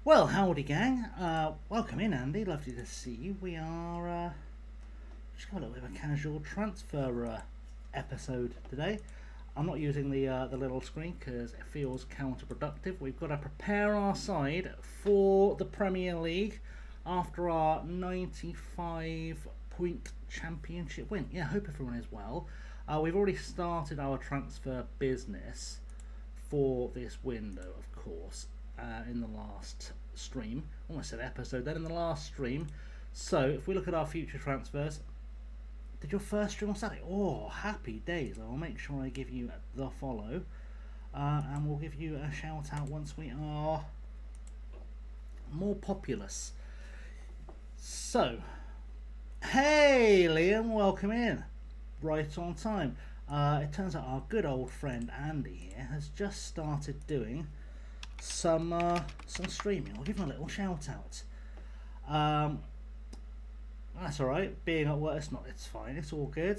Well, howdy gang. Welcome in, Andy. Lovely to see you. We are just got a little bit of a casual transfer episode today. I'm not using the little screen because it feels counterproductive. We've got to prepare our side for the Premier League after our 95-point championship win. Yeah, I hope everyone is well. We've already started our transfer business for this window, of course. In the last stream, almost said episode then, in the last stream. So if we look at our future transfers, did your first stream on Saturday? Oh, happy days. I'll make sure I give you the follow, and we'll give you a shout out once we are more populous. So, hey Liam, welcome in, right on time. It turns out our good old friend Andy here has just started doing some streaming. I'll give him a little shout out. That's alright, being at work, it's fine, it's all good.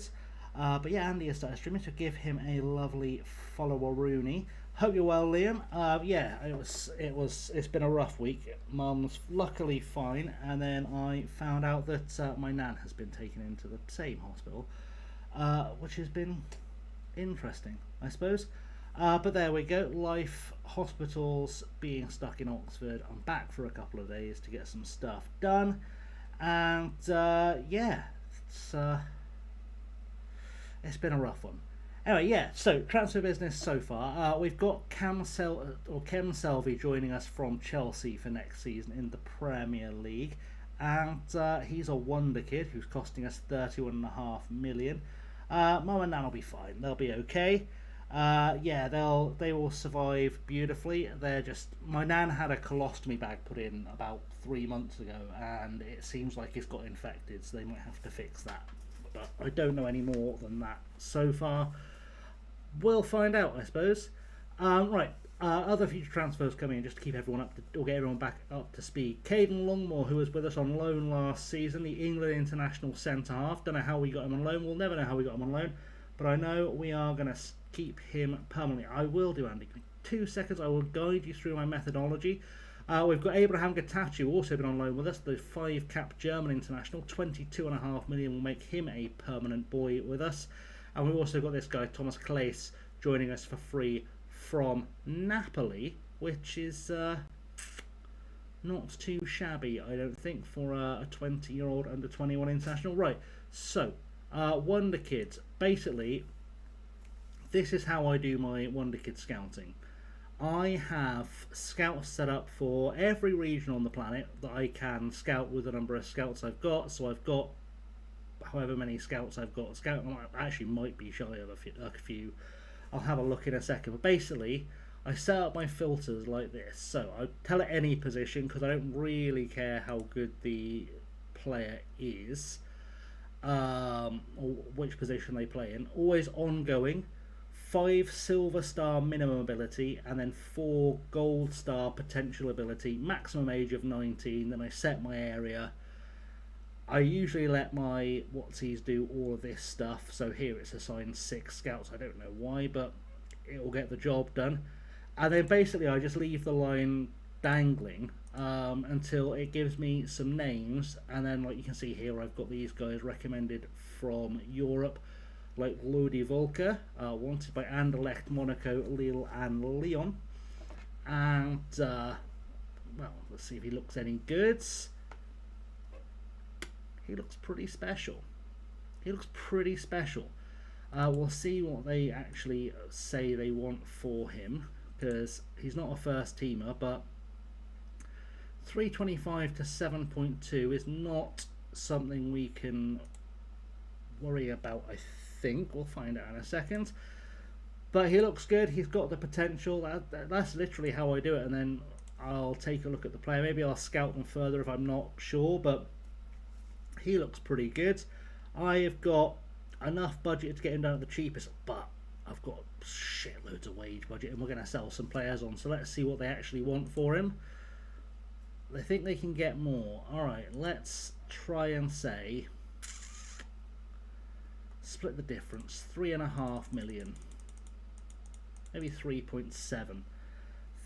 But yeah, Andy has started streaming, so give him a lovely follower Rooney. Hope you're well, Liam. Yeah, it's been a rough week. Mum's luckily fine, and then I found out that my nan has been taken into the same hospital, which has been interesting, I suppose. But there we go, life, hospitals, being stuck in Oxford. I'm back for a couple of days to get some stuff done, and yeah, it's been a rough one. Anyway, yeah, so transfer business so far. We've got Kem Selvey joining us from Chelsea for next season in the Premier League, and he's a wonder kid who's costing us 31.5 million. Mum and Nan will be fine, they'll be okay. Yeah, they will survive beautifully. My nan had a colostomy bag put in about 3 months ago, and it seems like it's got infected, so they might have to fix that. But I don't know any more than that so far. We'll find out, I suppose. Right, other future transfers coming in just to keep everyone get everyone back up to speed. Caden Longmore, who was with us on loan last season, the England international centre half. Don't know how we got him on loan. We'll never know how we got him on loan, but I know we are going to keep him permanently. I will do, Andy. Give me 2 seconds. I will guide you through my methodology. We've got Abraham Getachew, also been on loan with us, the 5-cap German international. 22.5 million will make him a permanent boy with us. And we've also got this guy, Thomas Claes, joining us for free from Napoli, which is not too shabby, I don't think, for a 20-year-old under 21 international. Right, so Wonder Kids. Basically, this is how I do my Wonder Kid scouting. I have scouts set up for every region on the planet that I can scout with the number of scouts I've got. So I've got however many scouts I've got. Actually might be shy of a few. I'll have a look in a second. But basically, I set up my filters like this. So I tell it any position because I don't really care how good the player is, or which position they play in. Always ongoing. 5 silver star minimum ability, and then 4 gold star potential ability, maximum age of 19. Then I set my area. I usually let my whatsies do all of this stuff, so here it's assigned 6 scouts. I don't know why, but it will get the job done. And then basically I just leave the line dangling until it gives me some names, and then like you can see here, I've got these guys recommended from Europe, like Lodi Volker, wanted by Anderlecht, Monaco, Lille and Lyon. And, well, let's see if he looks any good. He looks pretty special. We'll see what they actually say they want for him, because he's not a first teamer, but 325 to 7.2 is not something we can worry about, I think. We'll find out in a second. But he looks good. He's got the potential. That's literally how I do it, and then I'll take a look at the player. Maybe I'll scout them further if I'm not sure, but he looks pretty good. I've got enough budget to get him down at the cheapest, but I've got shitloads of wage budget, and we're going to sell some players on, so let's see what they actually want for him. They think they can get more. Alright, let's try and say, split the difference, 3.5 million, maybe 3.7.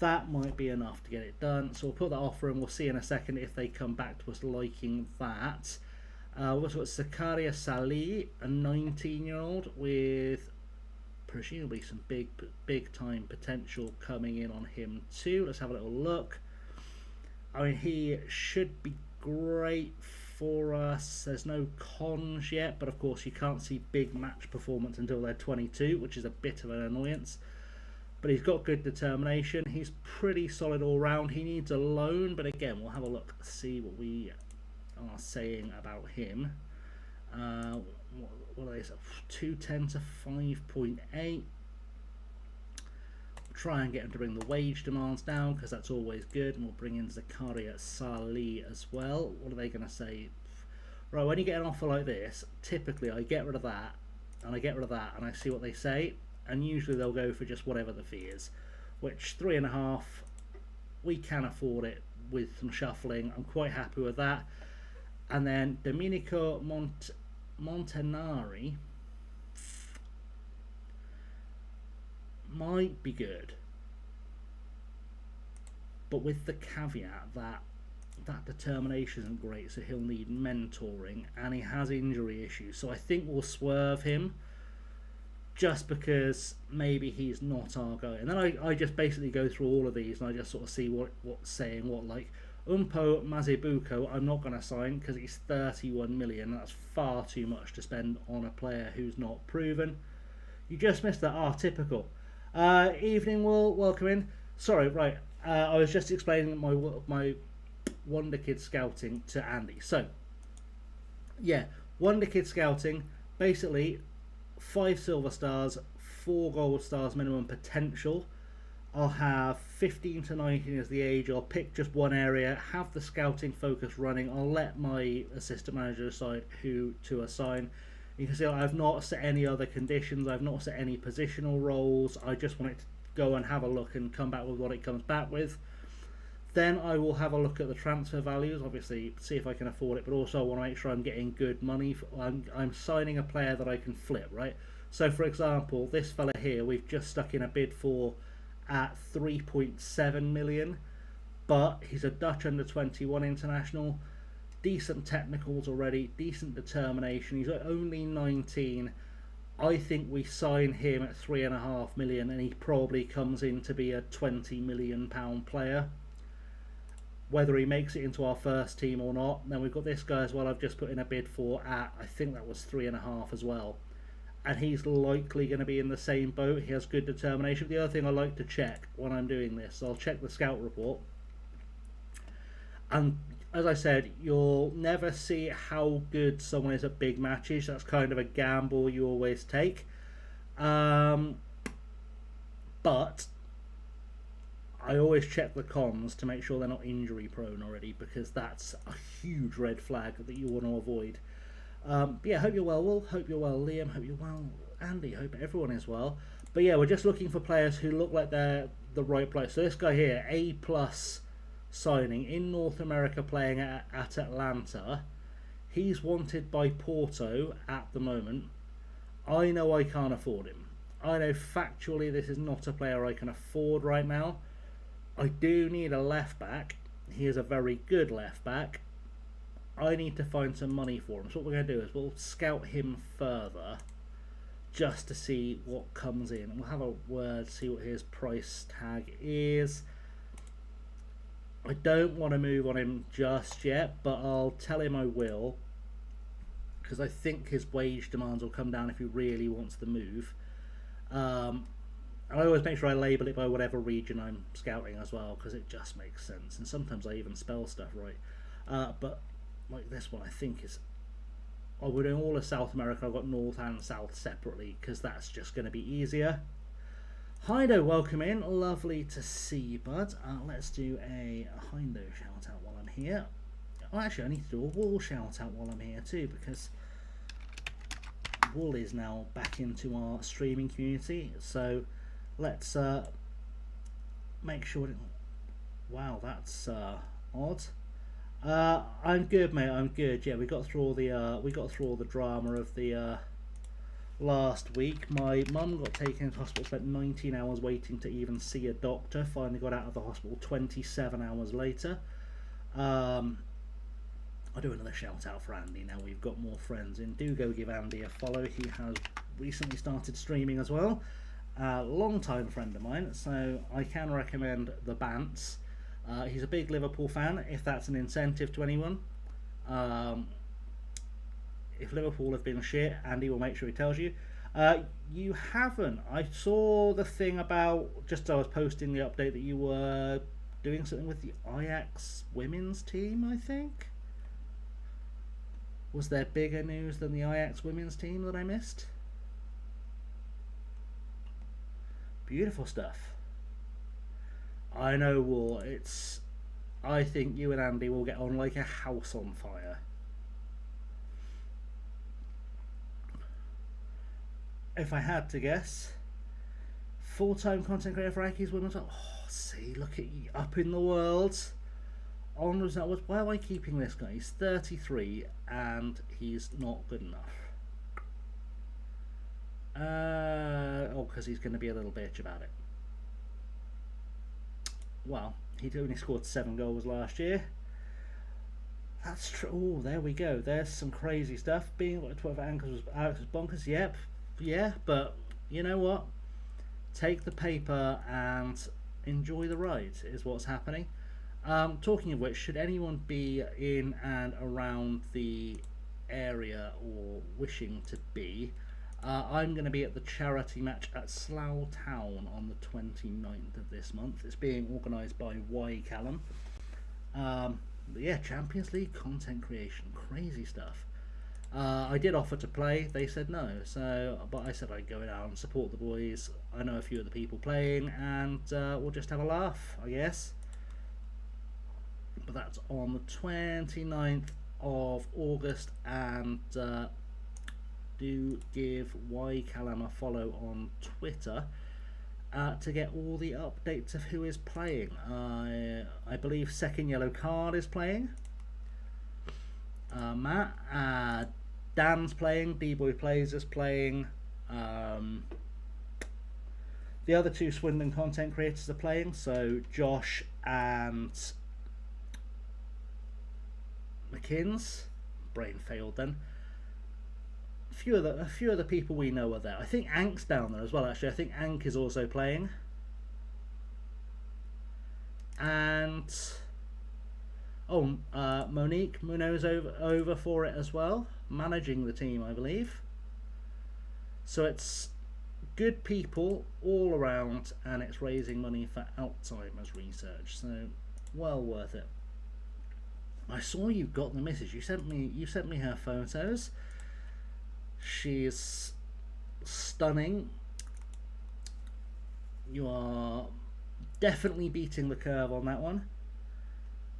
that might be enough to get it done. So we'll put that offer in. We'll see in a second if they come back to us liking that. We've also got Zakaria Salih, a 19-year-old with presumably some big time potential coming in on him too. Let's have a little look. I mean, he should be great for us. There's no cons yet, but of course you can't see big match performance until they're 22, which is a bit of an annoyance. But he's got good determination. He's pretty solid all round. He needs a loan, but again, we'll have a look, see what we are saying about him. What are they? 210 to 5.8. Try and get him to bring the wage demands down because that's always good, and we'll bring in Zakaria Salih as well. What are they going to say? Right, when you get an offer like this, typically I get rid of that and I get rid of that and I see what they say, and usually they'll go for just whatever the fee is, which 3.5, we can afford it with some shuffling. I'm quite happy with that. And then Domenico Montanari might be good, but with the caveat that determination isn't great, so he'll need mentoring and he has injury issues. So I think we'll swerve him just because maybe he's not our guy. And then I just basically go through all of these and I just sort of see what's saying what. Like Umpo Mazibuko, I'm not going to sign because he's 31 million. That's far too much to spend on a player who's not proven. You just missed that. Ah, typical. Evening, welcome in. Sorry, right. I was just explaining my Wonder Kid scouting to Andy. So, yeah, Wonder Kid scouting, basically 5 silver stars, 4 gold stars minimum potential. I'll have 15 to 19 as the age. I'll pick just one area, have the scouting focus running. I'll let my assistant manager decide who to assign. You can see I've not set any other conditions. I've not set any positional roles. I just want it to go and have a look and come back with what it comes back with. Then I will have a look at the transfer values, obviously see if I can afford it, but also I want to make sure I'm getting good money. I'm signing a player that I can flip, right? So for example, this fella here, we've just stuck in a bid for at 3.7 million, but he's a Dutch under 21 international, decent technicals already, decent determination. He's only 19. I think we sign him at 3.5 million and he probably comes in to be a 20 million pound player. Whether he makes it into our first team or not. Then we've got this guy as well I've just put in a bid for at, I think that was 3.5 as well. And he's likely going to be in the same boat. He has good determination. The other thing I like to check when I'm doing this, I'll check the scout report. And as I said, you'll never see how good someone is at big matches. That's kind of a gamble you always take. But I always check the cons to make sure they're not injury prone already, because that's a huge red flag that you want to avoid. Yeah, hope you're well, Will. Hope you're well, Liam. Hope you're well, Andy. Hope everyone is well. But yeah, we're just looking for players who look like they're the right place. So this guy here, A+ signing in North America, playing at Atlanta. He's wanted by Porto at the moment. I know I can't afford him. I know factually this is not a player I can afford right now. I do need a left back. He is a very good left back. I need to find some money for him. So what we're going to do is we'll scout him further just to see what comes in. We'll have a word, see what his price tag is. I don't want to move on him just yet, but I'll tell him I will, because I think his wage demands will come down if he really wants to move. I always make sure I label it by whatever region I'm scouting as well, because it just makes sense. And sometimes I even spell stuff right. But like this one, I think is... Oh, we're doing all of South America. I've got North and South separately, because that's just going to be easier. Hindo, welcome in. Lovely to see you, bud. Let's do a Hindo shout out while I'm here. Oh, actually, I need to do a Wool shout out while I'm here too, because Wool is now back into our streaming community. So let's make sure. Wow, that's odd. I'm good, mate. I'm good. Yeah, we got through all the drama of the last week. My mum got taken into hospital, spent 19 hours waiting to even see a doctor, finally got out of the hospital 27 hours later. I'll do another shout out for Andy now we've got more friends in. Do go give Andy a follow. He has recently started streaming as well. Long time friend of mine, so I can recommend the Bants. He's a big Liverpool fan, if that's an incentive to anyone. If Liverpool have been shit, Andy will make sure he tells you. You haven't. I saw the thing about, just as I was posting the update, that you were doing something with the Ajax women's team, I think. Was there bigger news than the Ajax women's team that I missed? Beautiful stuff. I know, War. I think you and Andy will get on like a house on fire. If I had to guess, full-time content creator for Aki's Women's. Oh, see, look at you, up in the world. Onwards and upwards. Why am I keeping this guy? He's 33 and he's not good enough. Because he's going to be a little bitch about it. Well, he only scored 7 goals last year. That's true. Oh, there we go. There's some crazy stuff. Being like 12 ankles was bonkers. Yep. Yeah, but you know what? Take the paper and enjoy the ride is what's happening. Talking of which, should anyone be in and around the area or wishing to be, I'm going to be at the charity match at Slough Town on the 29th of this month. It's being organised by Y Callum. But yeah, Champions League content creation, crazy stuff. I did offer to play, they said no, but I said I'd go down and support the boys. I know a few of the people playing, and we'll just have a laugh, I guess. But that's on the 29th of August, and do give Y Callum a follow on Twitter to get all the updates of who is playing. I believe Second Yellow Card is playing. Matt, Dan's playing, D-Boy Plays is playing, the other 2 Swindon content creators are playing, so Josh and McKinns. Brain failed then. A few of the people we know are there. I think Ank's down there as well, actually. I think Ank is also playing. And Monique Munoz over for it as well, managing the team, I believe. So it's good people all around, and it's raising money for Alzheimer's research. So well worth it. I saw you got the message. You sent me her photos. She's stunning. You are definitely beating the curve on that one.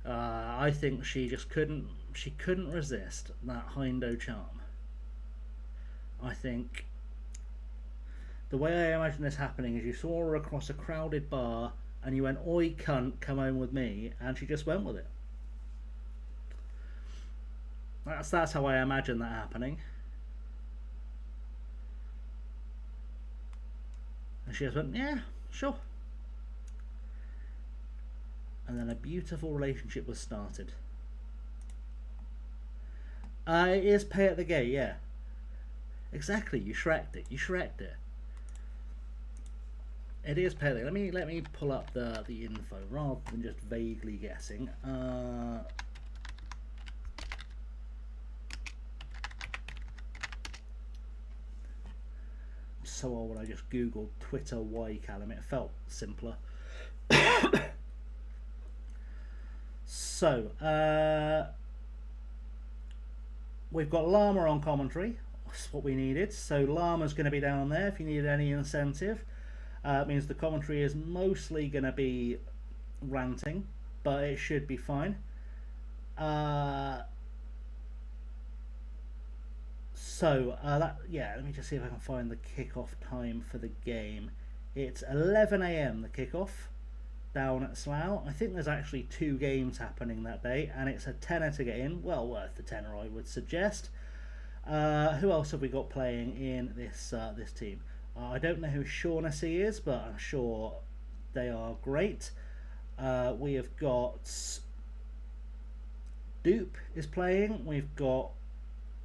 I think she couldn't resist that Hindo charm. I think the way I imagine this happening is you saw her across a crowded bar and you went, "Oi cunt, come home with me," and she just went with it. That's how I imagine that happening. And she just went, "Yeah, sure." And then a beautiful relationship was started. It is pay at the gate, yeah. Exactly, you shreked it. It is pay at the gate. Let me pull up the info rather than just vaguely guessing. So old when I just googled Twitter Y Callum, it felt simpler. So we've got Llama on commentary. That's what we needed. So Llama's going to be down there if you need any incentive. It means the commentary is mostly going to be ranting, but it should be fine. Let me just see if I can find the kickoff time for the game. It's 11 AM the kickoff down at Slough. I think there's actually 2 games happening that day, and it's a tenner to get in. Well worth the tenner, I would suggest. Who else have we got playing in this team? I don't know who Shaughnessy is, but I'm sure they are great. We have got Dupe is playing. We've got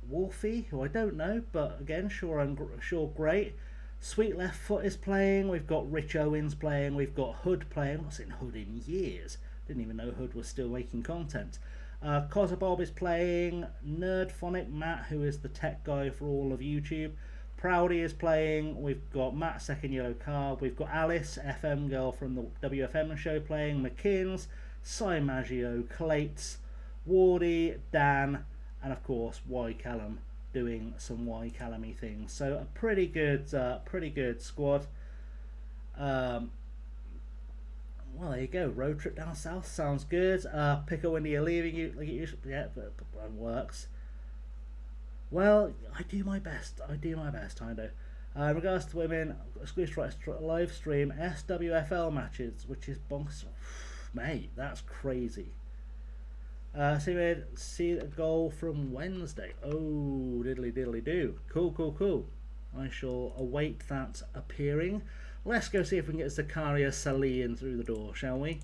Wolfie, who I don't know, but again, sure great. Sweet Left Foot is playing. We've got Rich Owens playing. We've got Hood playing. I've not seen Hood in years. Didn't even know Hood was still making content. Kozabob is playing. Nerdphonic Matt, who is the tech guy for all of YouTube. Proudy is playing. We've got Matt Second Yellow Card. We've got Alice, FM girl from the WFM show, playing. McKins, Cy Maggio, Clates, Wardy, Dan, and of course Y Callum doing some Y Callum-y things. So a pretty good squad. Well, there you go. Road trip down south sounds good. Pick a windy, you're leaving you like it usually. Yeah, but it works. Well, I do my best. I know. In regards to women, Squish Right live stream SWFL matches, which is bonkers. Mate, that's crazy. See a goal from Wednesday. Oh, diddly do. Cool. I shall await that appearing. Let's go see if we can get Zakaria Salih in through the door, shall we?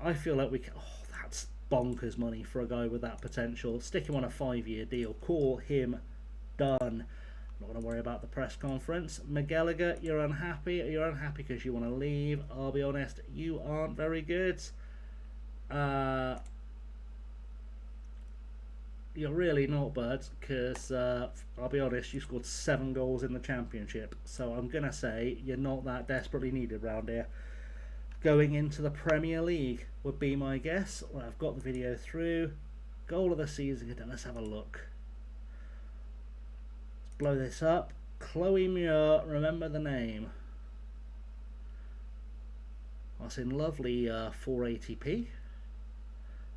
I feel like we can. Oh, that's bonkers money for a guy with that potential. Stick him on a 5-year deal. Call him done. Not going to worry about the press conference. McGallagher, you're unhappy. You're unhappy because you want to leave. I'll be honest, you aren't very good. You're really not, bud, because I'll be honest, you scored 7 goals in the championship, so I'm going to say you're not that desperately needed round here. Going into the Premier League would be my guess. Well, I've got the video through. Goal of the season, let's have a look. Let's blow this up. Chloe Muir, remember the name. That's in lovely 480p.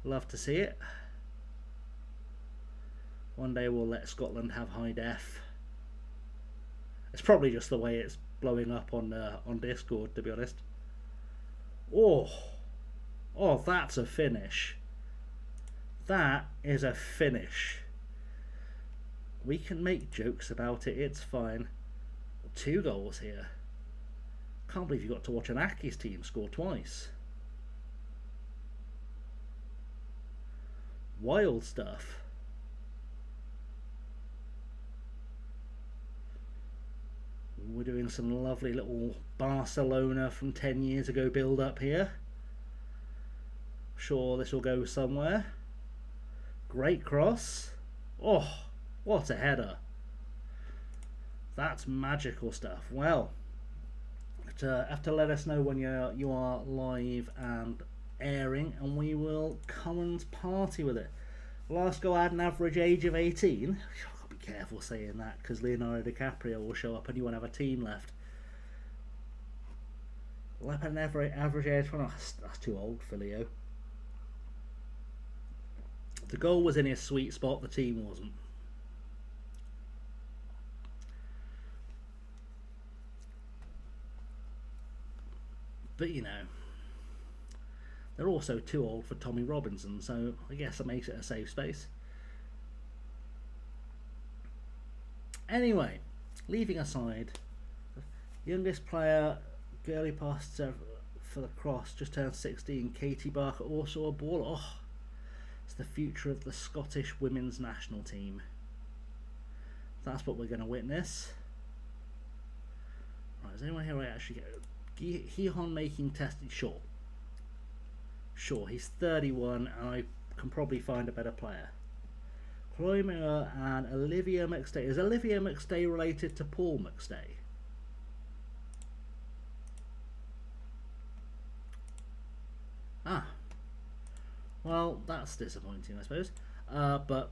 Love to see it. One day we'll let Scotland have high def. It's probably just the way it's blowing up on Discord, to be honest. Oh, that's a finish. That is a finish. We can make jokes about it. It's fine. 2 goals here. Can't believe you got to watch an Aki's team score twice. Wild stuff. We're doing some lovely little Barcelona from 10 years ago build up here. Sure, this will go somewhere. Great cross. Oh, what a header. That's magical stuff. Well, have to let us know when you are live and airing, and we will come and party with it. Last goal had an average age of 18. Be careful saying that, because Leonardo DiCaprio will show up and you won't have a team left. Lap an average age. Oh, that's too old for Leo. The goal was in his sweet spot, the team wasn't. But you know, they're also too old for Tommy Robinson, so I guess that makes it a safe space. Anyway, leaving aside, youngest player, girly past for the cross, just turned 16, Katie Barker, also a ball. Oh, it's the future of the Scottish women's national team. That's what we're going to witness. Right, is anyone here I actually get? Gihon making tested? Sure, he's 31 and I can probably find a better player. Chloe Muir and Olivia McStay. Is Olivia McStay related to Paul McStay? Ah. Well, that's disappointing, I suppose. But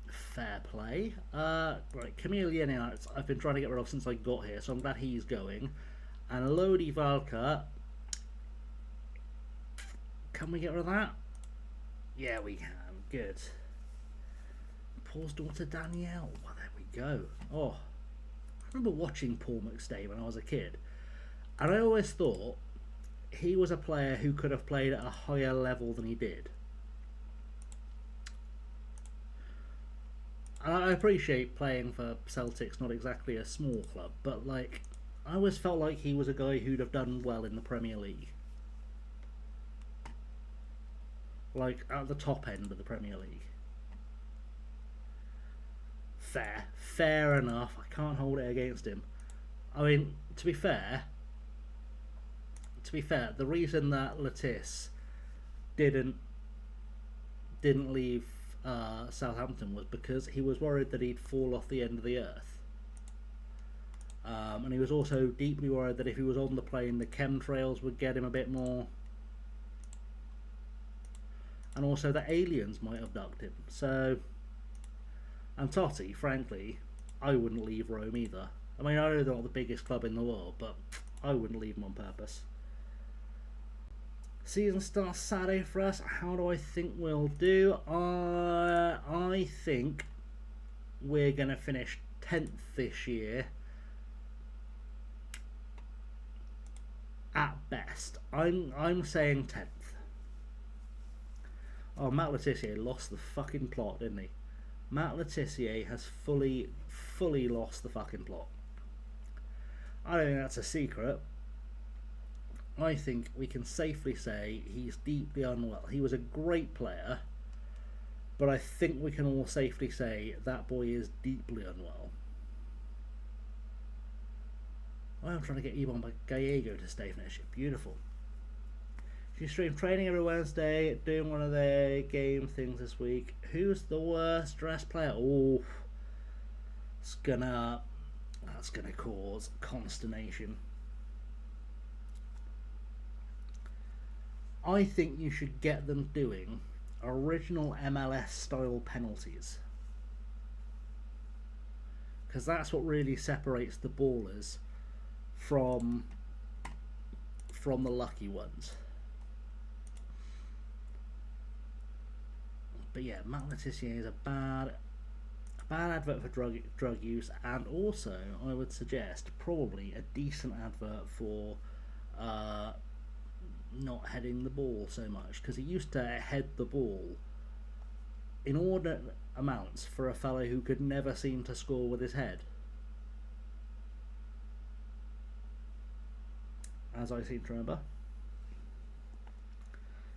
fair play. Right, Chameleon I've been trying to get rid of since I got here, so I'm glad he's going. And Lodi Valka. Can we get rid of that? Yeah, we can. Good. Paul's daughter Danielle. Well, there we go. Oh, I remember watching Paul McStay when I was a kid, and I always thought he was a player who could have played at a higher level than he did. And I appreciate playing for Celtic's not exactly a small club, but like, I always felt like he was a guy who'd have done well in the Premier League. Like, at the top end of the Premier League. Fair enough. I can't hold it against him. I mean, to be fair, the reason that Latisse didn't leave Southampton was because he was worried that he'd fall off the end of the earth. And he was also deeply worried that if he was on the plane, the chemtrails would get him a bit more. And also that aliens might abduct him. So, and Totti, frankly, I wouldn't leave Rome either. I mean, I know they're not the biggest club in the world, but I wouldn't leave them on purpose. Season starts Saturday for us. How do I think we'll do? I think we're going to finish 10th this year. At best. I'm saying 10th. Oh, Matt Le Tissier lost the fucking plot, didn't he? Matt Le Tissier has fully lost the fucking plot. I don't think that's a secret. I think we can safely say he's deeply unwell. He was a great player, but I think we can all safely say that boy is deeply unwell. I'm trying to get Ibon by Gallego to stay for next year. Beautiful. She streams training every Wednesday, doing one of their game things this week. Who's the worst dressed player? Oh, that's gonna cause consternation. I think you should get them doing original MLS style penalties, because that's what really separates the ballers from the lucky ones. But yeah, Matt Le Tissier is a bad advert for drug use, and also I would suggest probably a decent advert for not heading the ball so much, because he used to head the ball inordinate amounts for a fellow who could never seem to score with his head, as I seem to remember.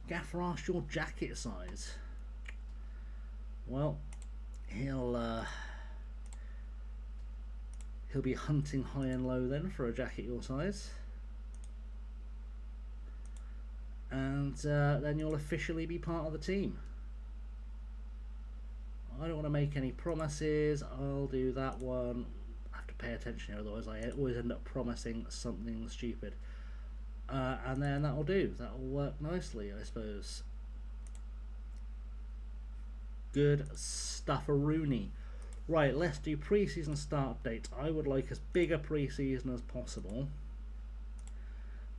Gaffer asked your jacket size. Well, he'll be hunting high and low then for a jacket your size, and then you'll officially be part of the team. I don't want to make any promises. I'll do that one. I have to pay attention here, otherwise I always end up promising something stupid. And then that'll do. That'll work nicely, I suppose. Good stuff, Rooney. Right, let's do pre-season start dates. I would like as big a pre-season as possible,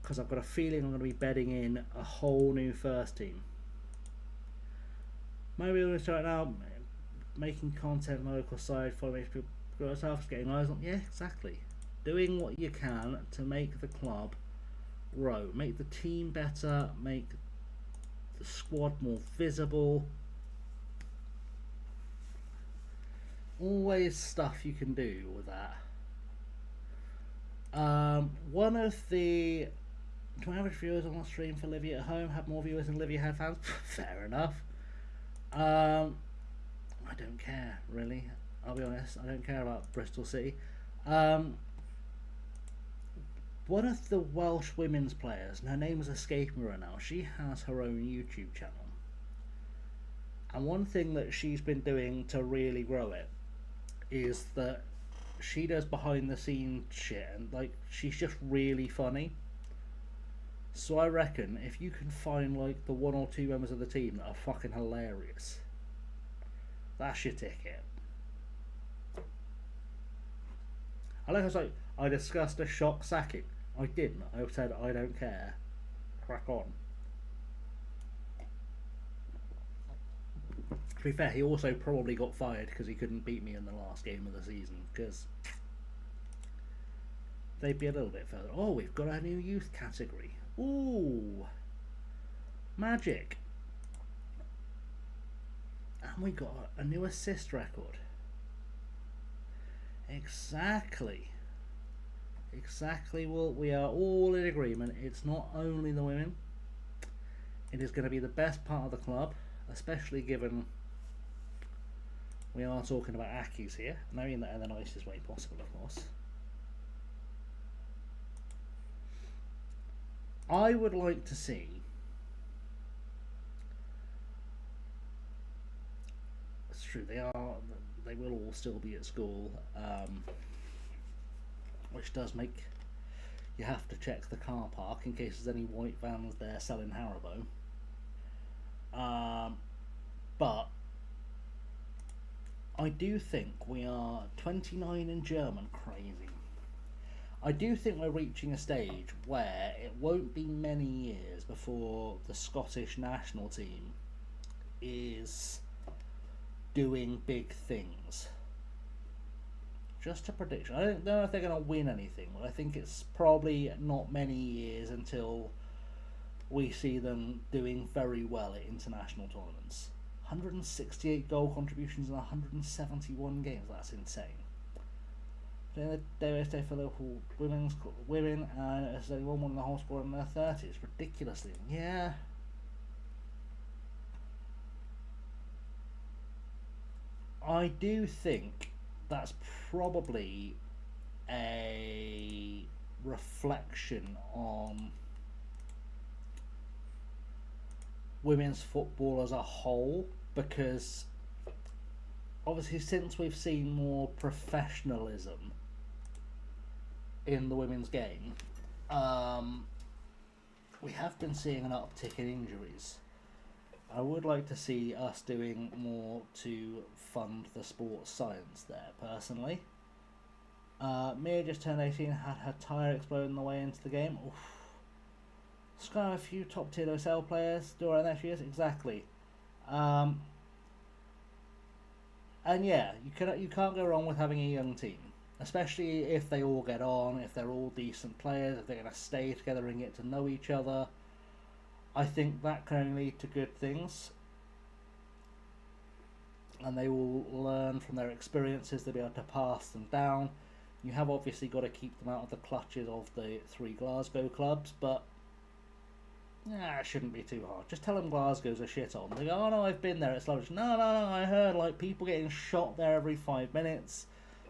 because I've got a feeling I'm going to be bedding in a whole new first team. Maybe we're going to start now making content on the local side for people yourself, getting eyes on. Yeah, exactly. Doing what you can to make the club grow, make the team better, make the squad more visible. Always stuff you can do with that. One of the average viewers on the stream for Livy at home had more viewers than Livy had fans. Fair enough. I don't care, really. I'll be honest, I don't care about Bristol City. One of the Welsh women's players, and her name is escaping me right now, she has her own YouTube channel. And one thing that she's been doing to really grow it is that she does behind the scenes shit, and like, she's just really funny. So I reckon if you can find like the one or two members of the team that are fucking hilarious, that's your ticket. I was like, I discussed a shock sacking. I didn't. I said I don't care. Crack on. To be fair, he also probably got fired because he couldn't beat me in the last game of the season, because they'd be a little bit further. Oh, we've got a new youth category. Ooh, magic. And we got a new assist record. Exactly. Exactly. Well, we are all in agreement. It's not only the women. It is going to be the best part of the club, especially given we are talking about Aki's here. I mean that in the nicest way possible, of course. I would like to see it's true they will all still be at school, which does make you have to check the car park in case there's any white vans there selling Haribo. But I do think we are 29 in German crazy. I do think we're reaching a stage where it won't be many years before the Scottish national team is doing big things. Just a prediction. I don't know if they're going to win anything, but I think it's probably not many years until we see them doing very well at international tournaments. 168 goal contributions in 171 games. That's insane. They for local women, and it's only won the whole squad in their 30s. Ridiculously, yeah. I do think that's probably a reflection on women's football as a whole, because obviously since we've seen more professionalism in the women's game, we have been seeing an uptick in injuries. I would like to see us doing more to fund the sports science there, personally. Mia just turned 18, had her tyre explode on the way into the game. Oof. Sky a few top tier OSL players do our next years, exactly. And yeah, you can't go wrong with having a young team, especially if they all get on, if they're all decent players, if they're going to stay together and get to know each other. I think that can only lead to good things, and they will learn from their experiences. They'll be able to pass them down. You have obviously got to keep them out of the clutches of the 3 Glasgow clubs, but it shouldn't be too hard. Just tell them Glasgow's a shithole. They go, oh no, I've been there, it's lovely. No, I heard like people getting shot there every 5 minutes.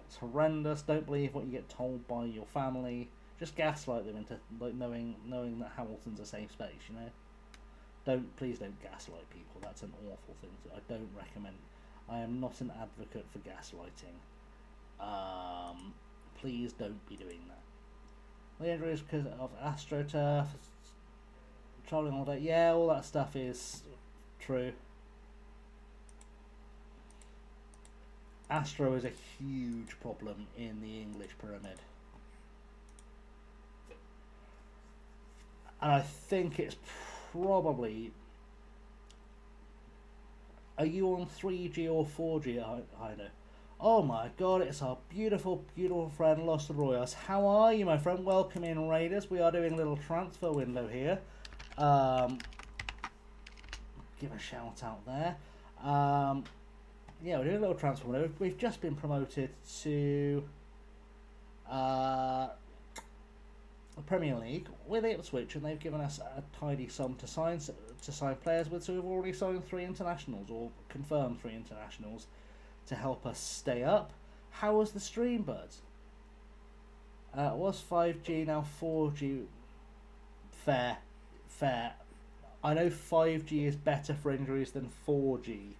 It's horrendous. Don't believe what you get told by your family. Just gaslight them into like knowing that Hamilton's a safe space, you know? Please don't gaslight people. That's an awful thing. I don't recommend. I am not an advocate for gaslighting. Please don't be doing that. The injury is because of AstroTurf, trolling all day. Yeah, all that stuff is true. Astro is a huge problem in the English pyramid. And I think it's probably... Are you on 3G or 4G? I know. Oh my god, it's our beautiful, beautiful friend Los Royals. How are you, my friend? Welcome in, Raiders. We are doing a little transfer window here. Give a shout out there. Yeah, we're doing a little transfer window. We've just been promoted to the Premier League with Ipswich, and they've given us a tidy sum to sign players with. So we've already signed 3 internationals, or confirmed 3 internationals, to help us stay up. How was the stream, buds? It was 5G, now 4G. Fair. I know 5G is better for injuries than 4G.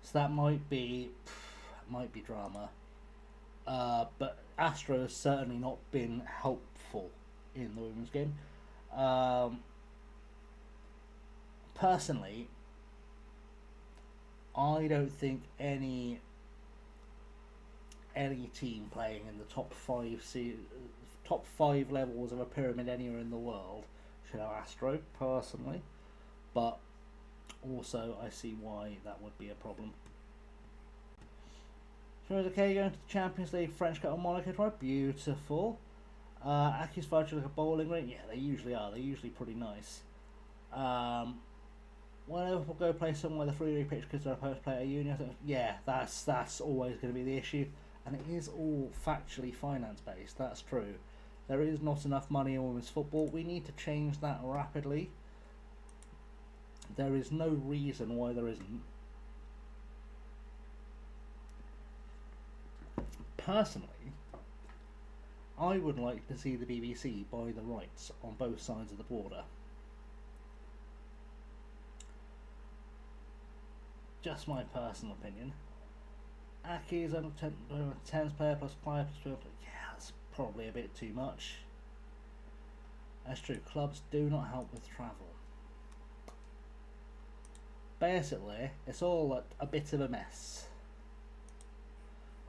So that might be drama. But Astro has certainly not been helpful in the women's game. Personally, I don't think any team playing in the top 5 levels of a pyramid anywhere in the world should have Astro, personally. But also, I see why that would be a problem. So is okay going to the Champions League, French Cup, and Monaco tomorrow? Beautiful. Aki's Fudge like a bowling ring? Yeah, they usually are. They're usually pretty nice. whenever we'll go play somewhere the 3D pitch because they're supposed to play at a uni, yeah, that's always going to be the issue. And it is all factually finance based, that's true. There is not enough money in women's football. We need to change that rapidly. There is no reason why there isn't. Personally, I would like to see the BBC buy the rights on both sides of the border. Just my personal opinion. Aki is under 10 player plus 5 plus 12. Yeah, that's probably a bit too much. That's true. Clubs do not help with travel. Basically, it's all a bit of a mess.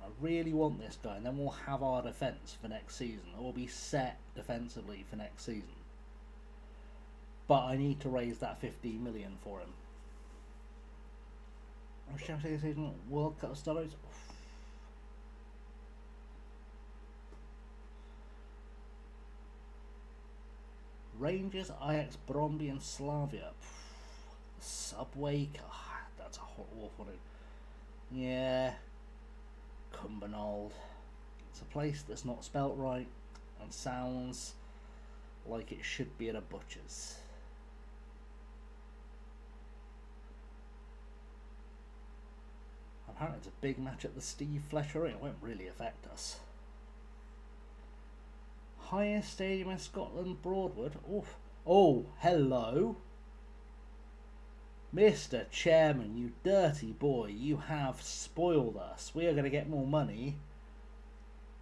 I really want this guy, and then we'll have our defence for next season. It will be set defensively for next season. But I need to raise that 15 million for him. Champions League season, World Cup starts. Rangers, Ajax, Bromby, and Slavia. Subway. Oh, that's a awful one. Yeah. Cumbernauld. It's a place that's not spelt right and sounds like it should be at a butcher's. Apparently it's a big match at the Steve Fletcher Ring. It won't really affect us. Highest stadium in Scotland, Broadwood. Oof. Oh, hello. Mr. Chairman, you dirty boy, you have spoiled us. We are going to get more money.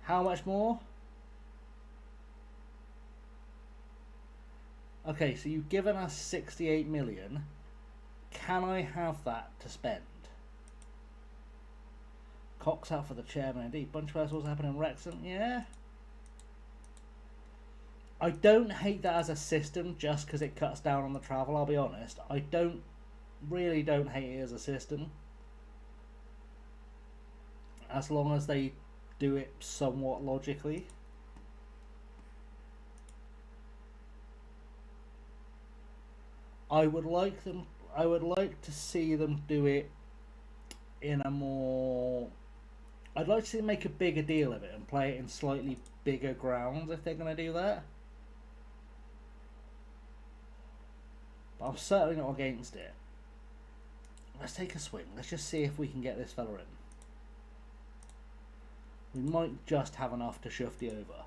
How much more? Okay, so you've given us 68 million. Can I have that to spend? Cox out for the chairman indeed. Bunch of festivals happen in Wrexham, yeah. I don't hate that as a system just because it cuts down on the travel, I'll be honest. I really don't hate it as a system. As long as they do it somewhat logically. I would like to see them do it in a more... I'd like to see them make a bigger deal of it and play it in slightly bigger grounds if they're going to do that. But I'm certainly not against it. Let's take a swing. Let's just see if we can get this fella in. We might just have enough to shufty over.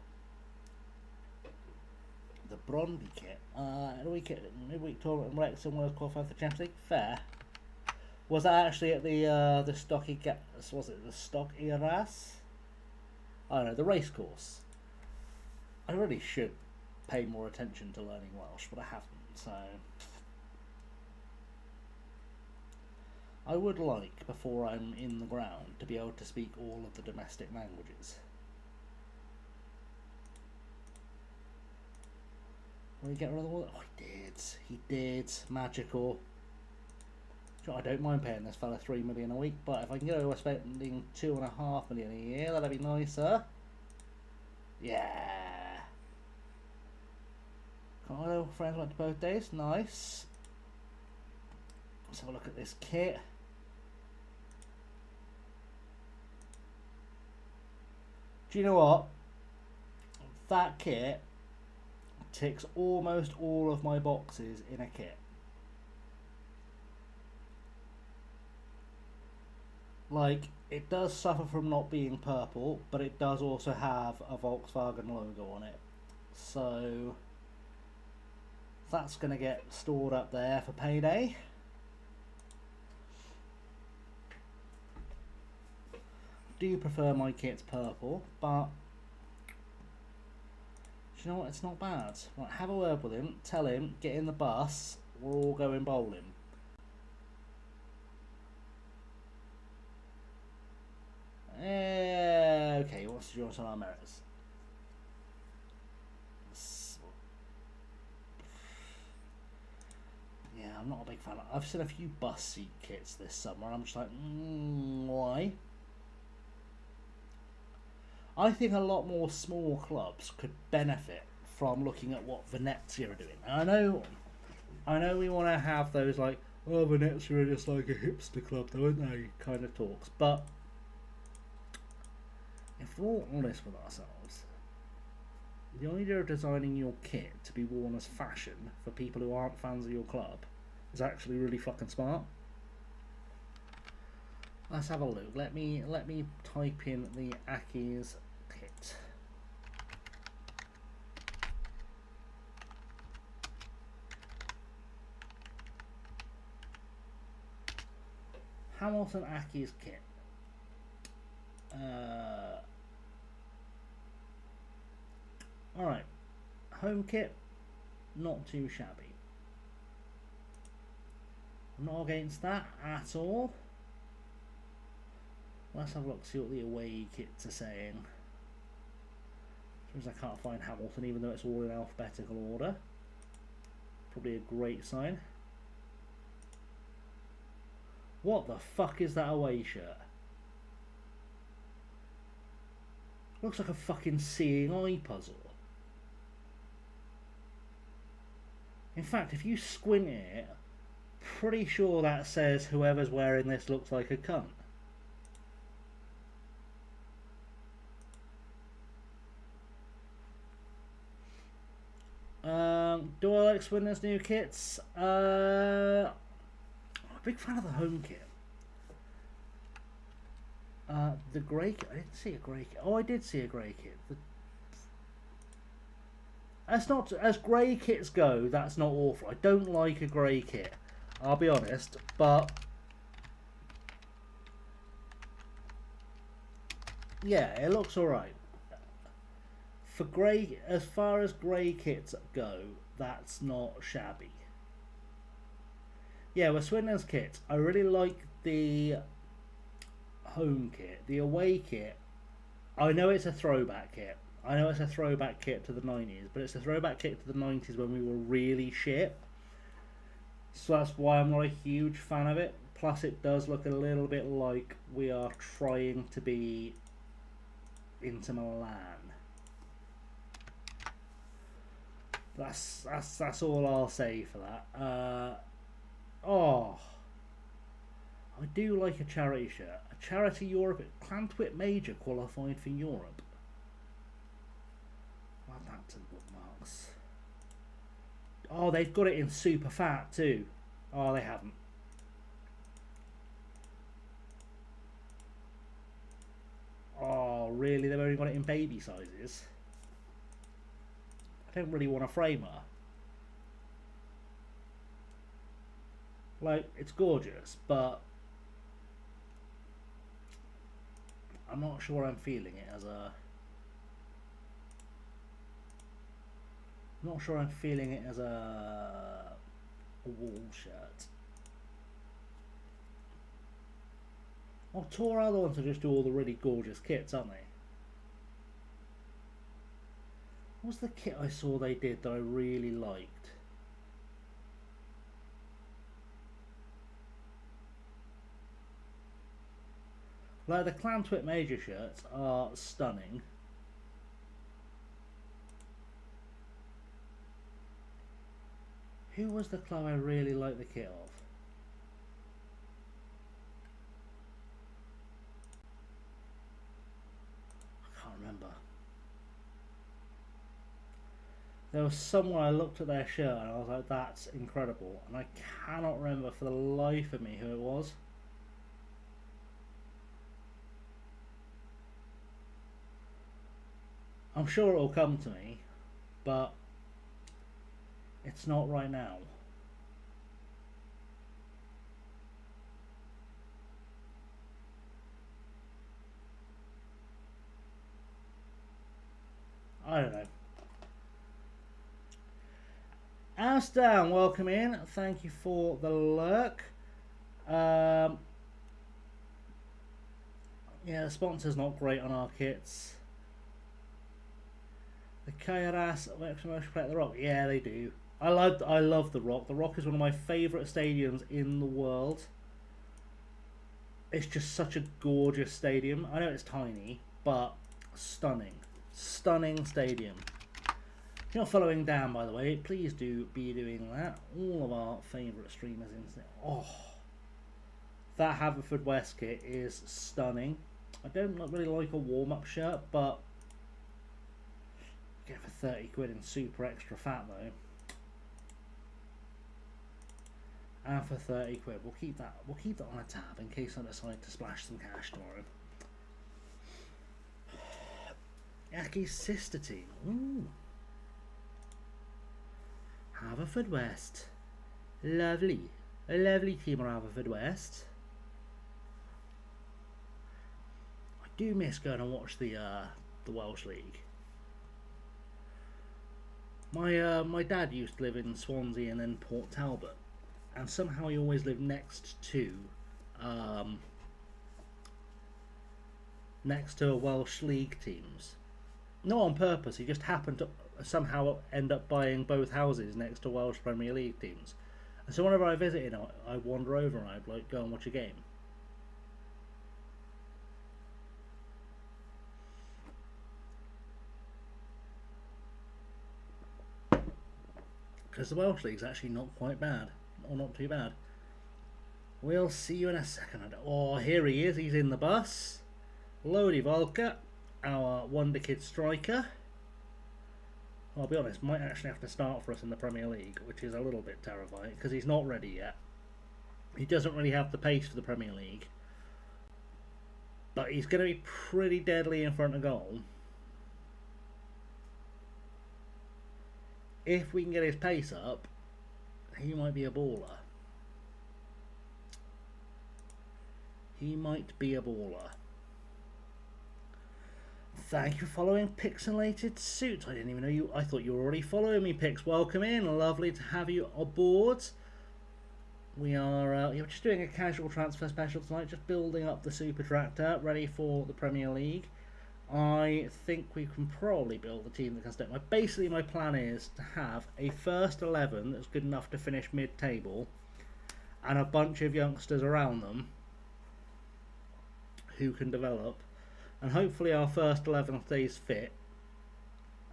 The Bromby kit. Midweek tournament in Wrexham was qualified for the Champions League. Fair. Was that actually at the Stocky? Was it the Stock Iras? I don't know, the race course. I really should pay more attention to learning Welsh, but I haven't. So I would like, before I'm in the ground, to be able to speak all of the domestic languages. Will he get rid of the water? Oh, he did. He did. Magical. I don't mind paying this fella 3 million a week, but if I can get away spending 2.5 million a year, that'd be nicer. Yeah. Hello, friends went to both days. Nice. Let's have a look at this kit. Do you know what? That kit ticks almost all of my boxes in a kit. Like, it does suffer from not being purple, but it does also have a Volkswagen logo on it. So that's going to get stored up there for payday. I do prefer my kits purple, but do you know what? It's not bad. Right, have a word with him, tell him, get in the bus, we're all going bowling. Okay, what's the joint on our merits? Yeah, I'm not a big fan. I've seen a few bus seat kits this summer. I'm just like, why? I think a lot more small clubs could benefit from looking at what Venezia are doing. And I know we want to have those like, Oh, the Nets are just like a hipster club, though, aren't they? Kind of talks. But if we're all honest with ourselves, the idea of designing your kit to be worn as fashion for people who aren't fans of your club is actually really fucking smart. Let's have a look. Let me type in the Aki's kit. Hamilton Aki's kit. Alright. Home kit, not too shabby. I'm not against that at all. Let's have a look, see what the away kits are saying. Seems I can't find Hamilton, even though it's all in alphabetical order. Probably a great sign. What the fuck is that away shirt? Looks like a fucking seeing eye puzzle. In fact, if you squint it, pretty sure that says whoever's wearing this looks like a cunt. Do I like Swindon's new kits? I'm a big fan of the home kit. The grey kit. I didn't see a grey kit. Oh, I did see a grey kit. That's not, as grey kits go, that's not awful. I don't like a grey kit, I'll be honest, but yeah, it looks alright. For grey, as far as grey kits go, that's not shabby. Yeah, with Swindon's kits, I really like the home kit. The away kit, I know it's a throwback kit. I know it's a throwback kit to the 90s, but it's a throwback kit to the 90s when we were really shit. So that's why I'm not a huge fan of it. Plus it does look a little bit like we are trying to be Inter Milan. That's all I'll say for that. Oh, I do like a charity shirt. A charity Europe. Clantwit Major qualified for Europe. Add that to the bookmarks. Oh, they've got it in super fat too. Oh, they haven't. Oh, really? They've only got it in baby sizes? I don't really want a framer. Like, it's gorgeous, but I'm not sure I'm feeling it as a... I'm not sure I'm feeling it as a wall shirt. Well, Tor are the ones who just do all the really gorgeous kits, aren't they? What was the kit I saw they did that I really liked? Like, the Clantwit Major shirts are stunning. Who was the club I really liked the kit of? I can't remember. There was someone I looked at their shirt and I was like, that's incredible. And I cannot remember for the life of me who it was. I'm sure it will come to me, but it's not right now. I don't know. Asdown, welcome in. Thank you for the lurk. Yeah, the sponsor's not great on our kits. The KRS exclamation play at the Rock. Yeah, they do. I love the Rock. The Rock is one of my favourite stadiums in the world. It's just such a gorgeous stadium. I know it's tiny, but stunning. Stunning stadium. If you're not following Dan, by the way, please do be doing that. All of our favourite streamers in. Oh, that Haverfordwest kit is stunning. I don't really like a warm-up shirt, but get for 30 quid in super extra fat though. And for 30 quid, we'll keep that on a tab in case I decide to splash some cash tomorrow. Yaki's sister team. Ooh. Haverfordwest. Lovely. A lovely team on Haverfordwest. I do miss going and watch the Welsh League. My dad used to live in Swansea and then Port Talbot, and somehow he always lived next to Welsh League teams. Not on purpose, he just happened to somehow end up buying both houses next to Welsh Premier League teams. And so whenever I visited, I'd wander over and I'd like go and watch a game. Because the Welsh League's actually not quite bad, or not too bad. We'll see you in a second. Oh, here he is. He's in the bus. Lodi Volker, our wonder kid striker. I'll be honest, might actually have to start for us in the Premier League, which is a little bit terrifying because he's not ready yet. He doesn't really have the pace for the Premier League, but he's going to be pretty deadly in front of goal. If we can get his pace up, he might be a baller. He might be a baller. Thank you for following Pixelated Suits. I didn't even know you. I thought you were already following me, Pix. Welcome in. Lovely to have you aboard. We are just doing a casual transfer special tonight, just building up the Super Tractor, ready for the Premier League. I think we can probably build a team that can step. Basically, my plan is to have a first 11 that's good enough to finish mid-table, and a bunch of youngsters around them who can develop. And hopefully our first 11 stays fit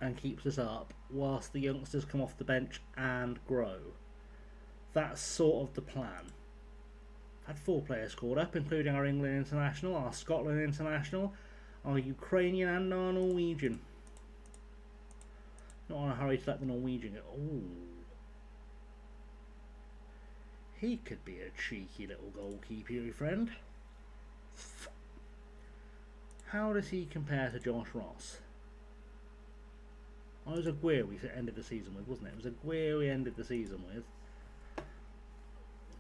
and keeps us up whilst the youngsters come off the bench and grow. That's sort of the plan. I've had 4 players called up, including our England international, our Scotland international, our Ukrainian and our Norwegian. Not in a hurry to let the Norwegian go. Oh, he could be a cheeky little goalkeeper, your friend. How does he compare to Josh Ross? Oh, it was Aguirre we ended the season with, wasn't it? It was Aguirre we ended the season with.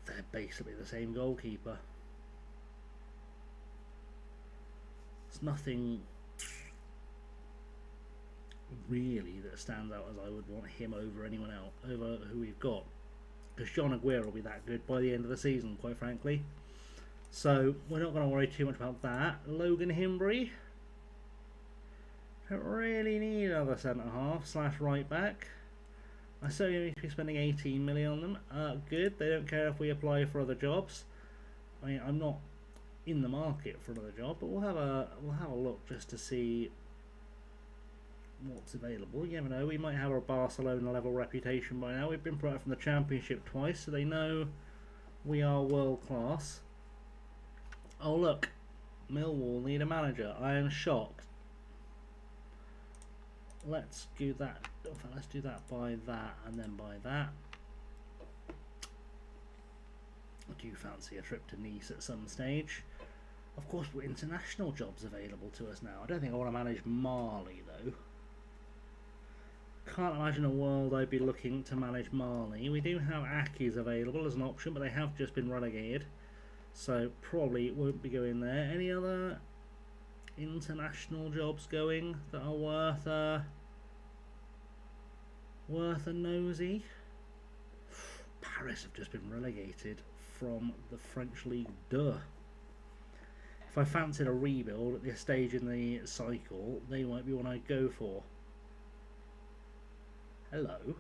They're basically the same goalkeeper. It's nothing really that stands out as I would want him over anyone else, over who we've got. Because John Aguirre will be that good by the end of the season, quite frankly. So we're not going to worry too much about that. Logan Himbry. Don't really need another centre-half / right back. I certainly need to be spending 18 million on them. Good. They don't care if we apply for other jobs. I mean, I'm not in the market for another job, but we'll have a look just to see what's available. You never know. We might have a Barcelona level reputation by now. We've been promoted from the Championship twice, so they know we are world class. Oh look, Millwall need a manager. I am shocked. Let's do that. Let's do that by that and then by that. I do fancy a trip to Nice at some stage. Of course, we're international jobs available to us now. I don't think I want to manage Mali though. Can't imagine a world I'd be looking to manage Mali. We do have Aki's available as an option, but they have just been relegated. So probably won't be going there. Any other international jobs going that are worth a nosy? Paris have just been relegated from the French League 2. If I fancied a rebuild at this stage in the cycle, they might be one I'd go for. Hello.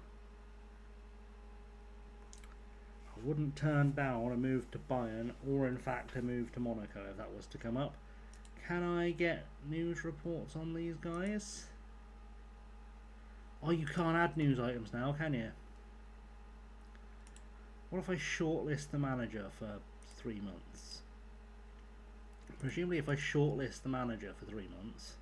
I wouldn't turn down a move to Bayern or in fact a move to Monaco if that was to come up. Can I get news reports on these guys? Oh, you can't add news items now, can you? What if I shortlist the manager for 3 months? Presumably if I shortlist the manager for 3 months,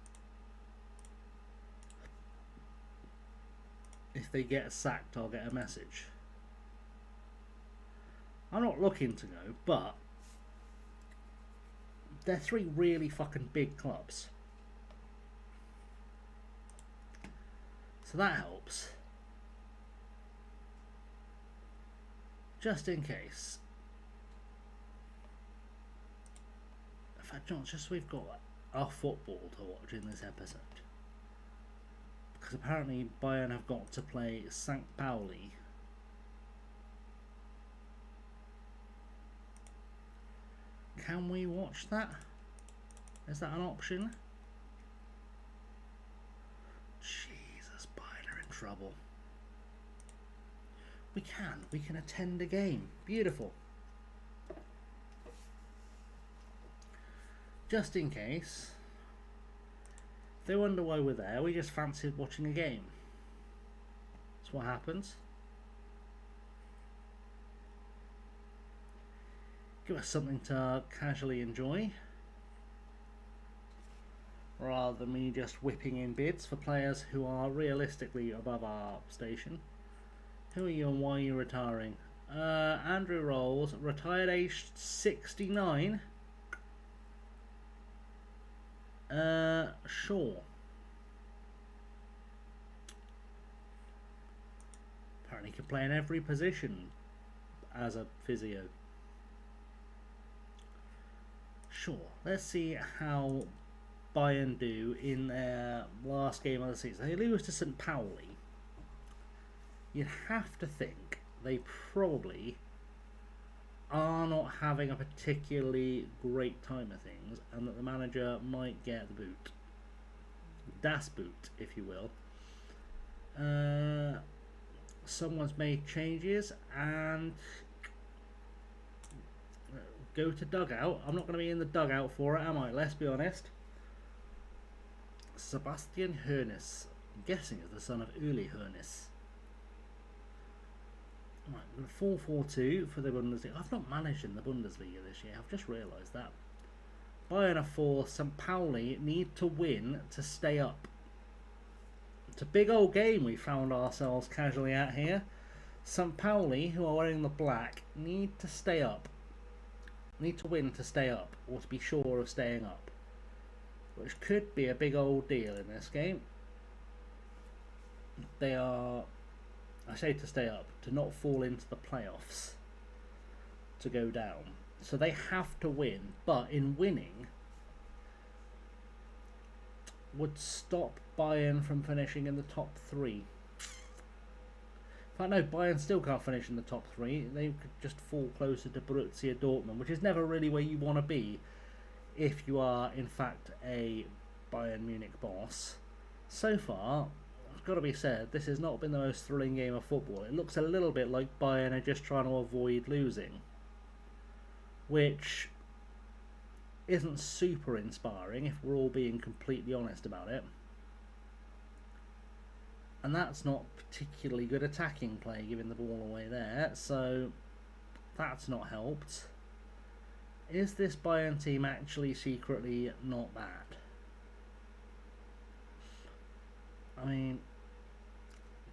if they get sacked, I'll get a message. I'm not looking to go, but they're 3 really fucking big clubs. So that helps. Just in case. In fact, John, just so we've got our football to watch in this episode. Because apparently Bayern have got to play St. Pauli. Can we watch that? Is that an option? Jesus, Bayern are in trouble. We can attend a game. Beautiful. Just in case. If they wonder why we're there, we just fancied watching a game. That's what happens. Give us something to casually enjoy, rather than me just whipping in bids for players who are realistically above our station. Who are you and why are you retiring? Andrew Rolls, retired aged 69. Sure. Apparently can play in every position as a physio. Sure. Let's see how Bayern do in their last game of the season. They lose to St. Pauli. You'd have to think they probably are not having a particularly great time of things, and that the manager might get the boot. Das Boot, if you will. Someone's made changes and go to dugout. I'm not going to be in the dugout for it, am I? Let's be honest. Sebastian Hoeneß, I'm guessing is the son of Uli Hoeneß. Right, 4-4-2 for the Bundesliga. I've not managed in the Bundesliga this year. I've just realised that. Bayern are 4. St. Pauli need to win to stay up. It's a big old game we found ourselves casually at here. St. Pauli, who are wearing the black, need to stay up. Need to win to stay up, or to be sure of staying up. Which could be a big old deal in this game. They are... I say to stay up, to not fall into the playoffs, to go down. So they have to win, but in winning would stop Bayern from finishing in the top 3. In fact, no, Bayern still can't finish in the top 3. They could just fall closer to Borussia Dortmund, which is never really where you want to be if you are, in fact, a Bayern Munich boss. So far, got to be said, this has not been the most thrilling game of football. It looks a little bit like Bayern are just trying to avoid losing, which isn't super inspiring if we're all being completely honest about it. And that's not particularly good attacking play, giving the ball away there, so that's not helped. Is this Bayern team actually secretly not bad? I mean,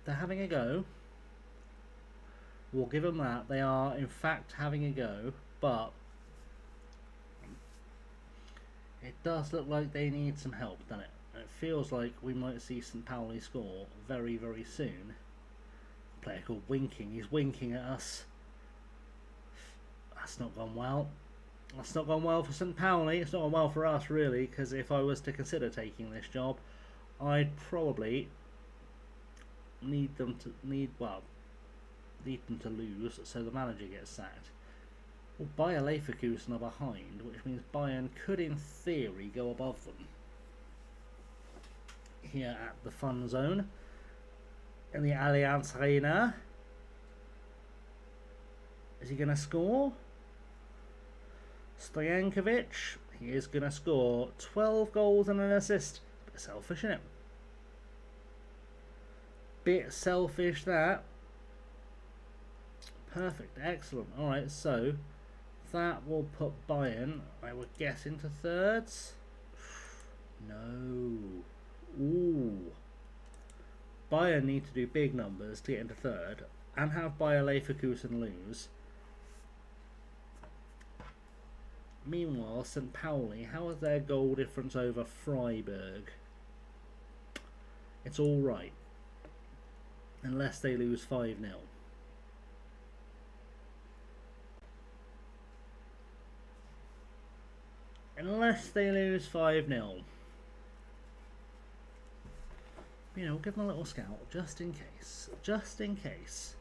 they're having a go. We'll give them that. They are, in fact, having a go, but it does look like they need some help, doesn't it? It feels like we might see St. Pauli score very, very soon. A player called Winking. He's winking at us. That's not gone well. That's not gone well for St. Pauli. It's not gone well for us, really, because if I was to consider taking this job, I'd probably need them to lose, so the manager gets sacked. Well, Bayer Leverkusen are behind, which means Bayern could, in theory, go above them. Here at the fun zone, in the Allianz Arena. Is he going to score? Stojankovic, he is going to score 12 goals and an assist. Bit selfish, isn't it? Bit selfish, that. Perfect, excellent. Alright, so that will put Bayern, I would guess, into thirds. No. Ooh. Bayern need to do big numbers to get into third and have Bayer Leverkusen lose. Meanwhile, St. Pauli, how is their goal difference over Freiburg? It's alright. Unless they lose 5-0. Unless they lose 5-0. You know, we'll give them a little scout, just in case. Just in case.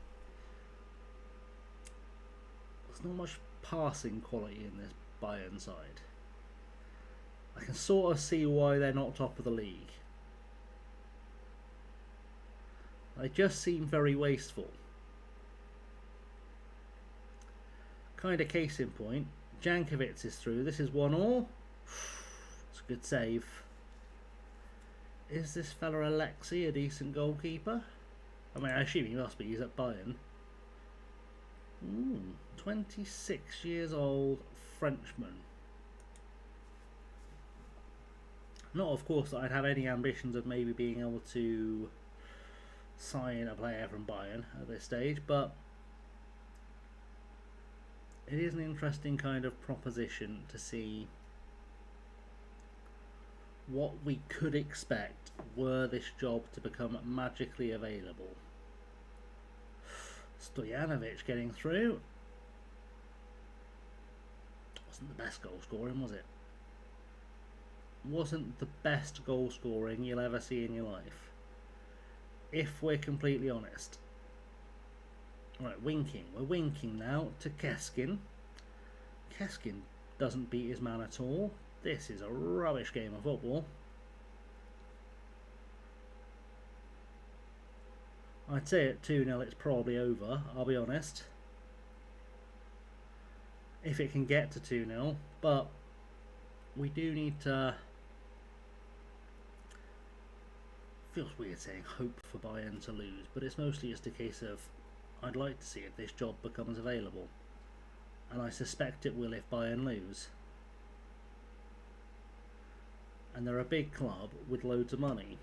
There's not much passing quality in this Bayern side. I can sort of see why they're not top of the league. They just seem very wasteful. Kind of case in point. Jankovic is through. This is 1-1. It's a good save. Is this fella Alexi a decent goalkeeper? I mean, I assume he must be. He's at Bayern. 26 years old Frenchman. Not, of course, that I'd have any ambitions of maybe being able to sign a player from Bayern at this stage, but it is an interesting kind of proposition to see what we could expect were this job to become magically available. Stojanovic getting through. Wasn't the best goal scoring, was it? Wasn't the best goal scoring you'll ever see in your life, if we're completely honest. Right, winking. We're winking now to Keskin. Keskin doesn't beat his man at all. This is a rubbish game of football. I'd say at 2-0 it's probably over, I'll be honest. If it can get to 2-0, but we do need to... Feels weird saying hope for Bayern to lose, but it's mostly just a case of I'd like to see if this job becomes available, and I suspect it will if Bayern lose. And they're a big club with loads of money,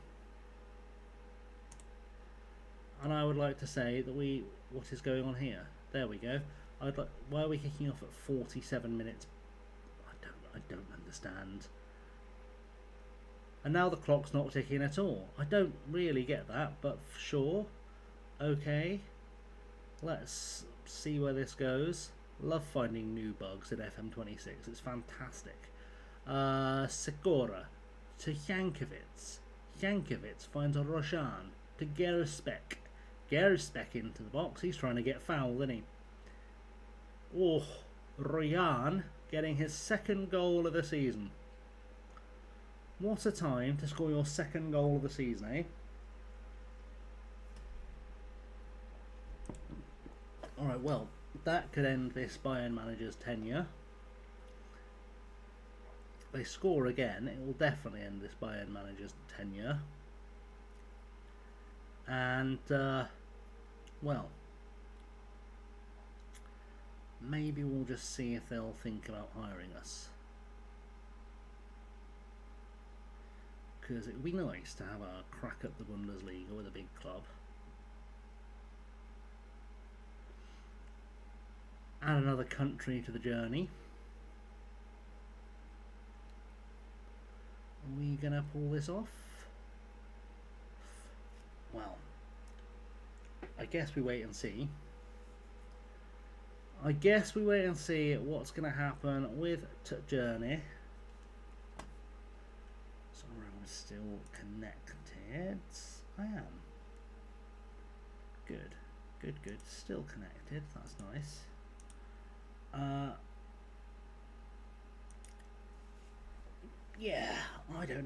and I would like to say that what is going on here? There we go. Why are we kicking off at 47 minutes? I don't understand. And now the clock's not ticking at all. I don't really get that, but sure. Okay. Let's see where this goes. Love finding new bugs in FM26. It's fantastic. Segura to Jankovic. Jankovic finds a Roshan to Gerspek. Gerspek into the box. He's trying to get fouled, isn't he? Oh, Ryan getting his second goal of the season. What a time to score your second goal of the season, eh? Alright, well, that could end this Bayern manager's tenure. If they score again, it will definitely end this Bayern manager's tenure. And, well, maybe we'll just see if they'll think about hiring us. Because it would be nice to have a crack at the Bundesliga with a big club. Add another country to the journey. Are we going to pull this off? Well, I guess we wait and see. I guess we wait and see what's going to happen with Journey. Still connected. I am. Good. Good, good. Still connected. That's nice. Yeah, I don't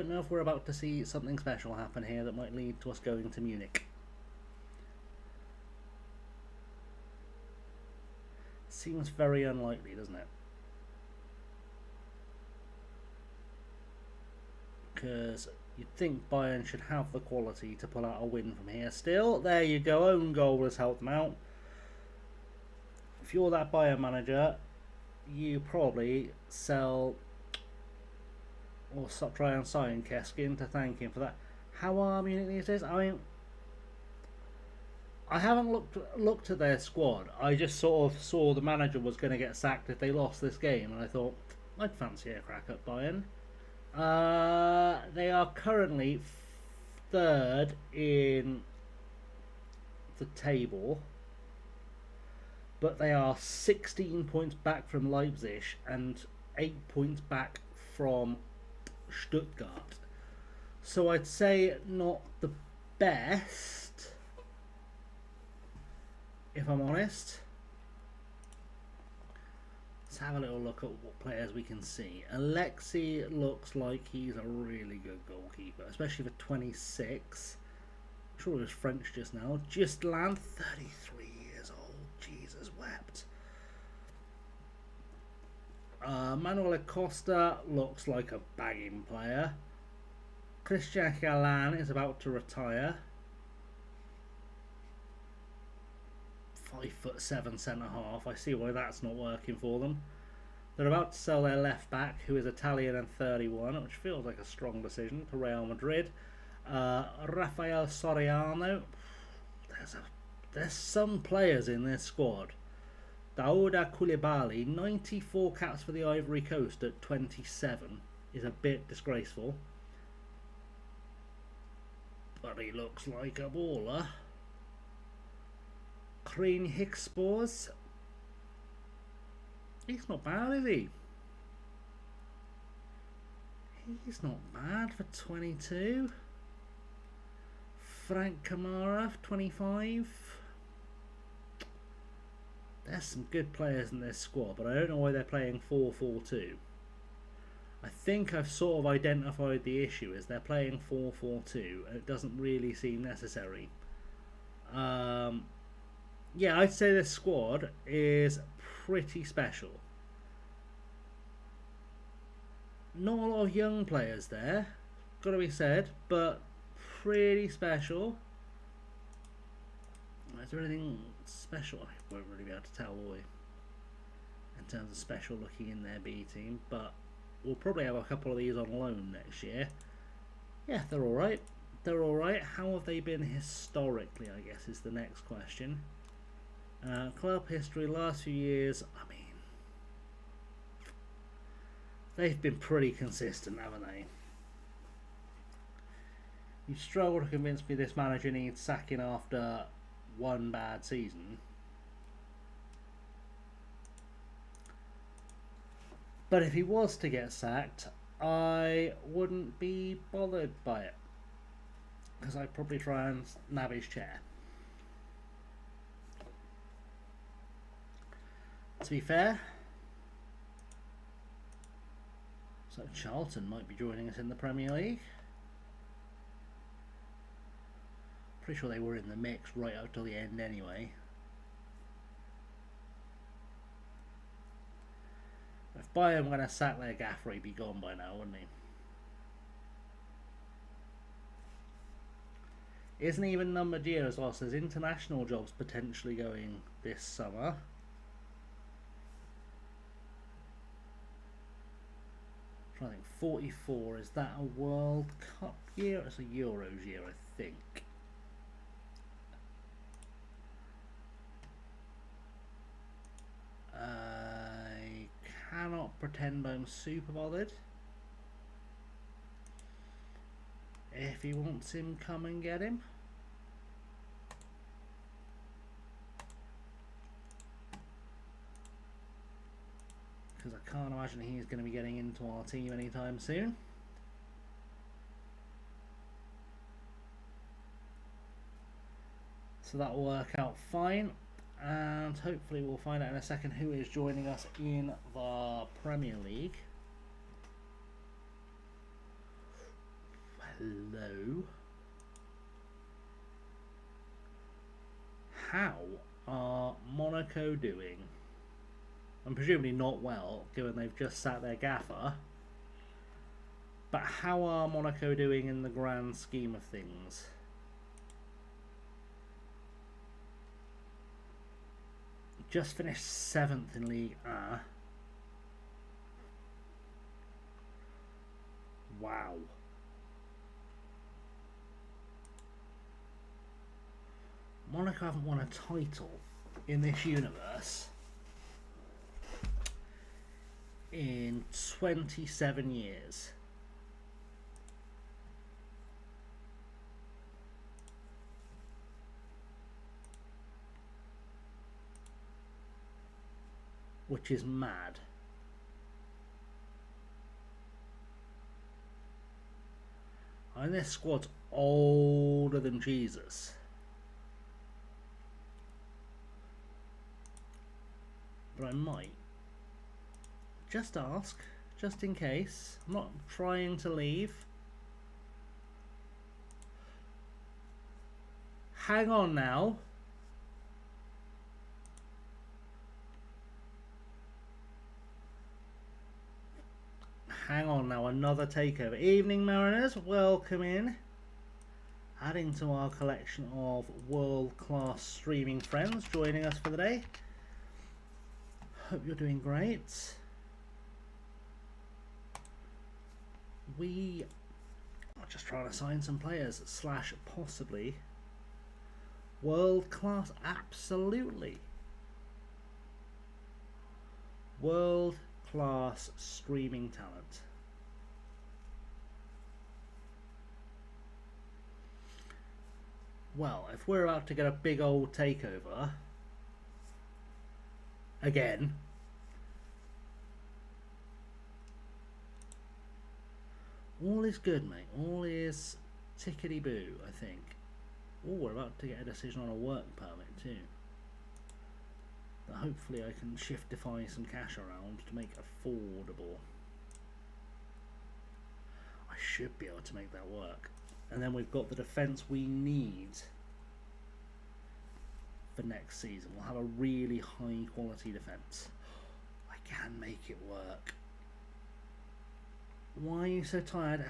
know if we're about to see something special happen here that might lead to us going to Munich. Seems very unlikely, doesn't it? Because You'd think Bayern should have the quality to pull out a win from here. Still, there you go. Own goal has helped them out. If you're that Bayern manager, you probably sell or try and sign Keskin to thank him for that. How are Munich these days? I mean, I haven't looked at their squad. I just sort of saw the manager was going to get sacked if they lost this game, and I thought I'd fancy a crack at Bayern. They are currently third in the table, but they are 16 points back from Leipzig and 8 points back from Stuttgart. So I'd say not the best, if I'm honest. Let's have a little look at what players we can see. Alexei looks like he's a really good goalkeeper, especially for 26. I'm sure he was French just now. Justland, 33 years old. Jesus wept. Manuel Acosta looks like a banging player. Christian Galan is about to retire. 5'7" centre half. I see why that's not working for them. They're about to sell their left back, who is Italian and 31, which feels like a strong decision, to Real Madrid. Rafael Soriano. There's some players in this squad. Daouda Koulibaly, 94 caps for the Ivory Coast at 27, is a bit disgraceful. But he looks like a baller. Crane Hickspors. He's not bad, is he? He's not bad for 22. Frank Kamara, 25. There's some good players in this squad, but I don't know why they're playing 4-4-2. I think I've sort of identified the issue is they're playing 4-4-2 and it doesn't really seem necessary. Yeah, I'd say this squad is pretty special. Not a lot of young players there, gotta be said, but pretty special. Is there anything special? I won't really be able to tell, will we? In terms of special looking in their B team, but we'll probably have a couple of these on loan next year. Yeah, they're alright. They're alright. How have they been historically, I guess, is the next question. Club history, last few years, I mean, they've been pretty consistent, haven't they? You struggle to convince me this manager needs sacking after one bad season. But if he was to get sacked, I wouldn't be bothered by it, because I'd probably try and nab his chair. To be fair, so Charlton might be joining us in the Premier League. Pretty sure they were in the mix right up till the end anyway. If Bayern were going to sack their gaffer, he'd be gone by now, wouldn't he? Isn't even numbered years lost. There's international jobs potentially going this summer. I think 44, is that a World Cup year? It's a Euros year, I think. I cannot pretend I'm super bothered. If he wants him, come and get him. Because I can't imagine he's going to be getting into our team anytime soon. So that will work out fine. And hopefully we'll find out in a second who is joining us in the Premier League. Hello. How are Monaco doing? And presumably not well, given they've just sacked their gaffer. But how are Monaco doing in the grand scheme of things? Just finished 7th in League A. Wow. Monaco haven't won a title in this universe in 27 years. Which is mad. And this squad's older than Jesus. But I might just ask, just in case. I'm not trying to leave. Hang on now. Hang on now, another takeover. Evening Mariners, welcome in. Adding to our collection of world-class streaming friends joining us for the day. Hope you're doing great. We are just trying to sign some players, slash possibly world-class, absolutely. World-class streaming talent. Well, if we're about to get a big old takeover again, all is good, mate. All is tickety-boo, I think. Oh, we're about to get a decision on a work permit too. But hopefully I can shiftify some cash around to make affordable. I should be able to make that work. And then we've got the defence we need for next season. We'll have a really high quality defence. I can make it work. Why are you so tired?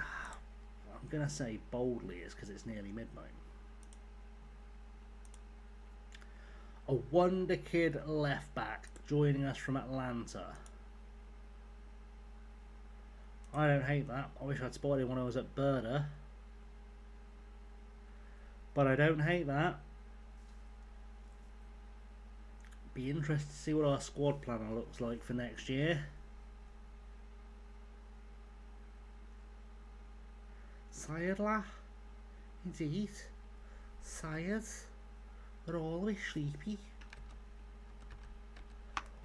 I'm going to say boldly it's because it's nearly midnight. A wonder kid left back joining us from Atlanta. I don't hate that. I wish I'd spotted him when I was at Burda. But I don't hate that. Be interested to see what our squad planner looks like for next year. Tired, la? Indeed. Tired. We're all a bit sleepy.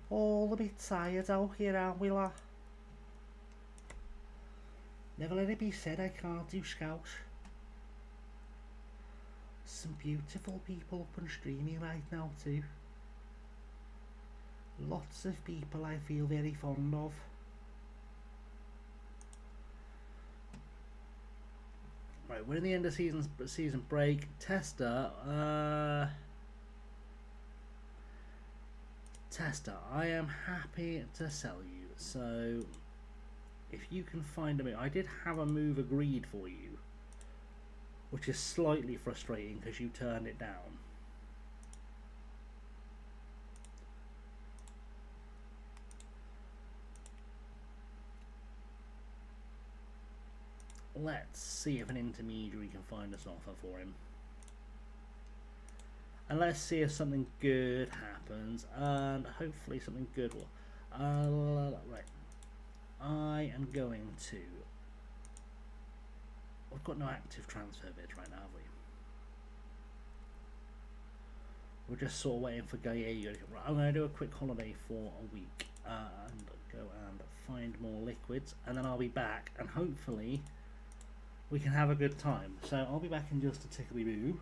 All a bit tired out here, aren't we, la? Never let it be said I can't do scouts. Some beautiful people up and streaming right now too. Lots of people I feel very fond of. Right, we're in the end of season break. Tester, I am happy to sell you. So, if you can find a move, I did have a move agreed for you, which is slightly frustrating because you turned it down. Let's see if an intermediary can find us an offer for him. And let's see if something good happens. And hopefully something good will. Right. I am going to... We've got no active transfer bids right now, have we? We're just sort of waiting for Gallego. Right, I'm going to do a quick holiday for a week. And go and find more liquids. And then I'll be back. And hopefully... we can have a good time. So I'll be back in just a tickly-boo.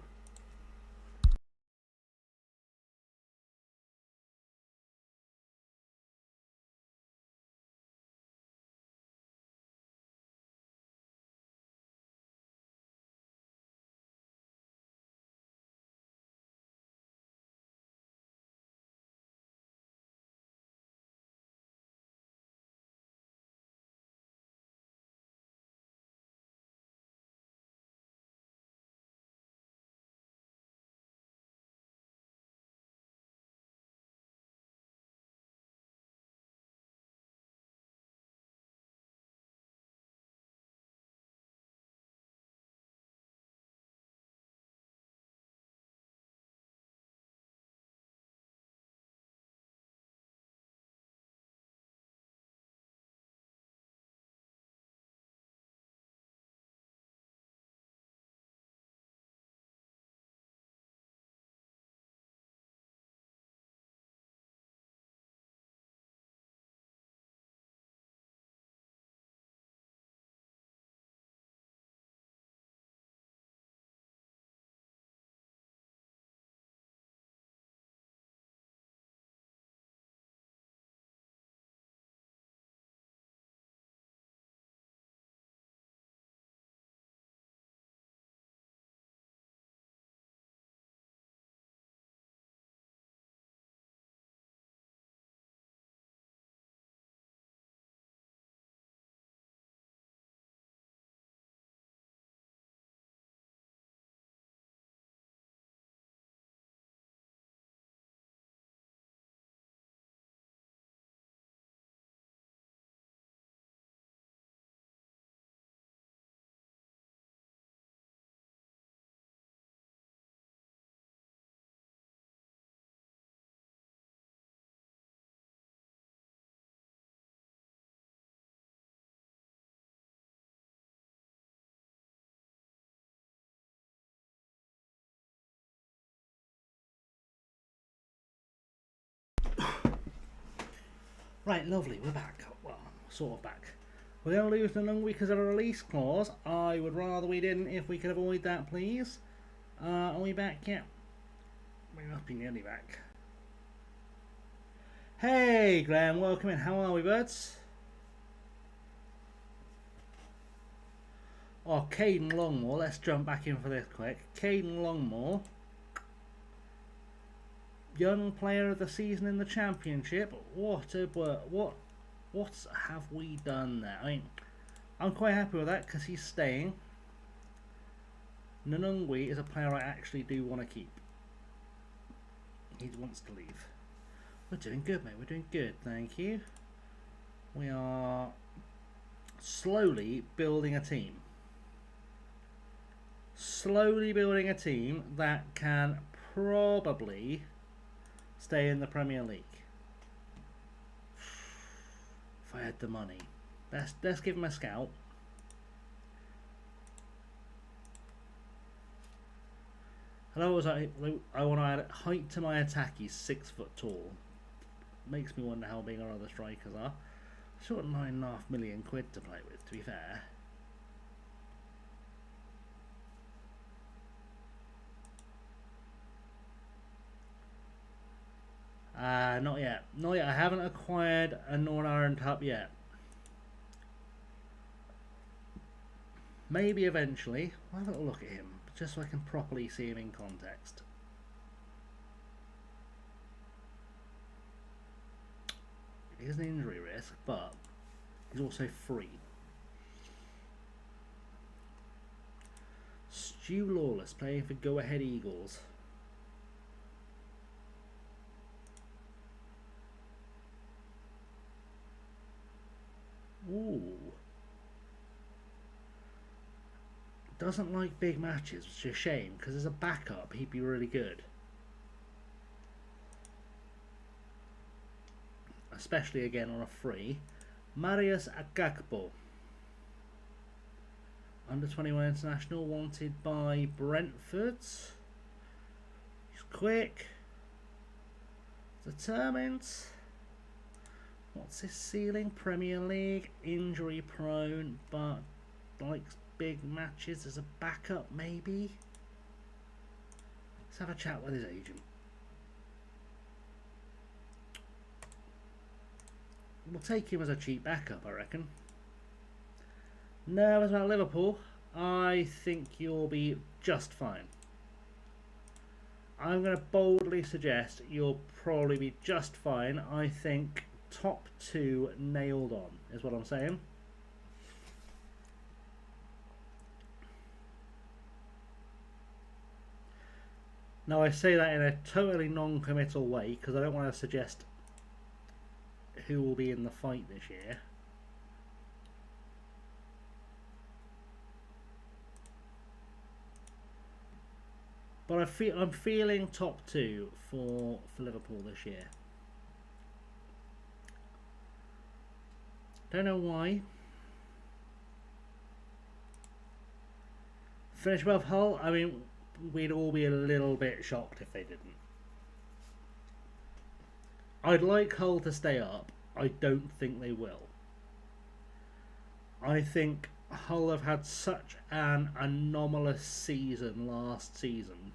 Right, lovely, we're back. Well, sort of back. We're going to lose Nanung because of a release clause. I would rather we didn't if we could avoid that, please. Are we back yet? We must be nearly back. Hey, Graham, welcome in. How are we, birds? Oh, Caden Longmore. Let's jump back in for this quick. Caden Longmore. Young player of the season in the championship. What have we done there? I mean, I'm quite happy with that because he's staying. Nanungwi is a player I actually do want to keep. He wants to leave. We're doing good, mate. We're doing good. Thank you. We are slowly building a team. Slowly building a team that can probably stay in the Premier League. If I had the money. Let's give him a scout. Hello, I want to add height to my attack. He's 6 foot tall. Makes me wonder how big our other strikers are. Still got £9.5 million to play with, to be fair. Not yet. Not yet. I haven't acquired a non-iron Tup yet. Maybe eventually. I'll have a little look at him, just so I can properly see him in context. He's an injury risk, but he's also free. Stu Lawless playing for Go Ahead Eagles. Ooh. Doesn't like big matches, which is a shame, because as a backup he'd be really good. Especially again on a free. Marius Agakpo. Under 21 international, wanted by Brentford. He's quick. Determined. What's his ceiling? Premier League. Injury prone, but likes big matches as a backup, maybe. Let's have a chat with his agent. We'll take him as a cheap backup, I reckon. Nervous about Liverpool? I think you'll be just fine. I'm going to boldly suggest you'll probably be just fine. I think top 2 nailed on, is what I'm saying. Now I say that in a totally non-committal way because I don't want to suggest who will be in the fight this year. But I'm feeling top 2 for Liverpool this year. Don't know why. Finish above Hull. I mean, we'd all be a little bit shocked if they didn't. I'd like Hull to stay up. I don't think they will. I think Hull have had such an anomalous season last season.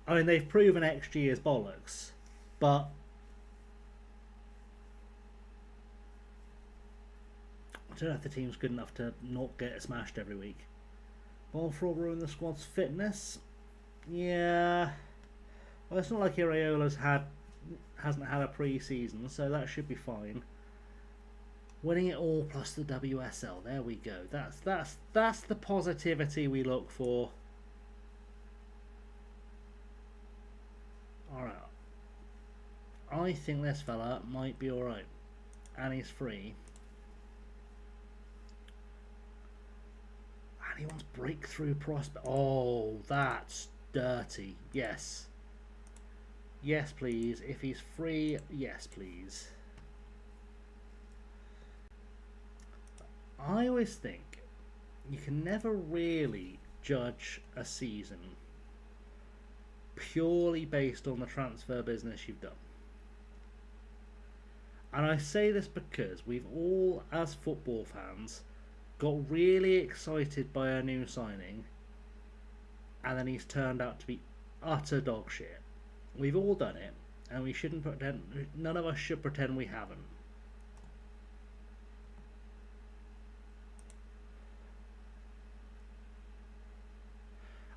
I mean, they've proven XG is bollocks, but I don't know if the team's good enough to not get smashed every week. Ball fraud ruin the squad's fitness. Yeah. Well, it's not like Iraola's hasn't had a pre-season, so that should be fine. Winning it all plus the WSL. There we go. That's the positivity we look for. Alright. I think this fella might be alright. And he's free. And he wants breakthrough prospect. Oh, that's dirty. Yes. Yes, please. If he's free, yes, please. I always think you can never really judge a season purely based on the transfer business you've done. And I say this because we've all, as football fans, got really excited by a new signing, and then he's turned out to be utter dog shit. We've all done it, and we shouldn't pretend. None of us should pretend we haven't.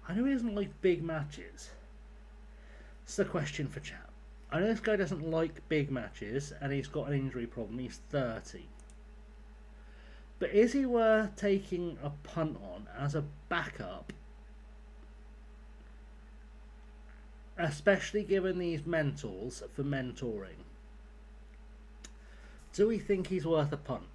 I know he doesn't like big matches. It's the question for chat. I know this guy doesn't like big matches, and he's got an injury problem. He's 30. But is he worth taking a punt on as a backup? Especially given these mentors for mentoring. Do we think he's worth a punt?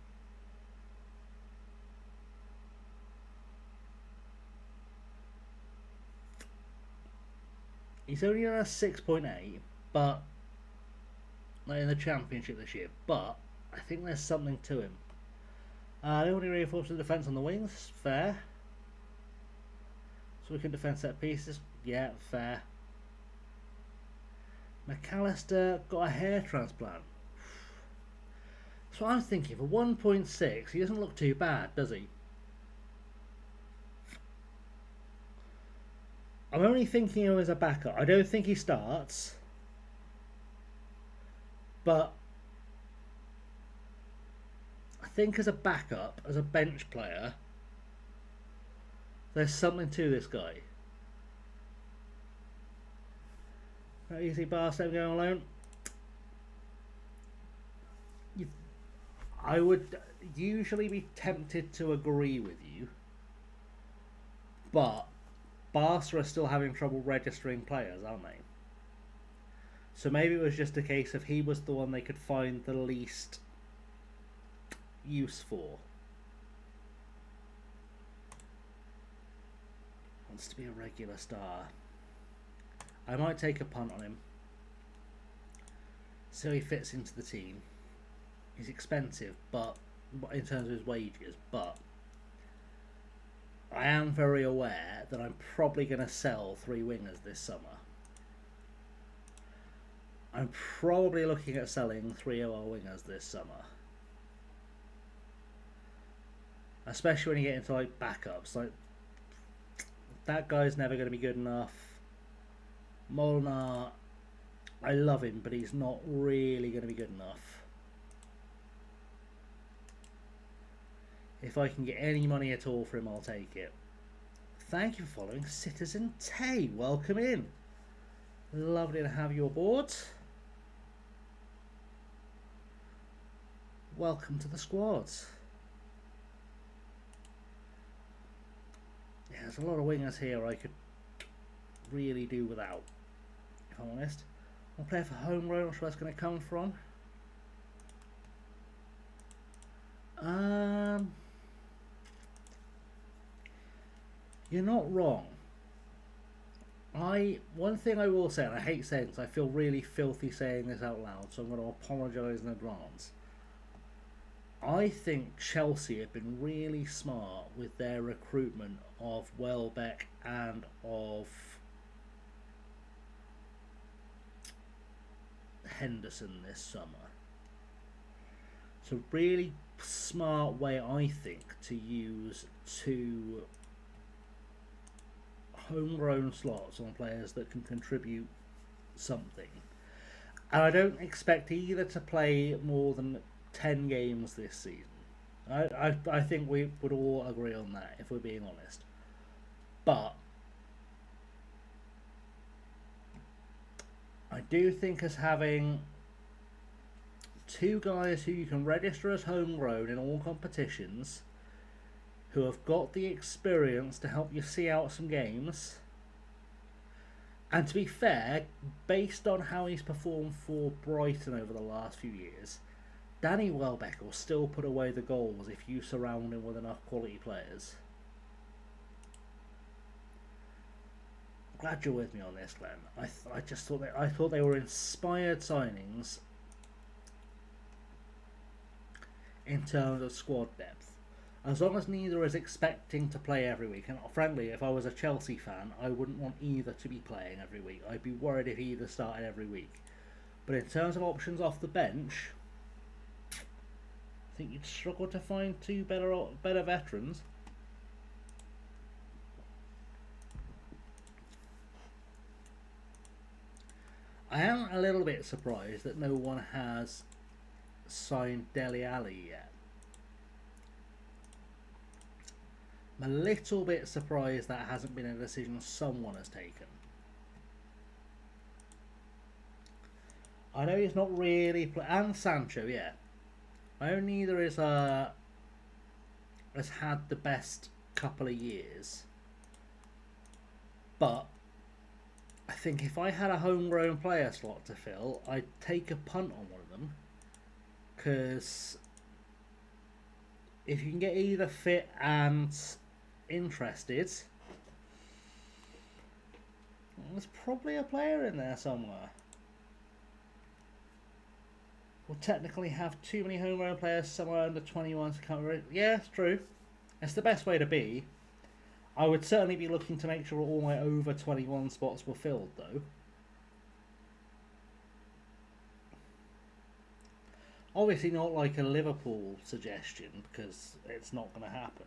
He's only on a 6.8, but like in the championship this year. But I think there's something to him. They only reinforce the defence on the wings. Fair. So we can defend set pieces. Yeah, fair. McAllister got a hair transplant. That's what I'm thinking. For 1.6, he doesn't look too bad, does he? I'm only thinking of him as a backup. I don't think he starts. But I think as a backup, as a bench player, there's something to this guy. No easy Barstow going alone. I would usually be tempted to agree with you, but Barca are still having trouble registering players, aren't they? So maybe it was just a case of he was the one they could find the least use for. Wants to be a regular star. I might take a punt on him. So he fits into the team. He's expensive, but in terms of his wages, but I am very aware that I'm probably going to sell 3 wingers this summer. I'm probably looking at selling 3 of our wingers this summer. Especially when you get into like backups. Like that guy's never going to be good enough. Molnar, I love him, but he's not really going to be good enough. If I can get any money at all for him, I'll take it. Thank you for following Citizen Tay. Welcome in. Lovely to have you aboard. Welcome to the squad. Yeah, there's a lot of wingers here I could really do without, if I'm honest. I'll play for home road, not sure where that's going to come from. You're not wrong. One thing I will say, and I hate saying this, I feel really filthy saying this out loud, so I'm going to apologise in advance. I think Chelsea have been really smart with their recruitment of Welbeck and of Henderson this summer. It's a really smart way, I think, to use 2 homegrown slots on players that can contribute something. And I don't expect either to play more than 10 games this season. I think we would all agree on that, if we're being honest. But I do think as having 2 guys who you can register as homegrown in all competitions, who have got the experience to help you see out some games, and to be fair, based on how he's performed for Brighton over the last few years, Danny Welbeck will still put away the goals if you surround him with enough quality players. I'm glad you're with me on this, Glenn. I just thought they were inspired signings in terms of squad depth. As long as neither is expecting to play every week, and frankly, if I was a Chelsea fan, I wouldn't want either to be playing every week. I'd be worried if either started every week. But in terms of options off the bench, I think you'd struggle to find two better veterans. I am a little bit surprised that no one has signed Dele Alli yet. I'm a little bit surprised that hasn't been a decision someone has taken. I know he's not really and Sancho, yeah. I know neither is has had the best couple of years, but I think if I had a homegrown player slot to fill, I'd take a punt on one of them, because if you can get either fit and interested, there's probably a player in there somewhere. We'll technically have too many homegrown players somewhere under 21 to cover it. Yeah, it's true. It's the best way to be. I would certainly be looking to make sure all my over 21 spots were filled, though. Obviously not like a Liverpool suggestion, because it's not going to happen.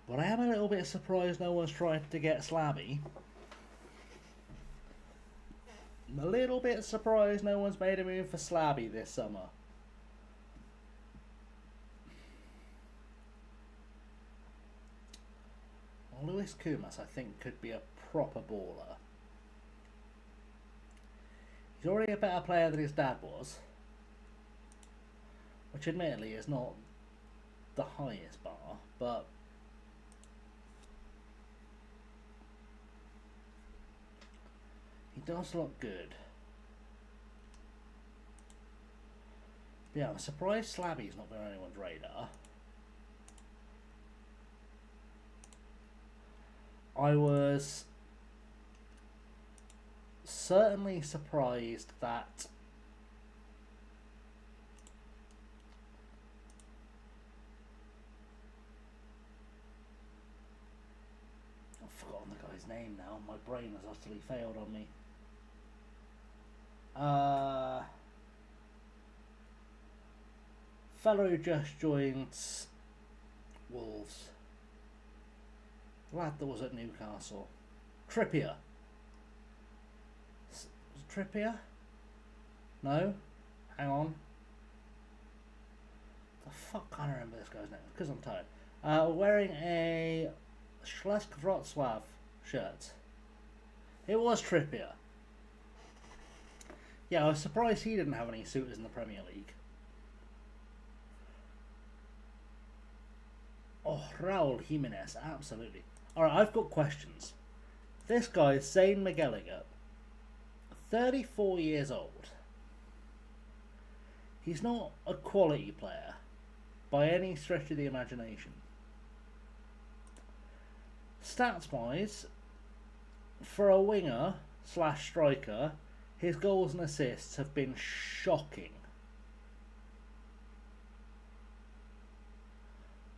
But I am a little bit surprised no one's tried to get Slabby. I'm a little bit surprised no one's made a move for Slabby this summer. Well, Lewis Kumas, I think, could be a proper baller. He's already a better player than his dad was, which admittedly is not the highest bar, but he does look good. Yeah, I'm surprised Slabby's not been on anyone's radar. I was certainly surprised that I've forgotten the guy's name now. My brain has utterly failed on me. Fellow who just joined Wolves. Lad that was at Newcastle. Trippier. Was it Trippier? No? Hang on. The fuck can't I remember this guy's name? Because I'm tired. Wearing a Schlesk Wrocław shirt. It was Trippier. Yeah, I was surprised he didn't have any suitors in the Premier League. Oh, Raul Jimenez, absolutely. Alright, I've got questions. This guy is Zane McGallagher, 34 years old. He's not a quality player by any stretch of the imagination. Stats-wise, for a winger / striker, his goals and assists have been shocking.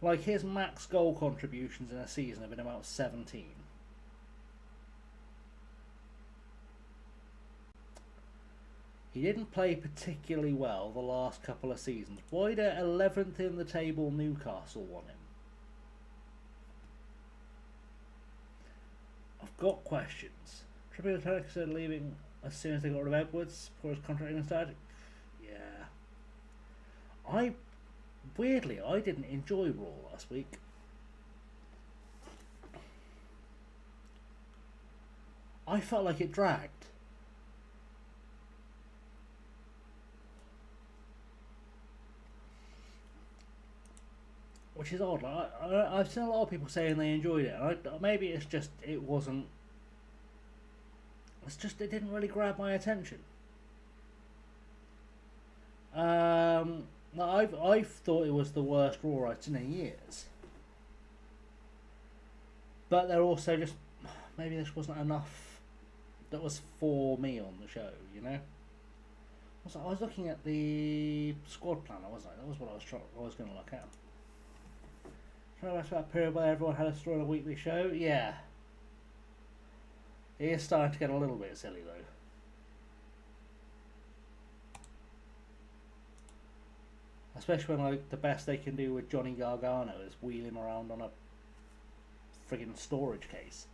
Like, his max goal contributions in a season have been about 17. He didn't play particularly well the last couple of seasons. Why did 11th in the table Newcastle want him? I've got questions. Trippier said leaving as soon as they got rid of Edwards before his contract even started. Yeah. Weirdly, I didn't enjoy Raw last week. I felt like it dragged. Which is odd. Like, I've seen a lot of people saying they enjoyed it. Maybe it's just it wasn't. It's just it didn't really grab my attention. I've thought it was the worst Raw I've seen in years. But they're also just maybe this wasn't enough that was for me on the show, you know. I was looking at the squad planner, wasn't I? That was what I was going to look at. Remember that period where everyone had a story on a weekly show? Yeah. It is starting to get a little bit silly though. Especially when like the best they can do with Johnny Gargano is wheel him around on a friggin' storage case.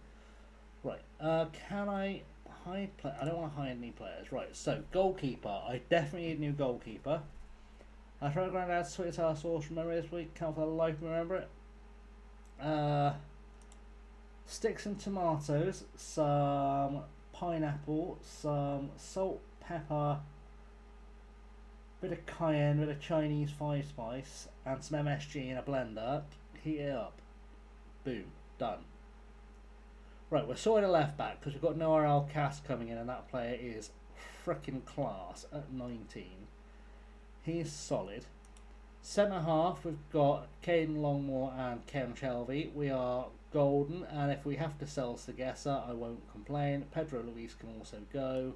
Right, can I hide play? I don't want to hide any players. Right, so goalkeeper. I definitely need a new goalkeeper. I tried Grandad's sweet sour sauce from memory this week. Can't for the life of me remember it. Sticks and tomatoes, some pineapple, some salt, pepper, bit of cayenne, bit of Chinese 5-spice, and some MSG in a blender. Heat it up. Boom. Done. Right, we're sorting a left back because we've got Noah Alcast coming in, and that player is freaking class at 19. He's solid. Centre half, we've got Caden Longmore and Ken Shelby. We are golden, and if we have to sell Sagessa, I won't complain. Pedro Luis can also go.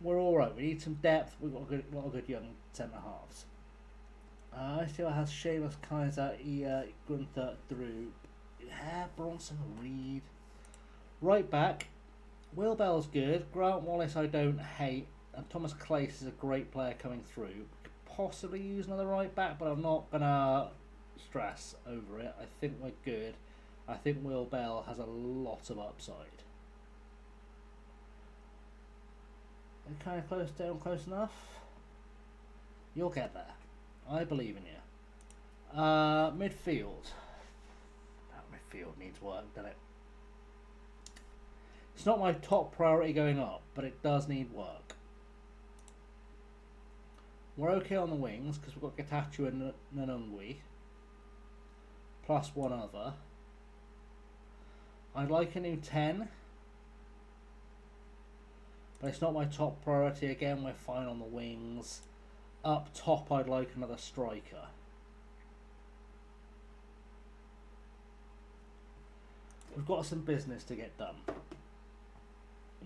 We're all right. We need some depth. We've got a lot of good young centre halves. I still has Seamus Kaiser, Gunther, Drew, Bronson, Reed. Right back, Will Bell's good. Grant Wallace I don't hate, and Thomas Clace is a great player coming through. Could possibly use another right back, but I'm not gonna stress over it. I think we're good. I think Will Bell has a lot of upside. Kind of close enough. You'll get there. I believe in you. Midfield. That midfield needs work, doesn't it? It's not my top priority going up, but it does need work. We're okay on the wings because we've got Getachew and Nanungwi, plus one other. I'd like a new 10. But it's not my top priority. Again, we're fine on the wings. Up top, I'd like another striker. We've got some business to get done.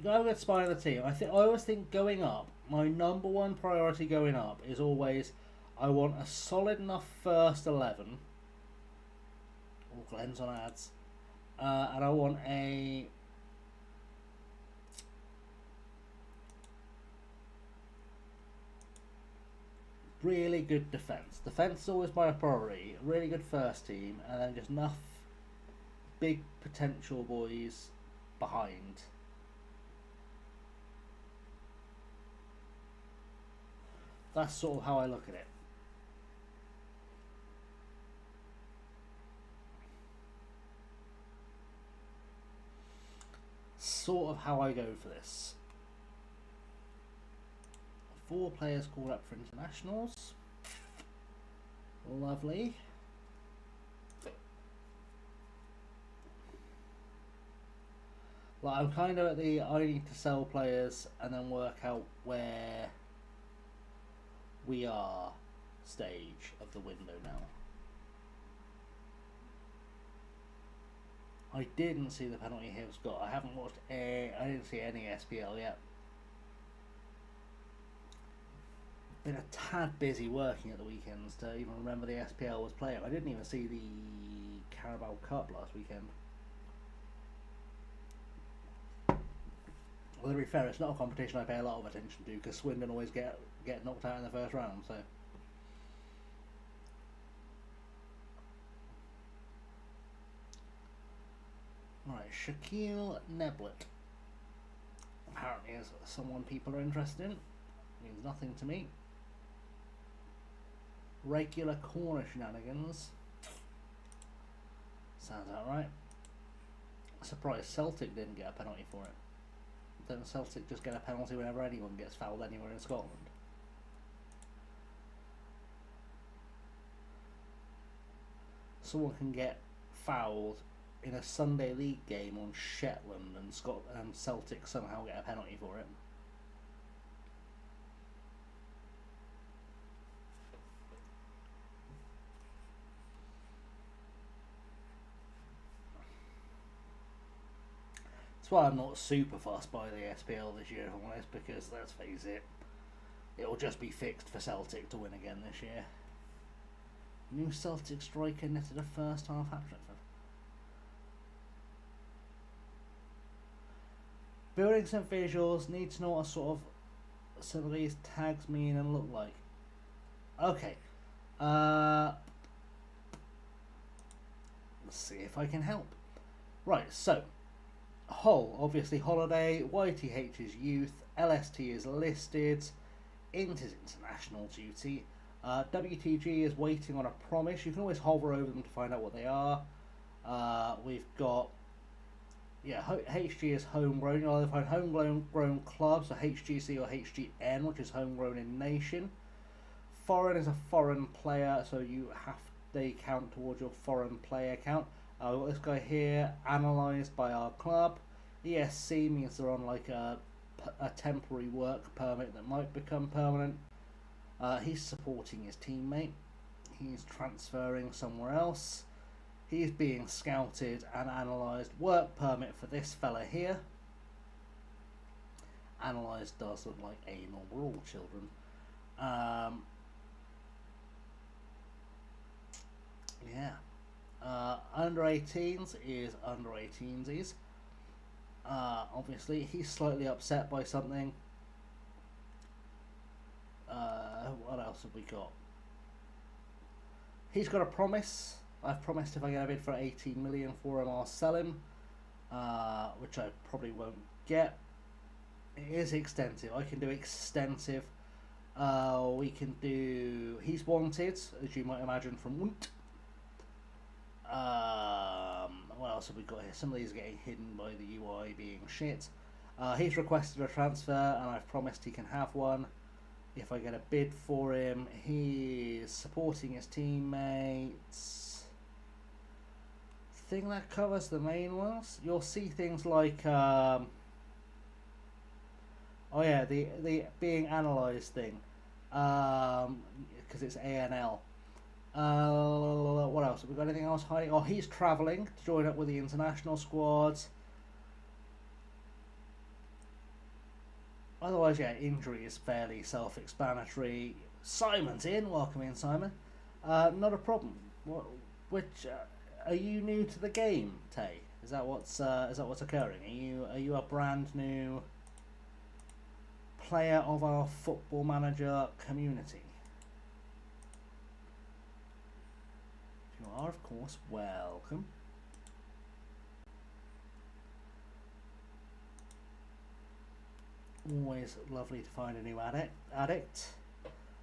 Go with spine of the team. I always think going up, my number one priority going up is always I want a solid enough first 11. Oh, Glenn's on ads. And I want a really good defence. Defence is always my priority. A really good first team, and then just enough big potential boys behind. That's sort of how I look at it. Sort of how I go for this. 4 players called up for internationals. Lovely. Like, I'm kind of at the I need to sell players and then work out where we are stage of the window now. I didn't see the penalty Hibs got. I haven't watched I didn't see any SPL yet. Been a tad busy working at the weekends to even remember the SPL was playing. I didn't even see the Carabao Cup last weekend. Well, to be fair, it's not a competition I pay a lot of attention to because Swindon always get knocked out in the first round. So, right, Shaquille Neblett apparently is someone people are interested in. Means nothing to me. Regular corner shenanigans. Sounds alright. Surprised Celtic didn't get a penalty for it. Don't Celtic just get a penalty whenever anyone gets fouled anywhere in Scotland? Someone can get fouled in a Sunday League game on Shetland and Celtic somehow get a penalty for it. That's why I'm not super fussed by the SPL this year, if I'm honest, because let's face it, it'll just be fixed for Celtic to win again this year. New Celtic striker netted a first half hat-trick. Building some visuals, need to know what sort of some of these tags mean and look like. Okay. Let's see if I can help. Right, so Hull, obviously holiday, YTH is youth, LST is listed, INT is international duty, WTG is waiting on a promise. You can always hover over them to find out what they are. We've got, yeah, HG is homegrown. You'll either find homegrown clubs, so HGC or HGN, which is homegrown in nation. Foreign is a foreign player, so they count towards your foreign player count. We've got this guy here, analysed by our club. ESC means they're on like a temporary work permit that might become permanent. He's supporting his teammate. He's transferring somewhere else. He's being scouted and analysed. Work permit for this fella here. Analysed does look like anal. We're all children. Yeah. Under 18s is under 18s. Obviously, he's slightly upset by something. What else have we got? He's got a promise. I've promised if I get a bid for 18 million for him, I'll sell him, which I probably won't get. It is extensive. I can do extensive. We can do. He's wanted, as you might imagine, from Wunt. What else have we got here? Some of these are getting hidden by the UI being shit. He's requested a transfer, and I've promised he can have one if I get a bid for him. He's supporting his teammates. I think that covers the main ones. You'll see things like oh yeah, the being analysed thing, because it's ANL. What else? Have we got anything else hiding? Oh, he's travelling to join up with the international squad. Otherwise, yeah, injury is fairly self-explanatory. Simon's in. Welcome in, Simon. Not a problem. Which are you new to the game, Tay? Is that what's occurring? Are you a brand new player of our Football Manager community? If you are, of course, welcome. Always lovely to find a new addict.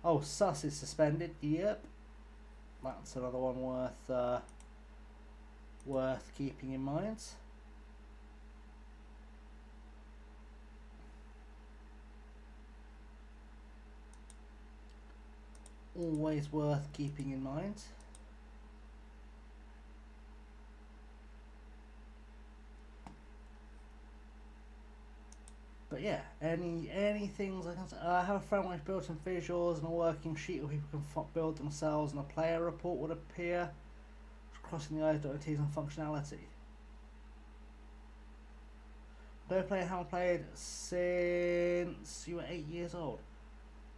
Oh, Sus is suspended. Yep, that's another one worth keeping in mind. Always worth keeping in mind. But yeah, any things I can say. I have a friend which built some visuals and a working sheet where people can build themselves, and a player report would appear, crossing the I's, dotting the T's on functionality. No player haven't played since you were 8 years old.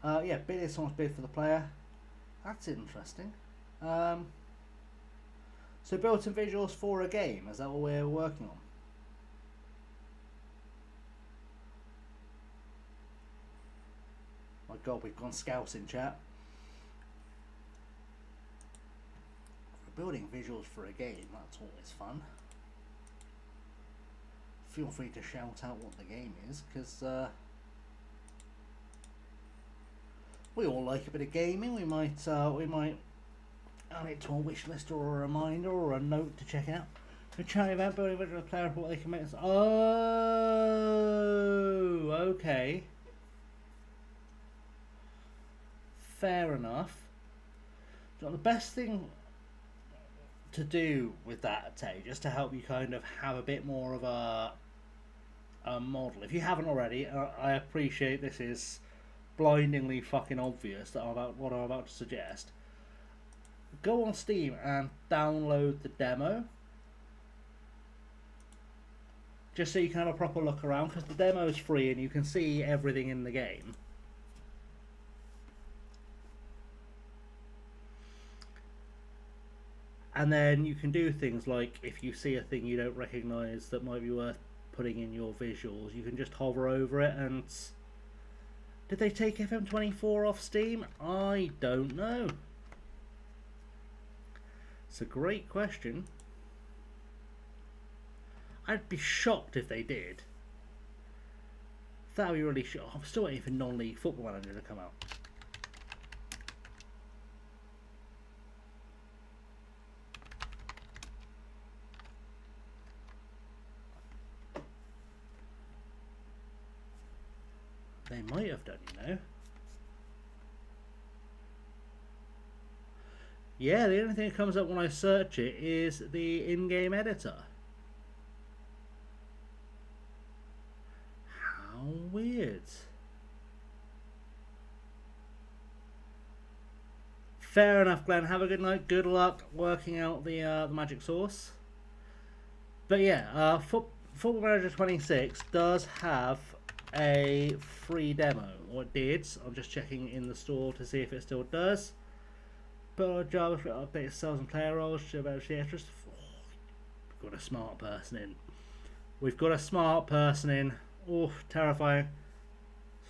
Yeah, bid is someone's bid for the player. That's interesting. So build some visuals for a game. Is that what we're working on? My God, we've gone scouting, chat. If we're building visuals for a game, that's always fun. Feel free to shout out what the game is, because we all like a bit of gaming. We might add it to a wish list or a reminder or a note to check out. The chat event building visual player report they can make. Oh, okay. Fair enough. So the best thing to do with that, Tay, just to help you kind of have a bit more of a model, if you haven't already, I appreciate this is blindingly fucking obvious that what I'm about to suggest. Go on Steam and download the demo, just so you can have a proper look around, because the demo is free and you can see everything in the game. And then you can do things like, if you see a thing you don't recognise that might be worth putting in your visuals, you can just hover over it and Did they take FM24 off Steam? I don't know. It's a great question. I'd be shocked if they did. That would be really shocked. I'm still waiting for non-league football manager to come out. They might have done, you know. Yeah, the only thing that comes up when I search it is the in-game editor. How weird. Fair enough, Glenn. Have a good night. Good luck working out the magic sauce. But yeah, Football Manager 26 does have a free demo, or it did. I'm just checking in the store to see if it still does. But JavaScript updates sales and player roles to about the extras. We've got a smart person in. We've got a smart person in. Oh, terrifying.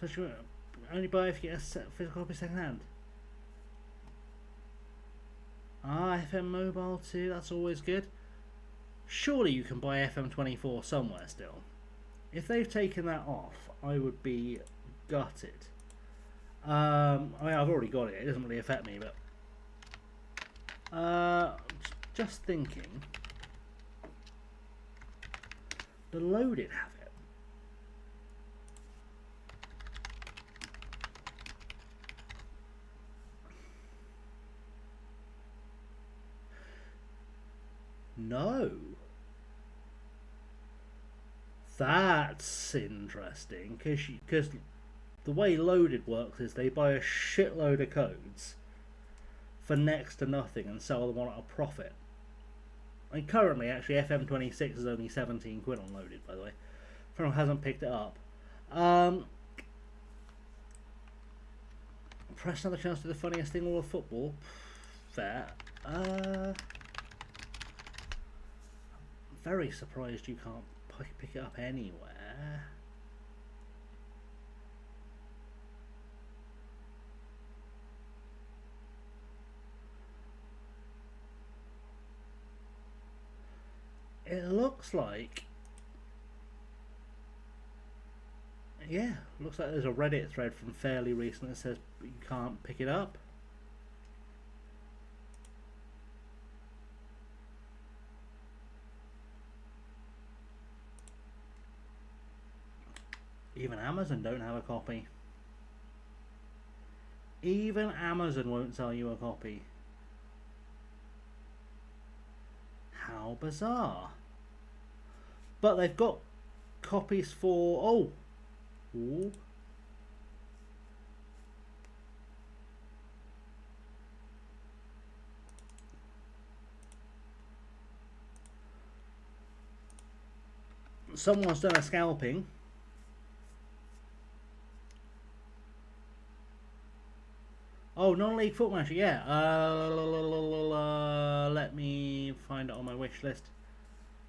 So you only buy if you get a physical copy second hand. Ah, FM Mobile too, that's always good. Surely you can buy FM24 somewhere still. If they've taken that off, I would be gutted. I mean, I've already got it. It doesn't really affect me, but just thinking, the Loaded have it. No. That's interesting, because the way Loaded works is they buy a shitload of codes for next to nothing and sell them on at a profit. And currently, actually, FM26 is only 17 quid on Loaded, by the way. If anyone hasn't picked it up. Press another chance to the funniest thing all of football. Fair. Very surprised you can't pick it up anywhere. It looks like, yeah, looks like there's a Reddit thread from fairly recent that says you can't pick it up. Even Amazon don't have a copy. Even Amazon won't sell you a copy. How bizarre. But they've got copies for... Oh! Ooh. Someone's done a scalping. Oh, non-league football manager, yeah. Let me find it on my wish list.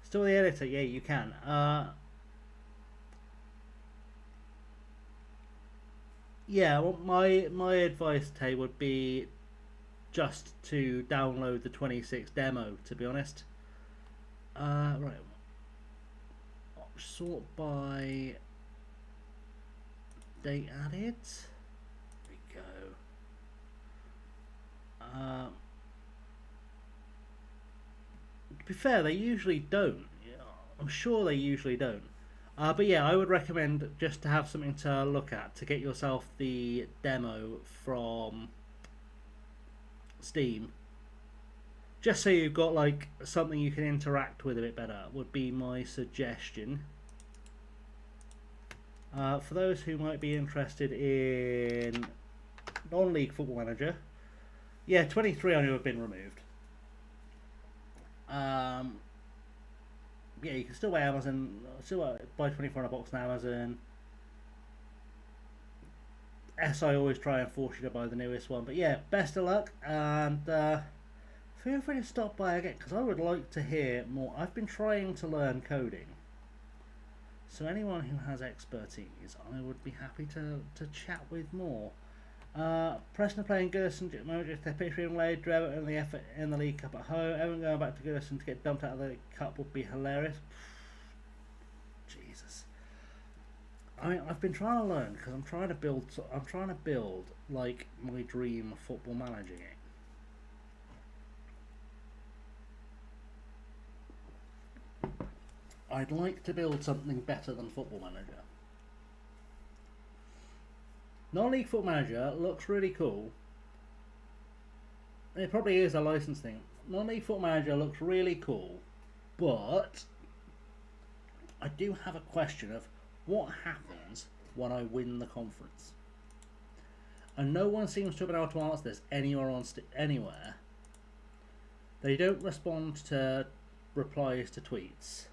Still the editor, yeah, you can. Yeah, well, my advice, Tay, would be just to download the 26 demo, to be honest. Right. Sort by date added. There we go. To be fair, they usually don't. I'm sure they usually don't. But yeah, I would recommend just to have something to look at to get yourself the demo from Steam. Just so you've got like something you can interact with a bit better would be my suggestion. For those who might be interested in non-league football manager, yeah, 23 I knew have been removed. Yeah, you can still buy Amazon, still buy 24 on a box on Amazon. I always try and force you to buy the newest one, but yeah, best of luck, and feel free to stop by again, because I would like to hear more. I've been trying to learn coding, So anyone who has expertise, I would be happy to chat with more. Preston are playing Goodison if they're picturing laid to Everton in the effort in the League Cup at home. Everton going back to Goodison to get dumped out of the Cup would be hilarious. Jesus. I mean, I've been trying to learn because I'm trying to build like my dream football manager game. I'd like to build something better than Football Manager. Non-League Football Manager looks really cool. It probably is a license thing. Non-League Football Manager looks really cool, but I do have a question of what happens when I win the conference. And no one seems to have been able to answer this anywhere. They don't respond to replies to tweets.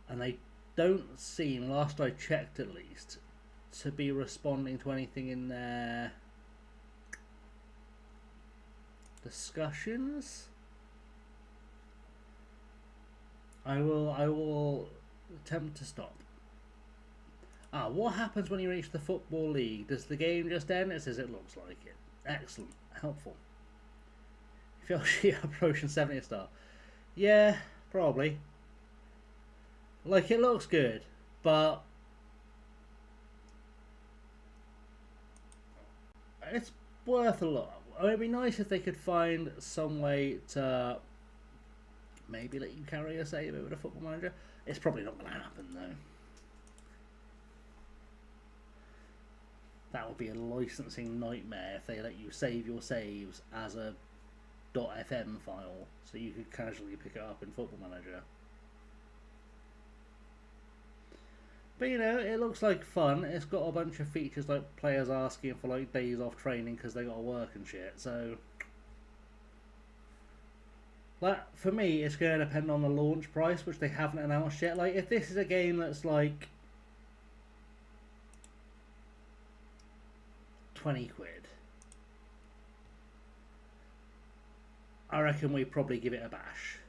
And they don't seem, last I checked at least, to be responding to anything in their discussions. I will attempt to stop. What happens when you reach the Football League? Does the game just end? It says it looks like it. Excellent. Helpful. You feel she approaching 70 star? Yeah, probably. Like, it looks good, but it's worth a lot. I mean, it'd be nice if they could find some way to maybe let you carry a save with a Football Manager. It's probably not going to happen, though. That would be a licensing nightmare if they let you save your saves as a .fm file so you could casually pick it up in Football Manager. But you know, it looks like fun. It's got a bunch of features like players asking for like days off training because they got to work and shit. So, like, for me, it's going to depend on the launch price, which they haven't announced yet. Like, if this is a game that's like 20 quid, I reckon we probably give it a bash.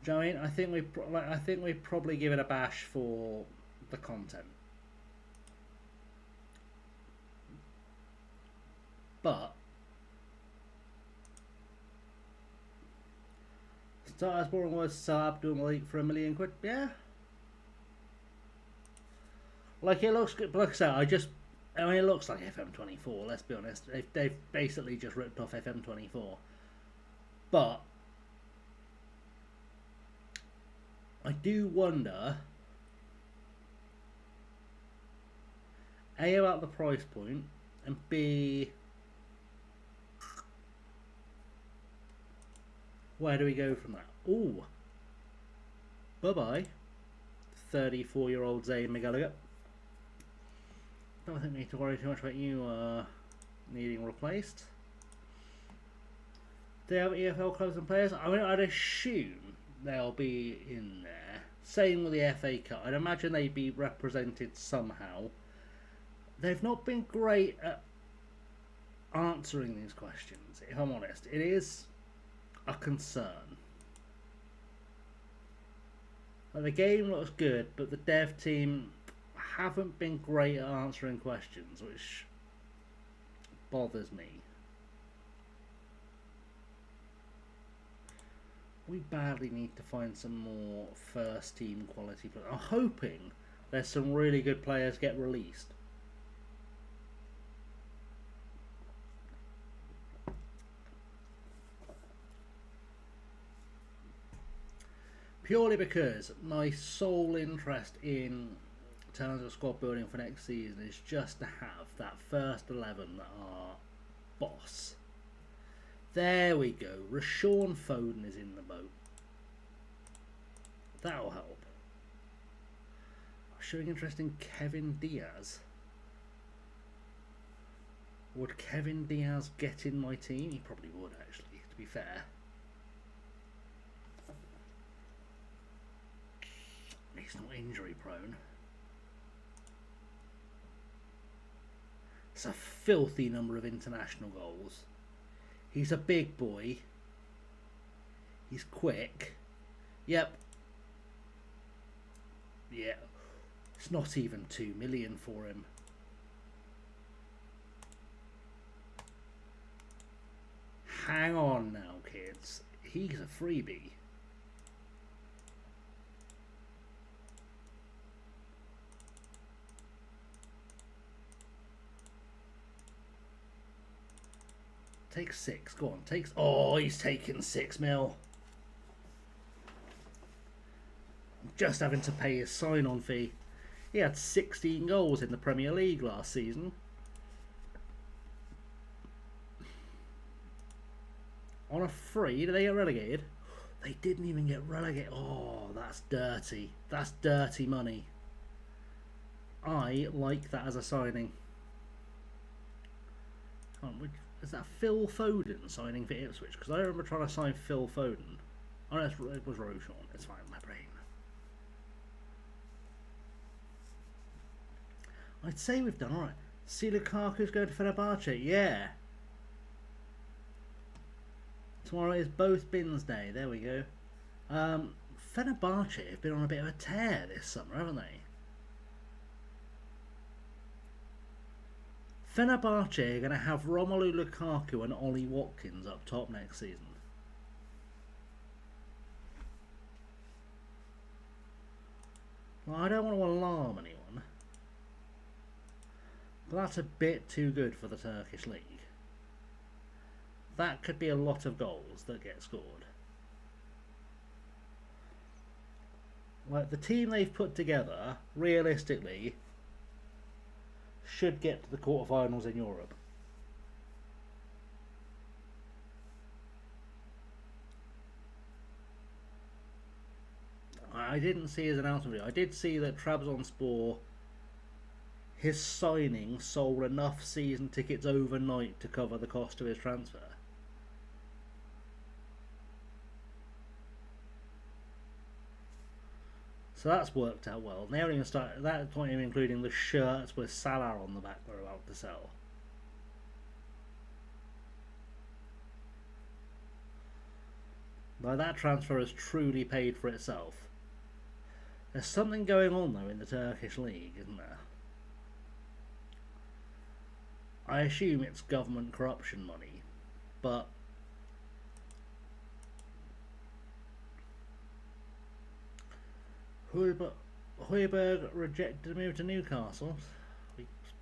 Do you know what I mean? I think we probably give it a bash for the content. But start as boring was Saab doing a league for £1 million. Yeah. Like, it looks good, but like I said, I mean, it looks like FM24, let's be honest. They've basically just ripped off FM24. But I do wonder, A, about the price point, and B, where do we go from that? Ooh. Bye-bye. 34-year-old Zayn McGallagher. Don't think we need to worry too much about you needing replaced. Do they have EFL clubs and players? I mean, I'd assume they'll be in there. Same with the FA Cup. I'd imagine they'd be represented somehow. They've not been great at answering these questions, if I'm honest. It is a concern. Like, the game looks good, but the dev team haven't been great at answering questions, which bothers me. We badly need to find some more first team quality players. I'm hoping there's some really good players get released. Purely because my sole interest in terms of squad building for next season is just to have that first 11 that are boss. There we go. Rashawn Foden is in the boat. That'll help. Showing interest in Kevin Diaz. Would Kevin Diaz get in my team? He probably would, actually, to be fair. He's not injury prone. It's a filthy number of international goals. He's a big boy. He's quick. Yep. Yeah. It's not even 2 million for him. Hang on now, kids. He's a freebie. Take 6. Go on. Takes. Oh, he's taking 6 mil. Just having to pay his sign-on fee. He had 16 goals in the Premier League last season. On a free, did they get relegated? They didn't even get relegated. Oh, that's dirty. That's dirty money. I like that as a signing. Is that Phil Foden signing for Ipswich? Because I remember trying to sign Phil Foden. Oh, no, it was Roshan. It's fine, my brain. I'd say we've done alright. See Lukaku's going to Fenerbahce? Yeah. Tomorrow is both bins day. There we go. Fenerbahce have been on a bit of a tear this summer, haven't they? Fenerbahce are going to have Romelu Lukaku and Ollie Watkins up top next season. Well, I don't want to alarm anyone, but that's a bit too good for the Turkish league. That could be a lot of goals that get scored. Like, the team they've put together, realistically, should get to the quarterfinals in Europe. I didn't see his announcement video. I did see that Trabzonspor, his signing sold enough season tickets overnight to cover the cost of his transfer. So that's worked out well. And they haven't even started. That's not even including the shirts with Salah on the back they're about to sell. Like, that transfer has truly paid for itself. There's something going on though in the Turkish league, isn't there? I assume it's government corruption money, but Højbjerg rejected the move to Newcastle.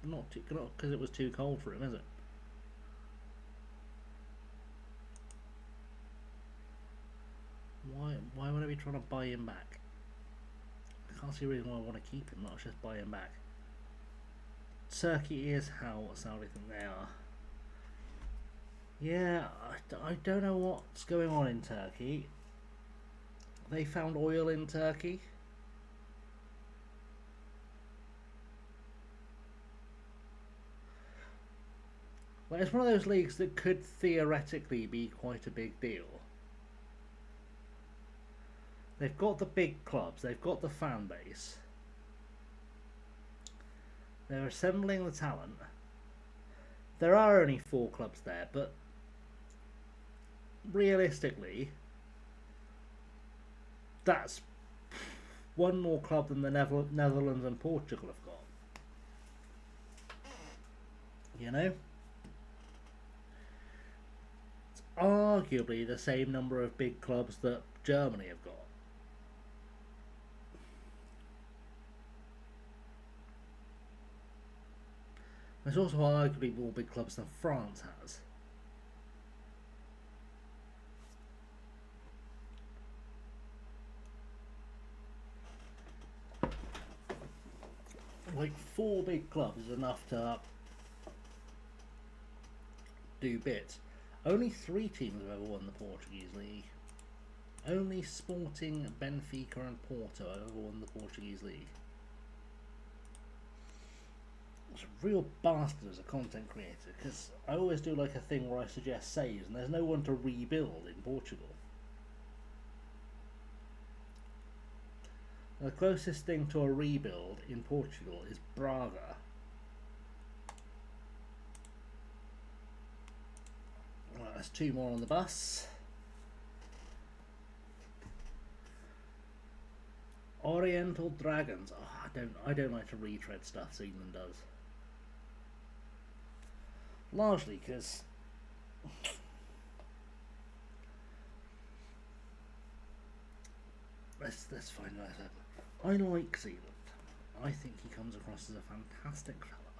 Not because it was too cold for him, is it? Why would I be trying to buy him back? I can't see a reason why I want to keep him, not just buy him back. Turkey is how Saudi think they are. Yeah, I don't know what's going on in Turkey. They found oil in Turkey. Well, it's one of those leagues that could theoretically be quite a big deal. They've got the big clubs, they've got the fan base. They're assembling the talent. There are only 4 clubs there, but realistically, that's one more club than the Netherlands and Portugal have got. You know? It's arguably the same number of big clubs that Germany have got. There's also arguably more big clubs than France has. Like 4 big clubs is enough to do bits. Only 3 teams have ever won the Portuguese league. Only Sporting, Benfica and Porto have ever won the Portuguese league. It's a real bastard as a content creator, because I always do like a thing where I suggest saves and there's no one to rebuild in Portugal. The closest thing to a rebuild in Portugal is Braga. Right, there's 2 more on the bus. Oriental Dragons. Oh, I don't like to retread stuff Zealand does. Largely because let's find out. I like Zealand. I think he comes across as a fantastic fella,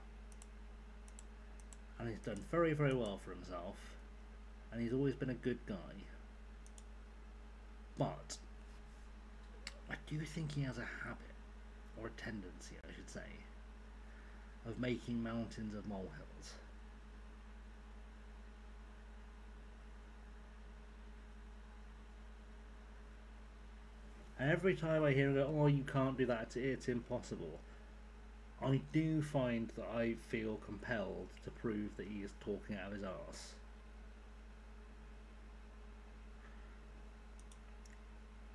and he's done very, very well for himself, and he's always been a good guy. But I do think he has a habit, or a tendency, I should say, of making mountains of molehills. And every time I hear him go, oh, you can't do that, it's impossible, I do find that I feel compelled to prove that he is talking out of his arse.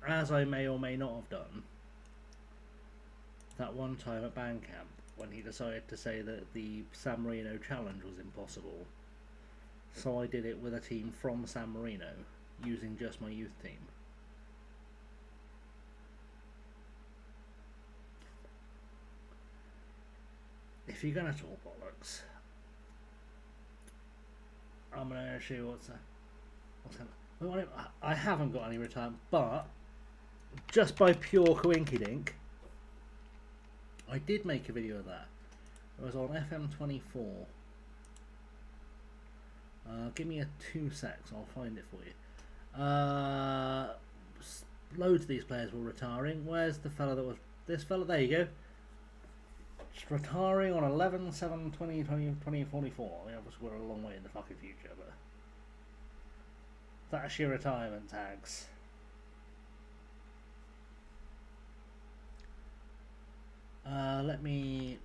As I may or may not have done that one time at band camp when he decided to say that the San Marino challenge was impossible. So I did it with a team from San Marino using just my youth team. If you're going to talk bollocks, I'm going to show you what's happening. I haven't got any retirement, but just by pure coinkydink, I did make a video of that. It was on FM24. Give me a 2 secs, I'll find it for you. Loads of these players were retiring. Where's the fella that was... This fella, there you go. Just retiring on 11/7/2044. Yeah, we're a long way in the fucking future, but that's your retirement tags. Let me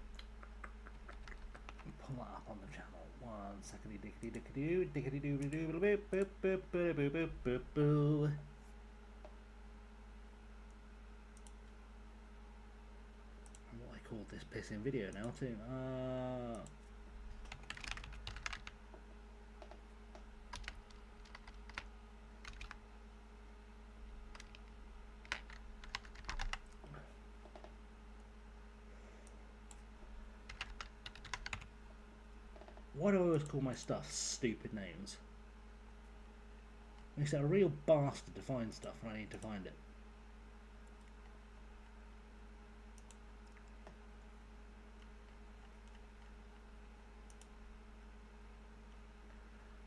pull that up on the channel. 1 second. Dickety doo. I called this pissing video now too. Why do I always call my stuff stupid names? Makes it a real bastard to find stuff when I need to find it.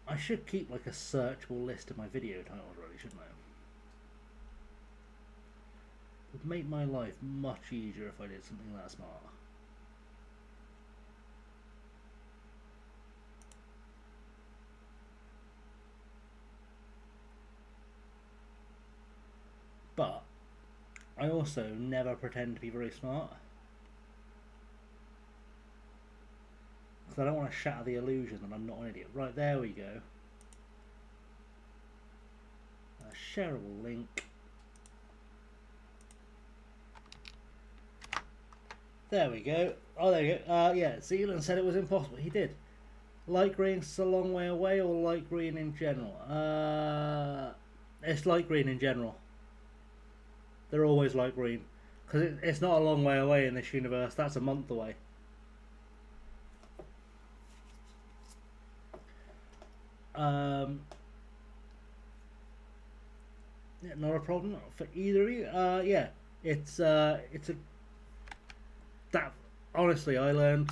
I should keep like a searchable list of my video titles, really, shouldn't I? It would make my life much easier if I did something that smart. But I also never pretend to be very smart, because I don't want to shatter the illusion that I'm not an idiot. Right, there we go. A shareable link. There we go. Oh, there we go. Yeah, Zealand said it was impossible. He did. Light green's a long way away, or light green in general? It's light green in general. They're always light green, because it's not a long way away in this universe. That's a month away. Yeah, not a problem for either of you. Yeah, it's a that honestly, I learned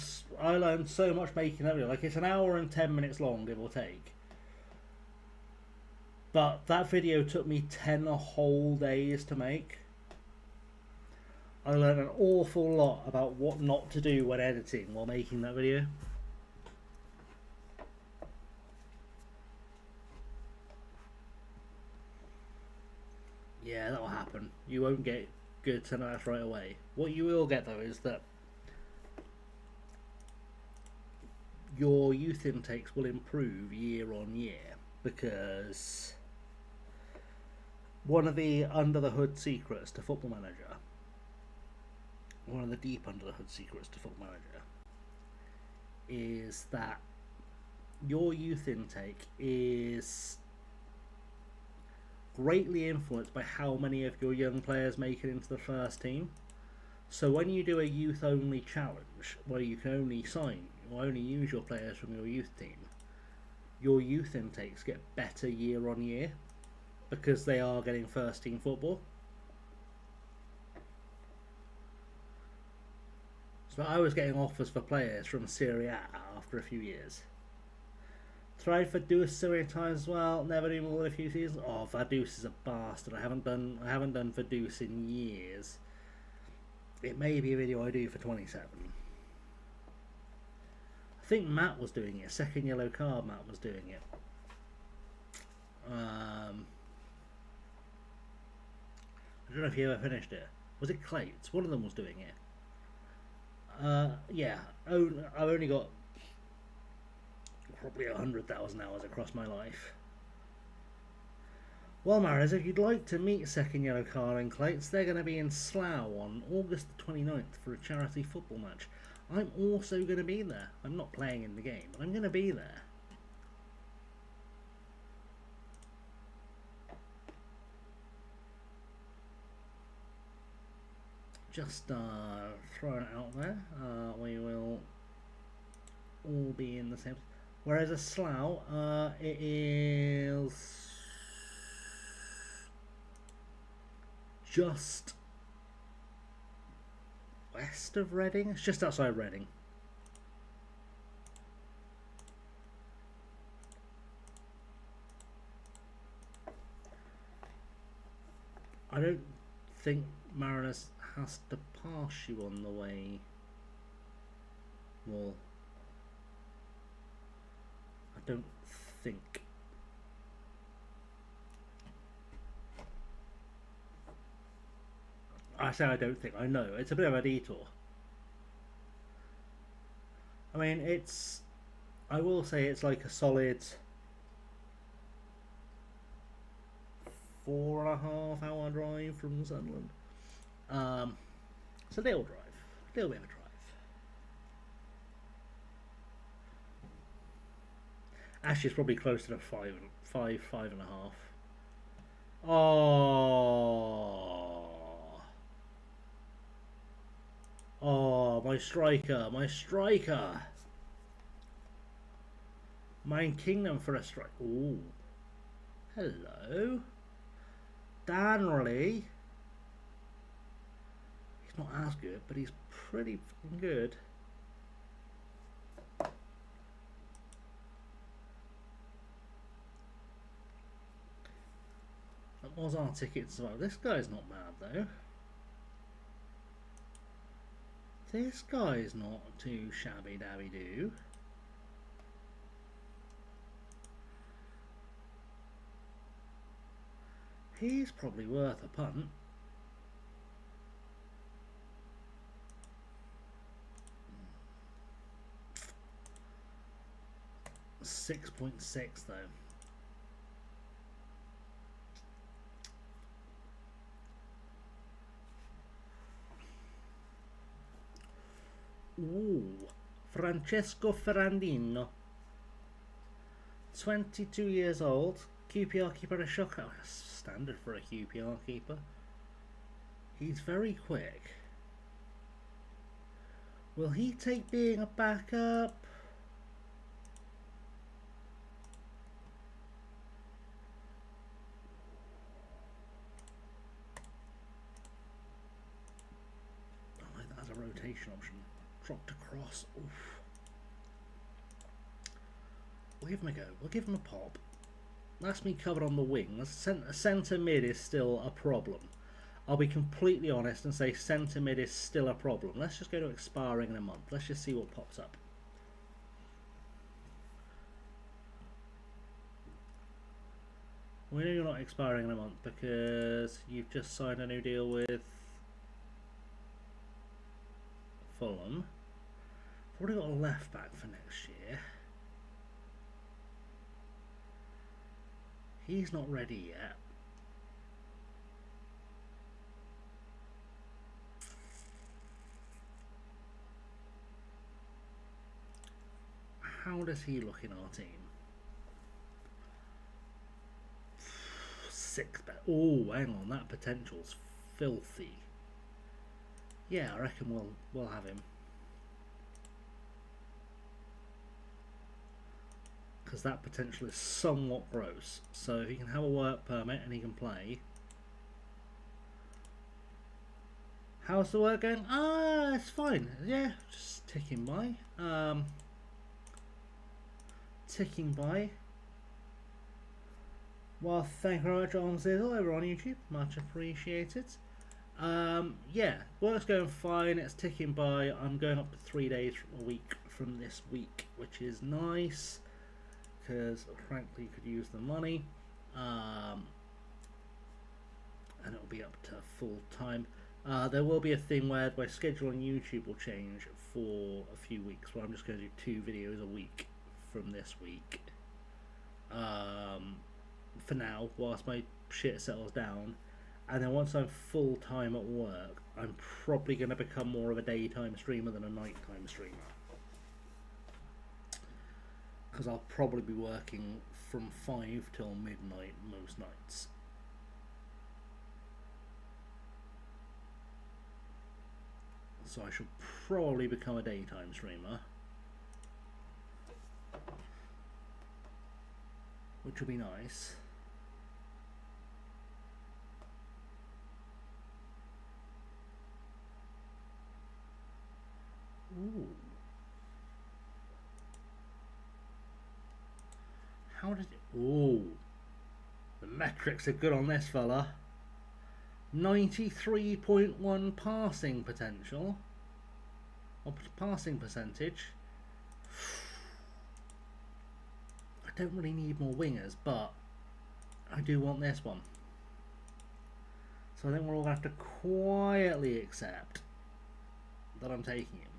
so much making that video. Like, it's an hour and 10 minutes long, give or take. But that video took me 10 whole days to make. I learned an awful lot about what not to do when editing while making that video. Yeah, that'll happen. You won't get good cinemas right away. What you will get, though, is that your youth intakes will improve year on year, because one of the under-the-hood secrets to Football Manager, one of the deep under-the-hood secrets to Football Manager, is that your youth intake is greatly influenced by how many of your young players make it into the first team. So when you do a youth only challenge where you can only sign or only use your players from your youth team, your youth intakes get better year on year because they are getting first team football. So I was getting offers for players from Serie A after a few years. Tried Vaduz so many times as well, never do more than a few seasons. Oh, Vaduz is a bastard. I haven't done Vaduz in years. It may be a video I do for 27. I think Matt was doing it. Second yellow card, Matt was doing it. I don't know if he ever finished it. Was it Clates? One of them was doing it. Yeah. I've only got probably 100,000 hours across my life. Well, Mariners, if you'd like to meet Second Yellow Card and Clates, they're going to be in Slough on August the 29th for a charity football match. I'm also going to be there. I'm not playing in the game, but I'm going to be there. Just throwing it out there. We will all be in the same. Whereas a Slough, it is just west of Reading. It's just outside Reading. I don't think Mariners has to pass you on the way. Well, I don't think. I say I don't think. I know it's a bit of a detour. I mean, it's. I will say it's like a solid 4.5-hour drive from Sunderland. It's a little drive, a little bit of a drive. Actually, it's probably closer to five and a half. Oh, my striker, my striker. Mine Kingdom for a strike. Ooh. Hello. Danley. He's not as good, but he's pretty fucking good. That was our ticket as well. This guy's not mad though. This guy's not too shabby dabby do. He's probably worth a punt. 6.6 though. Ooh, Francesco Ferrandino, 22 years old, QPR keeper, a shocker. Standard for a QPR keeper. He's very quick. Will he take being a backup? I like that as a rotation option. Dropped across. Oof. We'll give him a go. We'll give him a pop. That's me covered on the wings. Centre mid is still a problem. I'll be completely honest and say centre mid is still a problem. Let's just go to expiring in a month. Let's just see what pops up. We know you're not expiring in a month because you've just signed a new deal with Fulham. Probably got a left back for next year. He's not ready yet. How does he look in our team? 6 bet. Oh, hang on, that potential's filthy. Yeah, I reckon we'll have him. Because that potential is somewhat gross. So if he can have a work permit and he can play. How's the work going? Ah, it's fine. Yeah, just ticking by. Ticking by. Well, thank you very much, on Zizzle over on YouTube. Much appreciated. Yeah, work's going fine. It's ticking by. I'm going up to 3 days a week from this week, which is nice. Because frankly could use the money, and it'll be up to full time. There will be a thing where my schedule on YouTube will change for a few weeks, where I'm just going to do 2 videos a week from this week for now, whilst my shit settles down. And then once I'm full time at work, I'm probably going to become more of a daytime streamer than a nighttime streamer. Because I'll probably be working from 5 till midnight most nights. So I should probably become a daytime streamer, which will be nice. Ooh. How did it... Ooh. The metrics are good on this fella. 93.1 passing potential. Or passing percentage. I don't really need more wingers, but I do want this one. So I think we're all going to have to quietly accept that I'm taking him.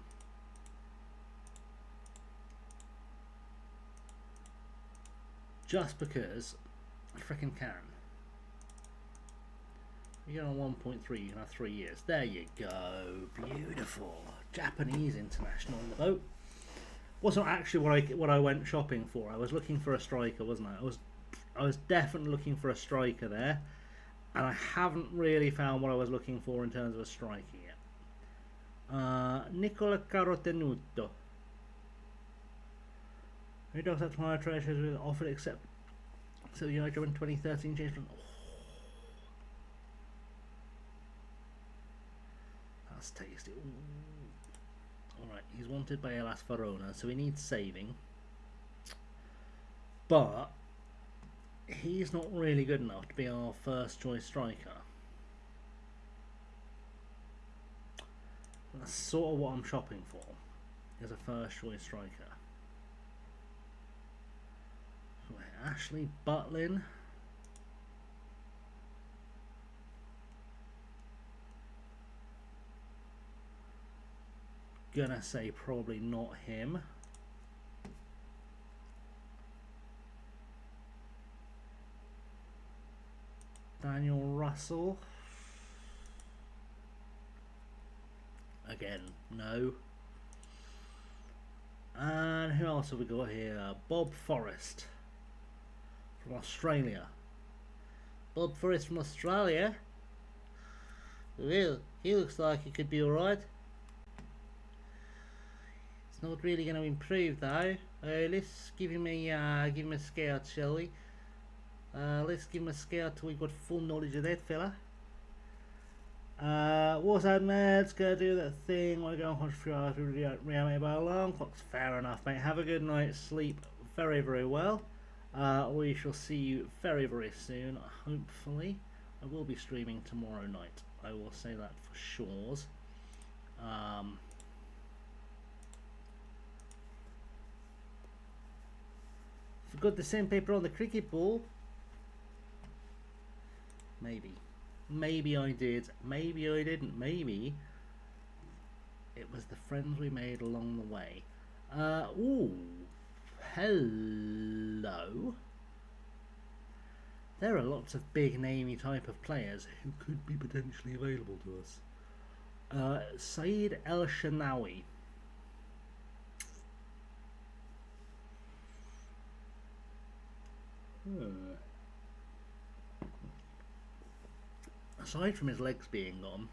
Just because I freaking can. You get on 1.3, you can have 3 years. There you go. Beautiful. Japanese international in the boat. Wasn't actually what I went shopping for. I was looking for a striker, wasn't I? I was definitely looking for a striker there. And I haven't really found what I was looking for in terms of a striker yet. Nicola Carotenuto. Who does that tomorrow treasures with offered except so the United in 2013 changed from that's tasty. Alright, he's wanted by Elas Verona, so he needs saving. But he's not really good enough to be our first choice striker. That's sort of what I'm shopping for, is a first choice striker. Ashley Butlin. Gonna say probably not him. Daniel Russell. Again, no. And who else have we got here? Bob Forrest. From Australia. Bob Forrest from Australia? Well, he looks like he could be alright. It's not really going to improve though. Let's give him a scout, shall we? Let's give him a scout till we've got full knowledge of that fella. What's that, man? Let's go do that thing. Want to go on for a few hours? Reality by alarm clocks. Fair enough, mate. Have a good night's sleep. Very, very well. We shall see you very, very soon. Hopefully, I will be streaming tomorrow night. I will say that for sure. Forgot the sandpaper on the cricket ball. Maybe. Maybe I did. Maybe I didn't. Maybe it was the friends we made along the way. Ooh. Hello. There are lots of big namey type of players who could be potentially available to us. Saeed El Shanawi. aside from his legs being gone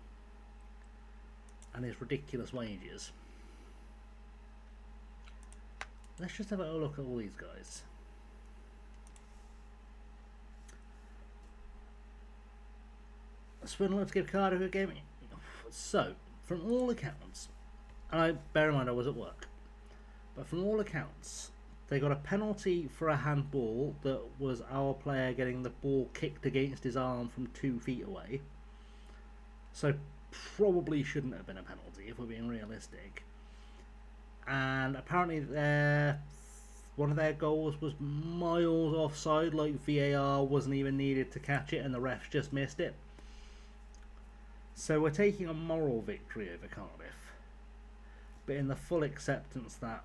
and his ridiculous wages, let's just have a look at all these guys. Swindler, let's give Cardiff a game. So, from all accounts, and I bear in mind I was at work, but from all accounts, they got a penalty for a handball that was our player getting the ball kicked against his arm from 2 feet away. So probably shouldn't have been a penalty if we're being realistic. And apparently one of their goals was miles offside, like VAR wasn't even needed to catch it and the refs just missed it. So we're taking a moral victory over Cardiff, but in the full acceptance that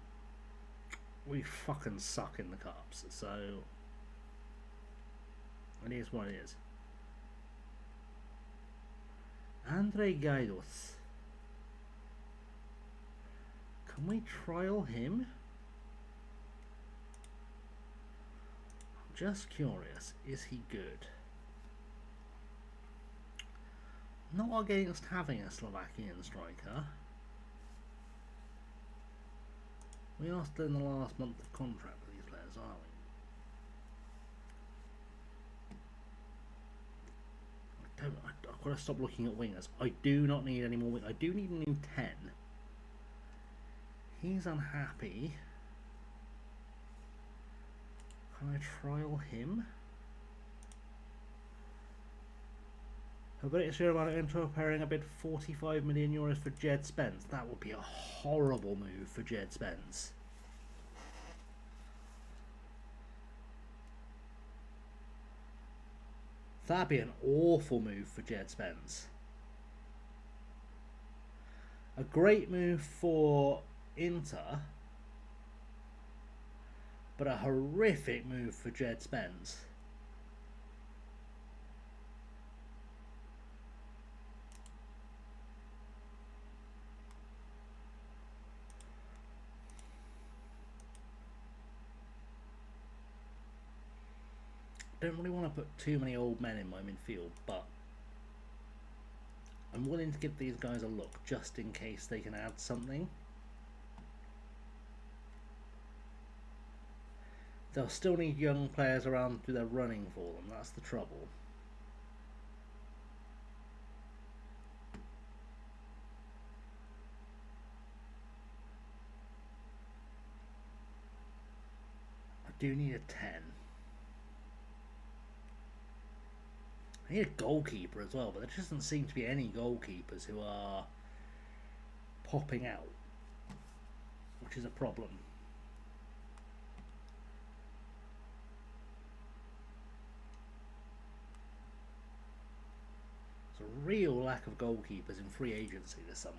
we fucking suck in the cups, so it is what it is. Andre Gaidos. Can we trial him? I'm just curious, is he good? Not against having a Slovakian striker. We are still in the last month of contract with these players, aren't we? I've got to stop looking at wingers. I do not need any more wingers. I do need a new 10. He's unhappy. Can I trial him? I've got it to about into pairing a bid 45 million euros for Jed Spence. That would be a horrible move for Jed Spence. That'd be an awful move for Jed Spence. A great move for Inter, but a horrific move for Jed Spence. Don't really want to put too many old men in my midfield, but I'm willing to give these guys a look just in case they can add something. They'll still need young players around to do their running for them, that's the trouble. I do need a 10. I need a goalkeeper as well, but there doesn't seem to be any goalkeepers who are popping out, which is a problem. There's a real lack of goalkeepers in free agency this summer.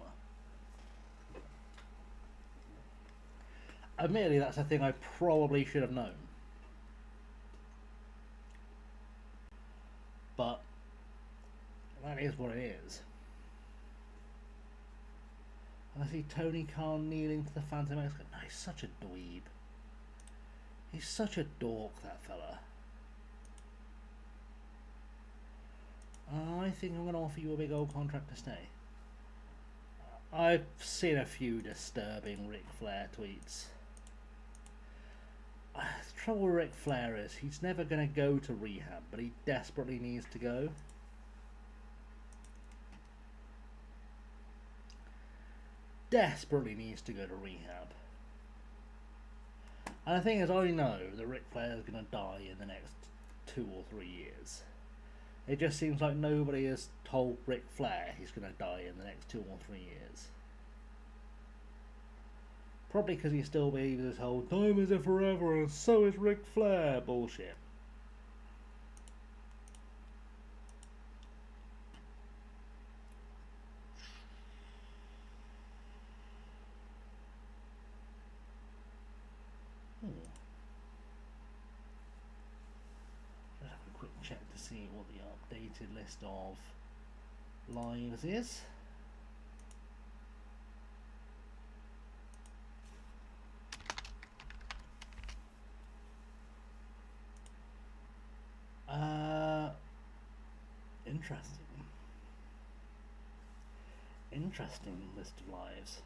Admittedly, that's a thing I probably should have known. But that is what it is. I see Tony Khan kneeling to the Phantom Mexican. No, he's such a dweeb. He's such a dork, that fella. I think I'm going to offer you a big old contract to stay. I've seen a few disturbing Ric Flair tweets. The trouble with Ric Flair is he's never going to go to rehab, but he desperately needs to go. Desperately needs to go to rehab. And the thing is, I know that Ric Flair is going to die in the next 2 or 3 years. It just seems like nobody has told Ric Flair he's going to die in the next 2 or 3 years. Probably because he still believes this whole time is it forever and so is Ric Flair bullshit. Just have a quick check to see what the updated list of lives is. Interesting. Interesting list of lives.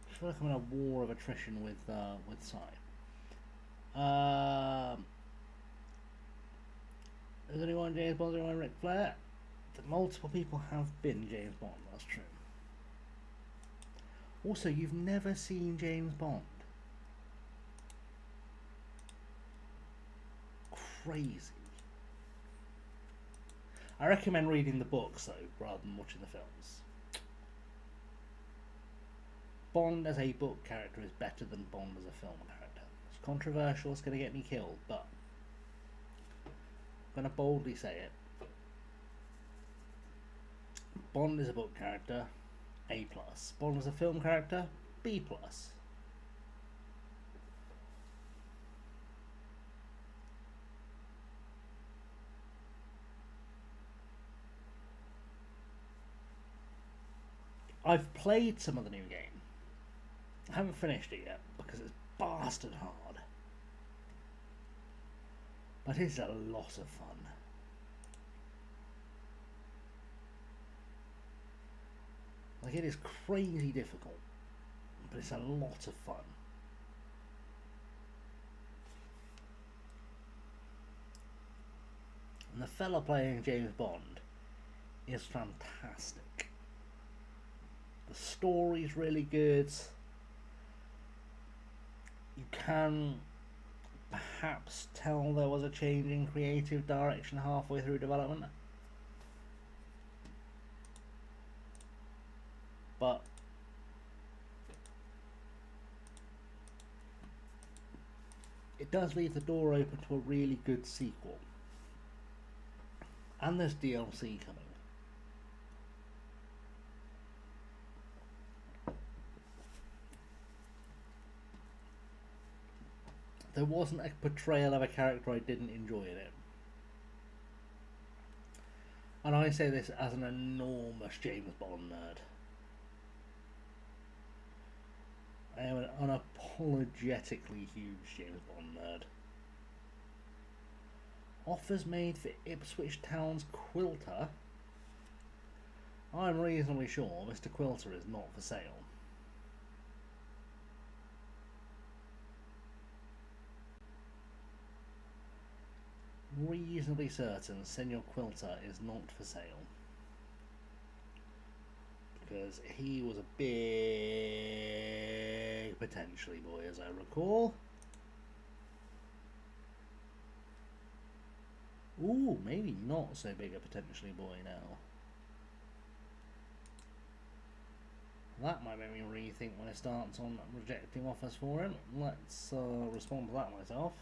I feel like I'm in a war of attrition with Si. Has anyone James Bond? Anyone Ric Flair? Multiple people have been James Bond. That's true. Also, you've never seen James Bond. Crazy. I recommend reading the books though, rather than watching the films. Bond as a book character is better than Bond as a film character. It's controversial, it's going to get me killed, but I'm going to boldly say it. Bond is a book character, A+. Bond as a film character, B+. I've played some of the new game. I haven't finished it yet because it's bastard hard. But it's a lot of fun. Like, it is crazy difficult, but it's a lot of fun. And the fella playing James Bond is fantastic. The story's really good. You can perhaps tell there was a change in creative direction halfway through development. But it does leave the door open to a really good sequel. And there's DLC coming. There wasn't a portrayal of a character I didn't enjoy in it. And I say this as an enormous James Bond nerd. I am an unapologetically huge James Bond nerd. Offers made for Ipswich Town's Quilter. I'm reasonably sure Mr. Quilter is not for sale. Reasonably certain Senor Quilter is not for sale. Because he was a big potentially boy, as I recall. Ooh, maybe not so big a potentially boy now. That might make me rethink my stance on rejecting offers for him. Let's respond to that myself.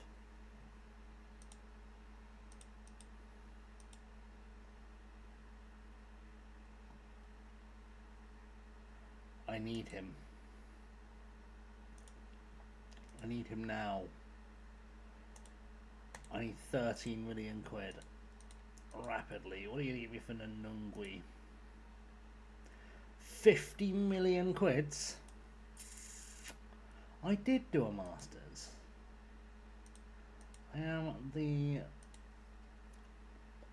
I need him. I need him now. I need 13 million quid. Rapidly. What are you going to give me for Nanungwi? 50 million quids? I did do a Masters. I am the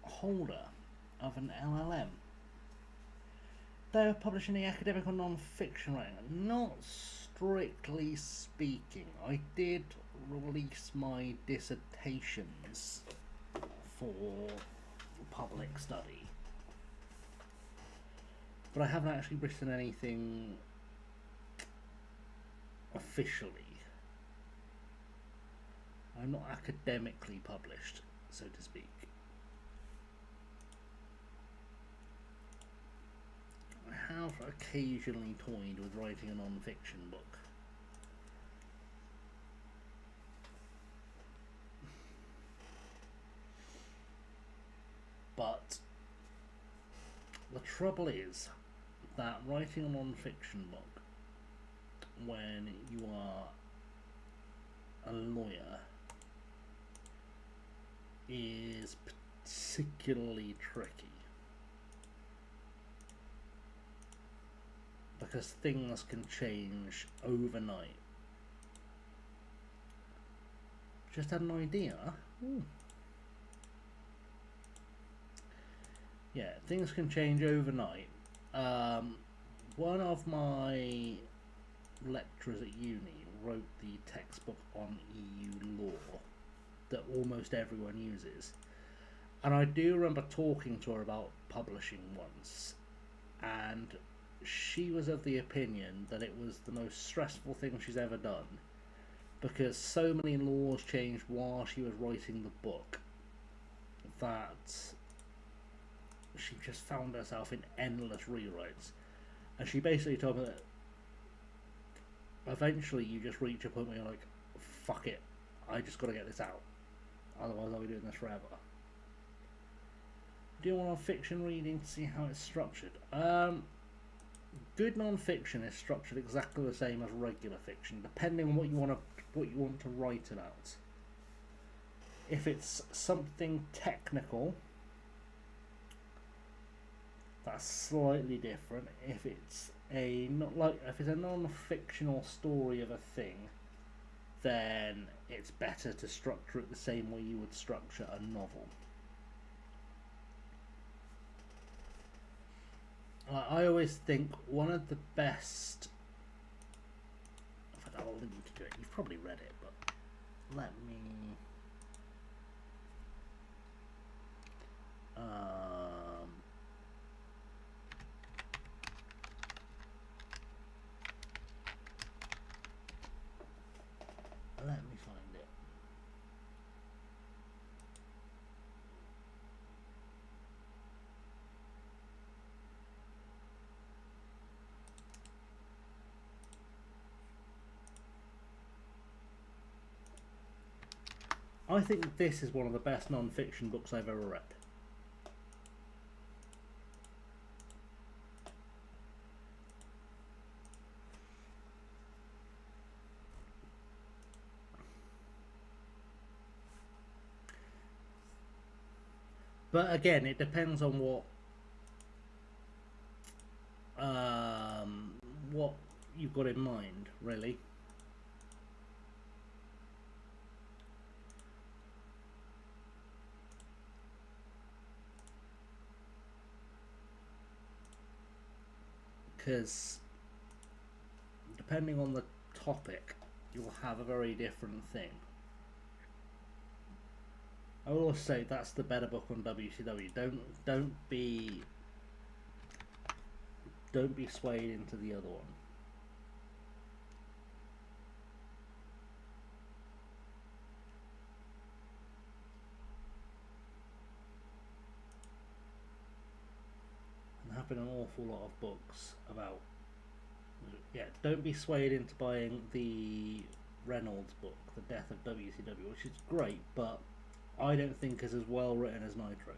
holder of an LLM. They're publishing the academic or non-fiction writing. Not strictly speaking. I did release my dissertations for public study, but I haven't actually written anything officially. I'm not academically published, so to speak. I have occasionally toyed with writing a non-fiction book. But the trouble is that writing a non-fiction book when you are a lawyer is particularly tricky. Because things can change overnight. Just had an idea. Ooh. Yeah, things can change overnight. One of my lecturers at uni wrote the textbook on EU law that almost everyone uses. And I do remember talking to her about publishing once, and she was of the opinion that it was the most stressful thing she's ever done because so many laws changed while she was writing the book that she just found herself in endless rewrites. And she basically told me that eventually you just reach a point where you're like, fuck it, I just got to get this out. Otherwise I'll be doing this forever. Do you want non-fiction reading to see how it's structured? Good non-fiction is structured exactly the same as regular fiction, depending on what you want to write about. If it's something technical, that's slightly different. If it's a non-fictional story of a thing, then it's better to structure it the same way you would structure a novel. I always think one of the best. In fact, I'll link to it. You've probably read it, but let me. Let me find it. I think this is one of the best non-fiction books I've ever read. But again, it depends on what you've got in mind, really. Because depending on the topic, you'll have a very different thing. I will also say that's the better book on WCW. Don't be swayed into the other one. And there have been an awful lot of books about. Yeah, don't be swayed into buying the Reynolds book, The Death of WCW, which is great, but I don't think is as well written as Nitro.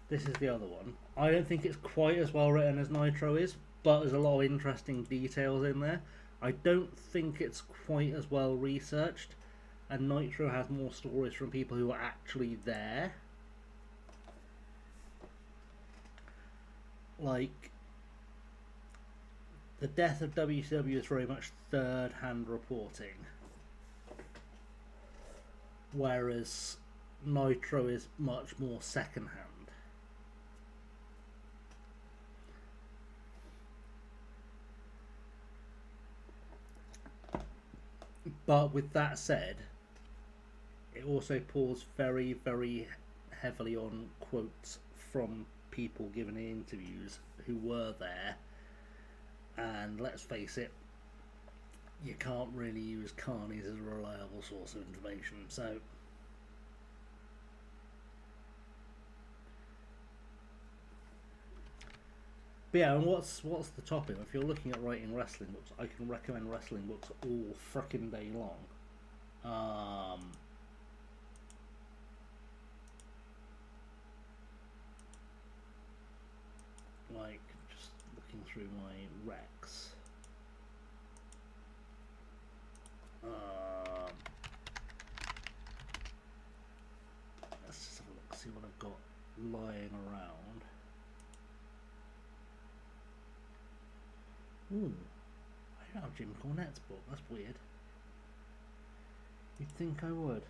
This is the other one. I don't think it's quite as well written as Nitro is, but there's a lot of interesting details in there. I don't think it's quite as well researched, and Nitro has more stories from people who are actually there. Like, the Death of WCW is very much third-hand reporting, whereas Nitro is much more second-hand. But with that said, it also pulls very, very heavily on quotes from people given in interviews who were there, and let's face it, you can't really use carnies as a reliable source of information. So but yeah, and what's the topic? If you're looking at writing wrestling books, I can recommend wrestling books all frickin' day long. Like, just looking through my recs. Let's just have a look, see what I've got lying around. Ooh, I don't have Jim Cornette's book, that's weird. You'd think I would.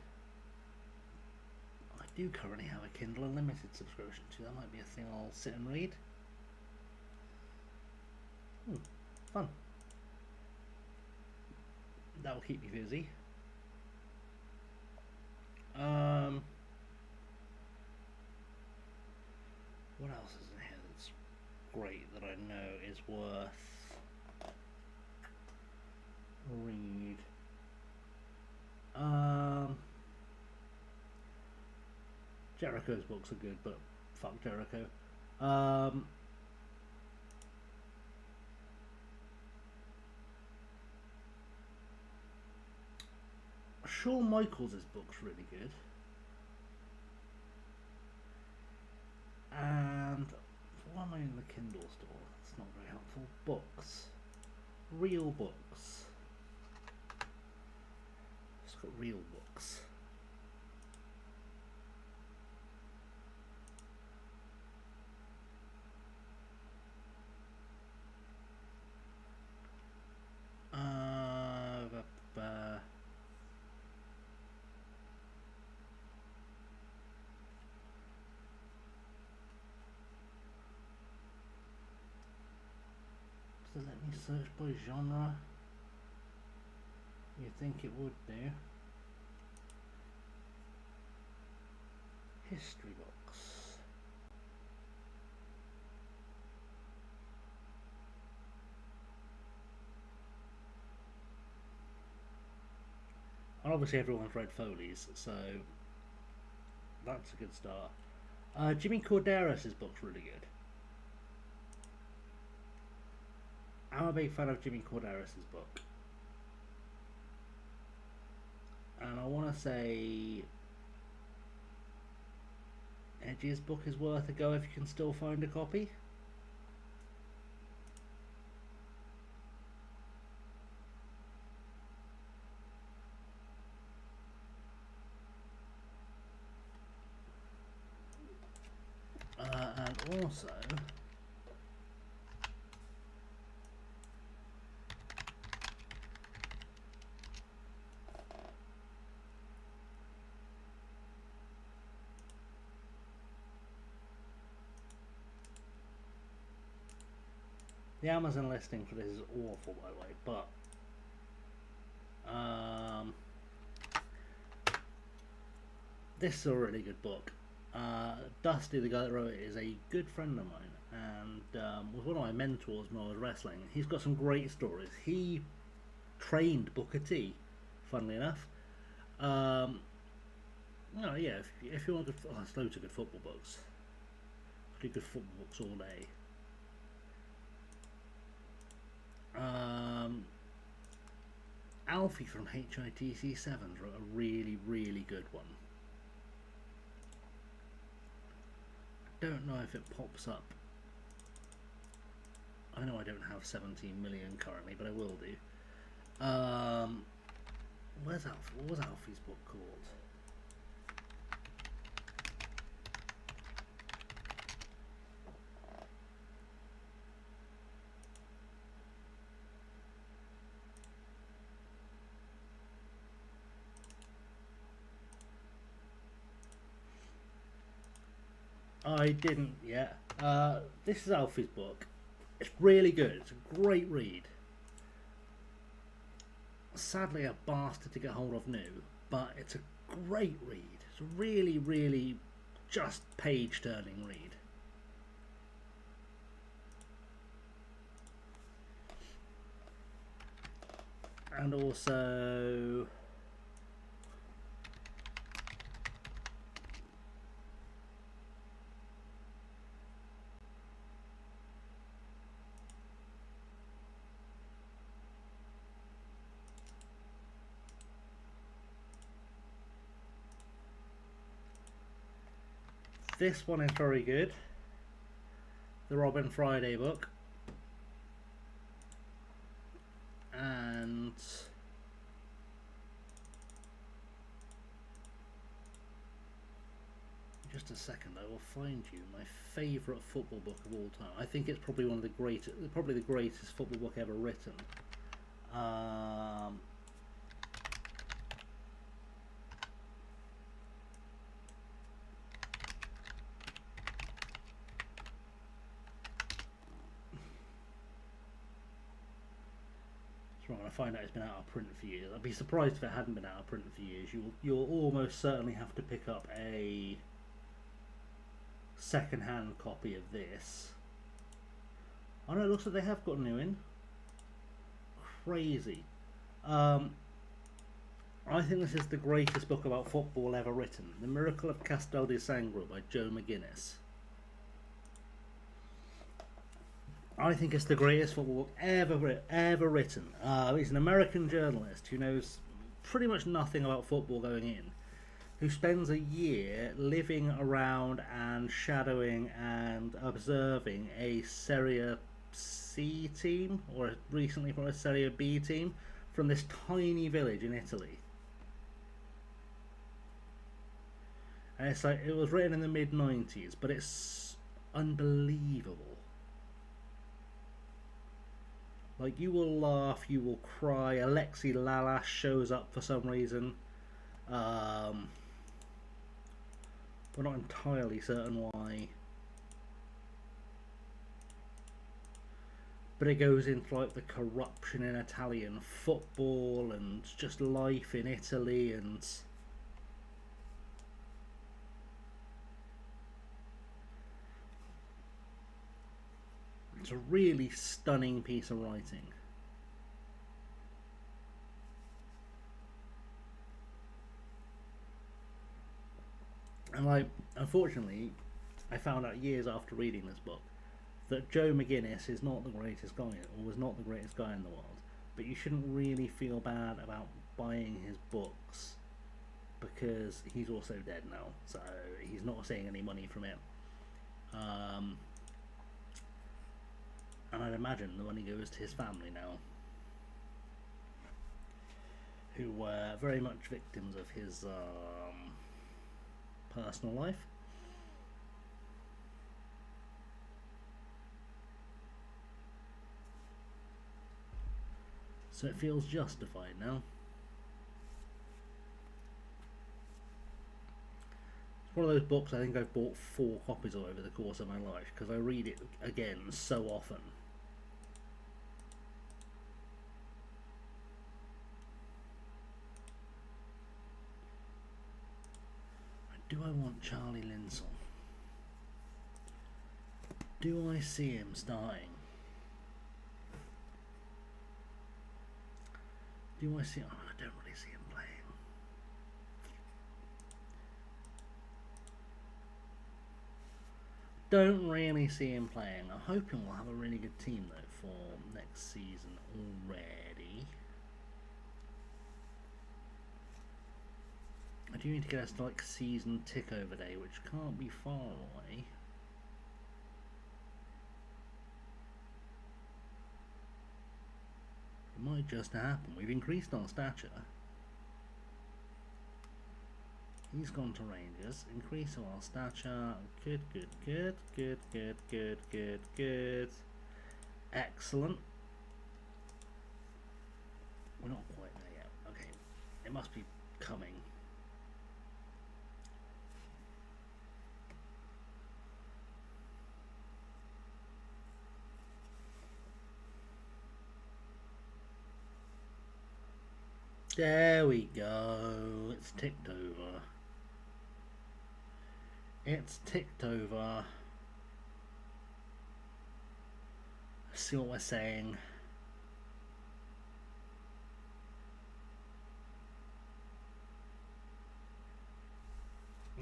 I do currently have a Kindle Unlimited subscription to. That might be a thing I'll sit and read. Fun. That will keep me busy. What else is in here that's great that I know is worth read? Jericho's books are good, but fuck Jericho. Shawn Michaels' book's really good. And why am I in the Kindle store? That's not very helpful. Books. Real books. It's got real books. Does it let me search by genre? You'd think it would do. History books. And obviously everyone's read Foley's, so that's a good start. Jimmy Corderas' book's really good. I'm a big fan of Jimmy Corderas' book. And I want to say Edge's book is worth a go if you can still find a copy. And also the Amazon listing for this is awful, by the way, but this is a really good book. Dusty, the guy that wrote it, is a good friend of mine and was one of my mentors when I was wrestling. He's got some great stories. He trained Booker T, funnily enough. Yeah, if you want good, there's loads of good football books. Good football books all day. Alfie from HITC 7 wrote a really, really good one. I don't know if it pops up. I know I don't have 17 million currently, but I will do. Where's Alfie? What was Alfie's book called? I didn't yet. This is Alfie's book. It's really good. It's a great read. Sadly, a bastard to get hold of new, but it's a great read. It's a really, really just page-turning read. And also this one is very good. The Robin Friday book. And just a second, I will find you my favourite football book of all time. I think it's probably one of the greatest, probably the greatest football book ever written. So I'm going to find out it's been out of print for years. I'd be surprised if it hadn't been out of print for years. You'll almost certainly have to pick up a second-hand copy of this. Oh no, it looks like they have got new in. Crazy. I think this is the greatest book about football ever written. The Miracle of Castel di Sangro by Joe McGuinness. I think it's the greatest football book ever written. He's an American journalist who knows pretty much nothing about football going in, who spends a year living around and shadowing and observing a Serie C team, or recently from a Serie B team, from this tiny village in Italy. And it's like, it was written in the mid-90s, but it's unbelievable. Like, you will laugh, you will cry. Alexi Lalas shows up for some reason. We're not entirely certain why. But it goes into like the corruption in Italian football and just life in Italy, and it's a really stunning piece of writing. And like, unfortunately, I found out years after reading this book that Joe McGuinness is not the greatest guy, or was not the greatest guy in the world. But you shouldn't really feel bad about buying his books, because he's also dead now, so he's not seeing any money from it. And I'd imagine the money goes to his family now, who were very much victims of his personal life. So it feels justified now. It's one of those books I think I've bought 4 copies of over the course of my life, because I read it again so often. Do I want Charlie Linsell? Do I see him starting? Do I see? Oh, I don't really see him playing. Don't really see him playing. I'm hoping we'll have a really good team though for next season already. I do need to get us to like season tick over day, which can't be far away. It might just happen. We've increased our stature. He's gone to Rangers. Increase our stature. Good, good, good, good, good, good, good, good. Excellent. We're not quite there yet. Okay, it must be coming. There we go. It's ticked over. It's ticked over. Let's see what we're saying.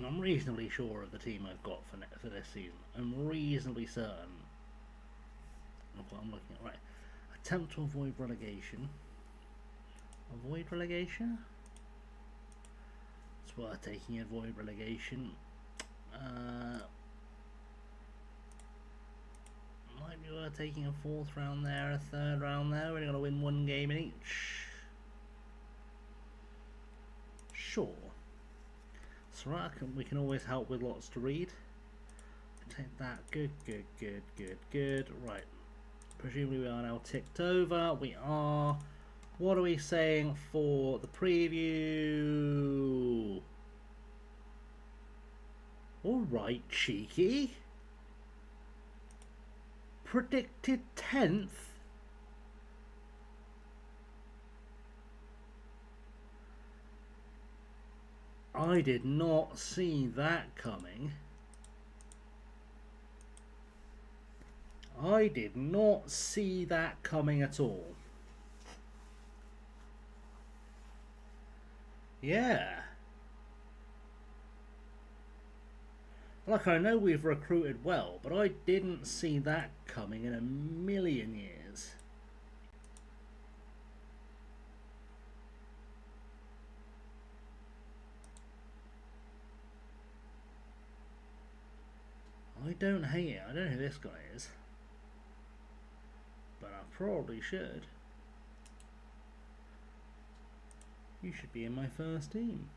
I'm reasonably sure of the team I've got for this season. I'm reasonably certain. Look what I'm looking at. Right. Attempt to avoid relegation. Avoid relegation? It's worth taking. Avoid relegation. Might be worth taking a 4th round there, a 3rd round there. We're only going to win 1 game in each. Sure. So right, we can always help with lots to read. Take that. Good, good, good, good, good. Right. Presumably we are now ticked over. We are. What are we saying for the preview? Alright, cheeky. Predicted 10th. I did not see that coming. I did not see that coming at all. Yeah. Like, I know we've recruited well, but I didn't see that coming in a million years. I don't hate it. I don't know who this guy is. But I probably should. You should be in my first team.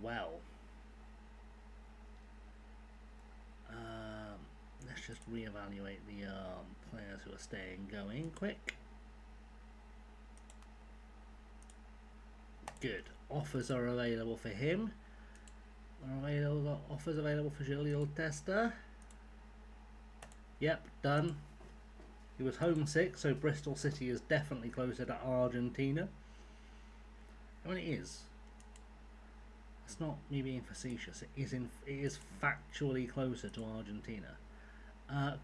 Well. Let's just reevaluate the players who are staying going quick. Good. Offers are available for him. Offers available for Julio Testa. Yep, done. He was homesick, so Bristol City is definitely closer to Argentina. I mean, it is. It's not me being facetious. It is factually closer to Argentina.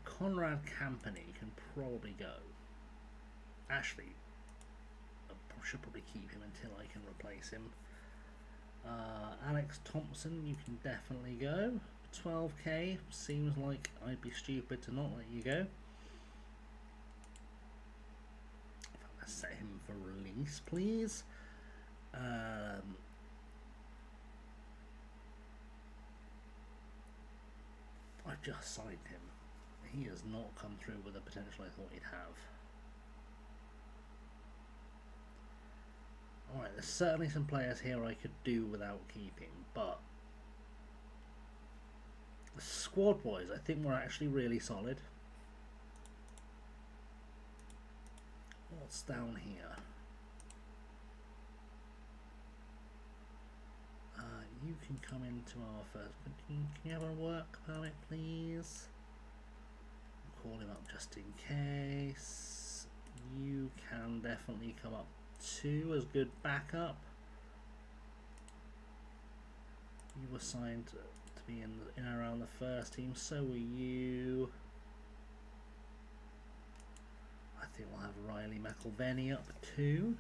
Conrad Campany can probably go. Actually, I should probably keep him until I can replace him. Alex Thompson, you can definitely go. 12k, seems like I'd be stupid to not let you go. Let's set him for release, please. I've just signed him. He has not come through with the potential I thought he'd have. Alright, there's certainly some players here I could do without keeping, but squad-wise, I think we're actually really solid. What's down here? You can come into our first. Can you have a work permit, please? I'll call him up just in case. You can definitely come up too as good backup. You were signed to be in and around the first team, so were you. I think we'll have Riley McElveny up too.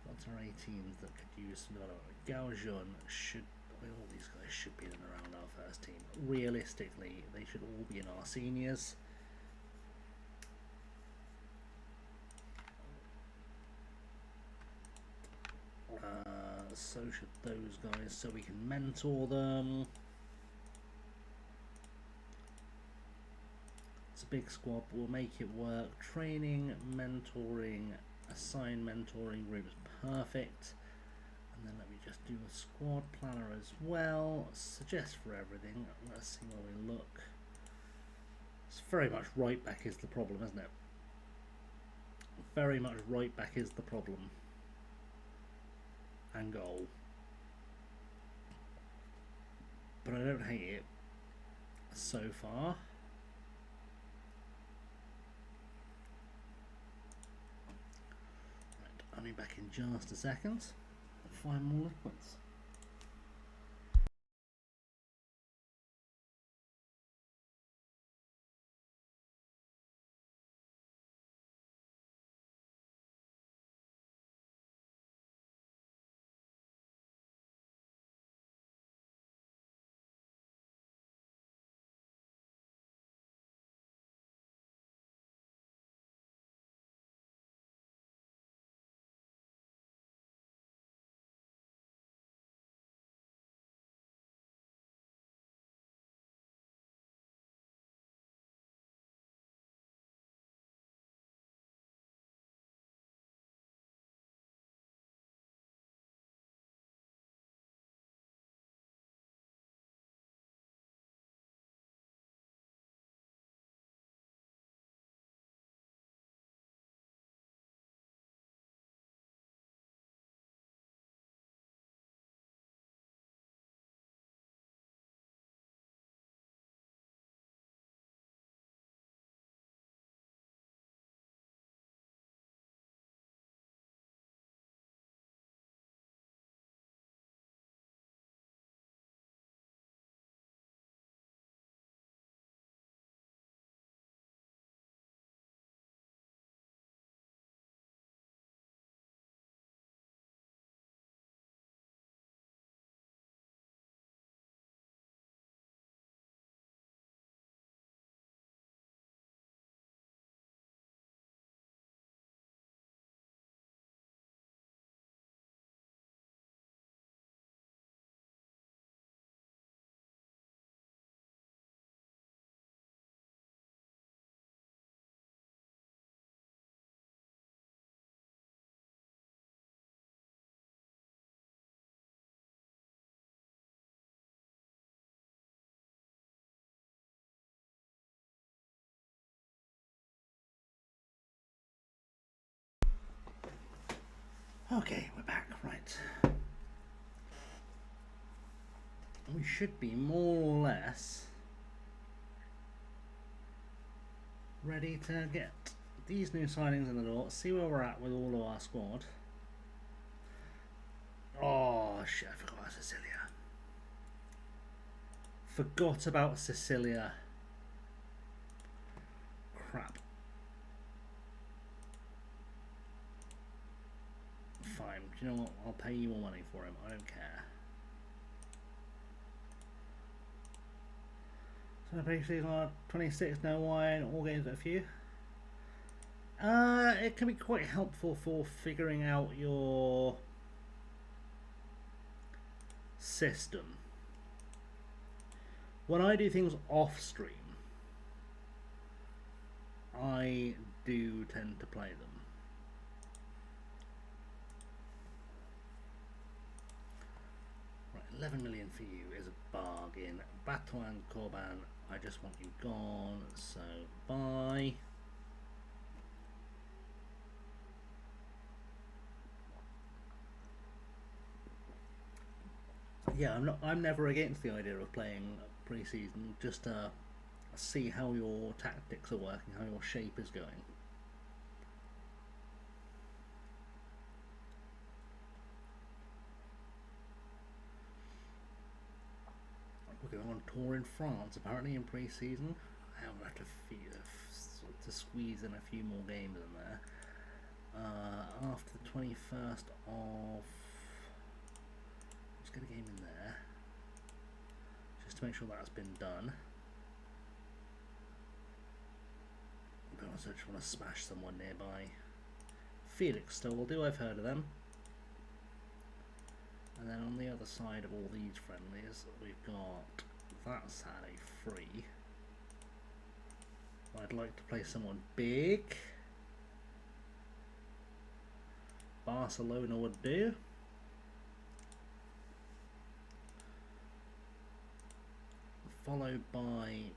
Lots of 18s that could use some development. Gaojun should, all these guys should be in and around our first team. Realistically, they should all be in our seniors. So should those guys, so we can mentor them. It's a big squad, but we'll make it work. Training, mentoring, assign mentoring groups, perfect. And then let me just do a squad planner as well. Suggest for everything. Let's see where we look. It's very much right back is the problem, isn't it? Very much right back is the problem. And goal. But I don't hate it so far. Right, I'll be back in just a second. Find more liquids. Okay, we're back, right. We should be more or less ready to get these new signings in the door, see where we're at with all of our squad. Oh shit, I forgot about Cecilia. Forgot about Cecilia. Crap. Fine, do you know what? I'll pay you more money for him, I don't care. So basically, 26, no wine, all games but a few. It can be quite helpful for figuring out your system. When I do things off stream, I do tend to play them. Right, 11 million for you is a bargain. Batuan Corban, I just want you gone, so bye. Yeah, I'm never against the idea of playing pre-season, just to see how your tactics are working, how your shape is going. We're going on tour in France, apparently in pre-season. I'm going to squeeze in a few more games in there. After the 21st of... Let's get a game in there, just to make sure that's been done. I also just want to smash someone nearby. Felix still will do, I've heard of them. And then on the other side of all these friendlies, we've got that Saturday free. I'd like to play someone big. Barcelona would do. Followed by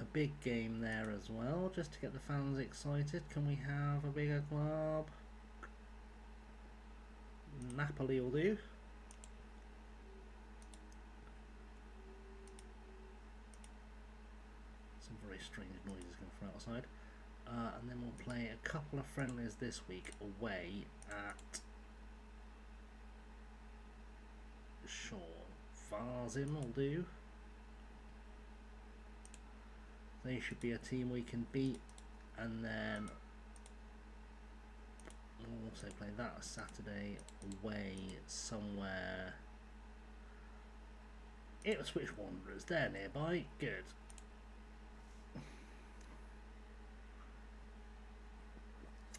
a big game there as well, just to get the fans excited. Can we have a bigger club? Napoli will do. Some very strange noises coming from outside. And then we'll play a couple of friendlies this week away at Varzim will do. They should be a team we can beat, and then we'll also play that Saturday away somewhere. Ipswich Wanderers, they're nearby. Good.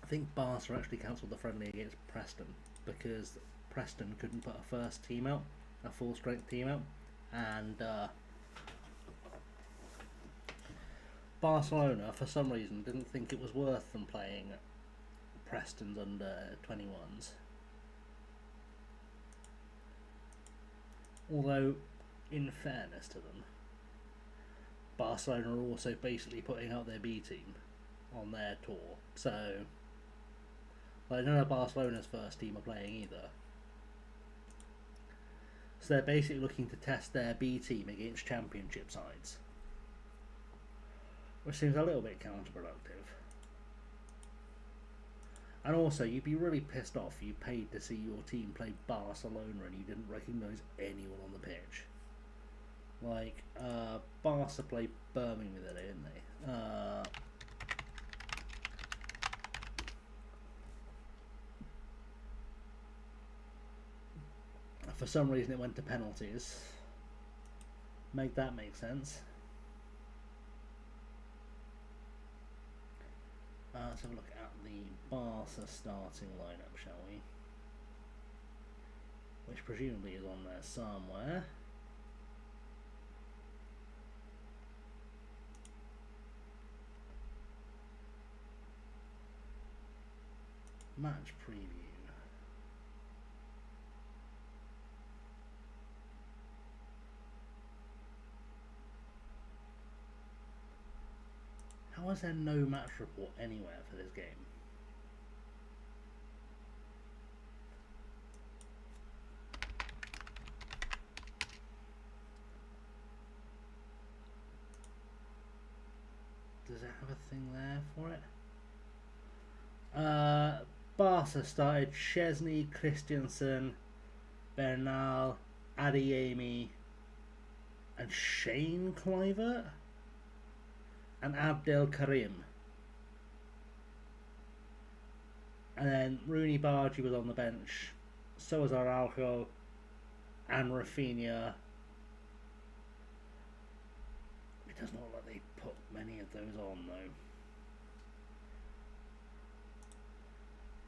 I think Barca actually cancelled the friendly against Preston because Preston couldn't put a first team out, a full strength team out, and Barcelona for some reason didn't think it was worth them playing Preston's under 21s. Although, in fairness to them, Barcelona are also basically putting out their B team on their tour, so like none of Barcelona's first team are playing either. So they're basically looking to test their B team against championship sides, which seems a little bit counterproductive. And also, you'd be really pissed off if you paid to see your team play Barcelona and you didn't recognise anyone on the pitch. Like, Barca played Birmingham the other day, didn't they? For some reason it went to penalties. Make that make sense. Let's have a look at the Barca starting lineup, shall we? Which presumably is on there somewhere. Match preview. How is there no match report anywhere for this game? Does it have a thing there for it? Barca started Chesney, Christensen, Bernal, Adeyemi, and Shane Kluivert, and Abdel Karim. And then Rooney Bargy was on the bench. So was Araujo and Rafinha. It doesn't look like they put many of those on though.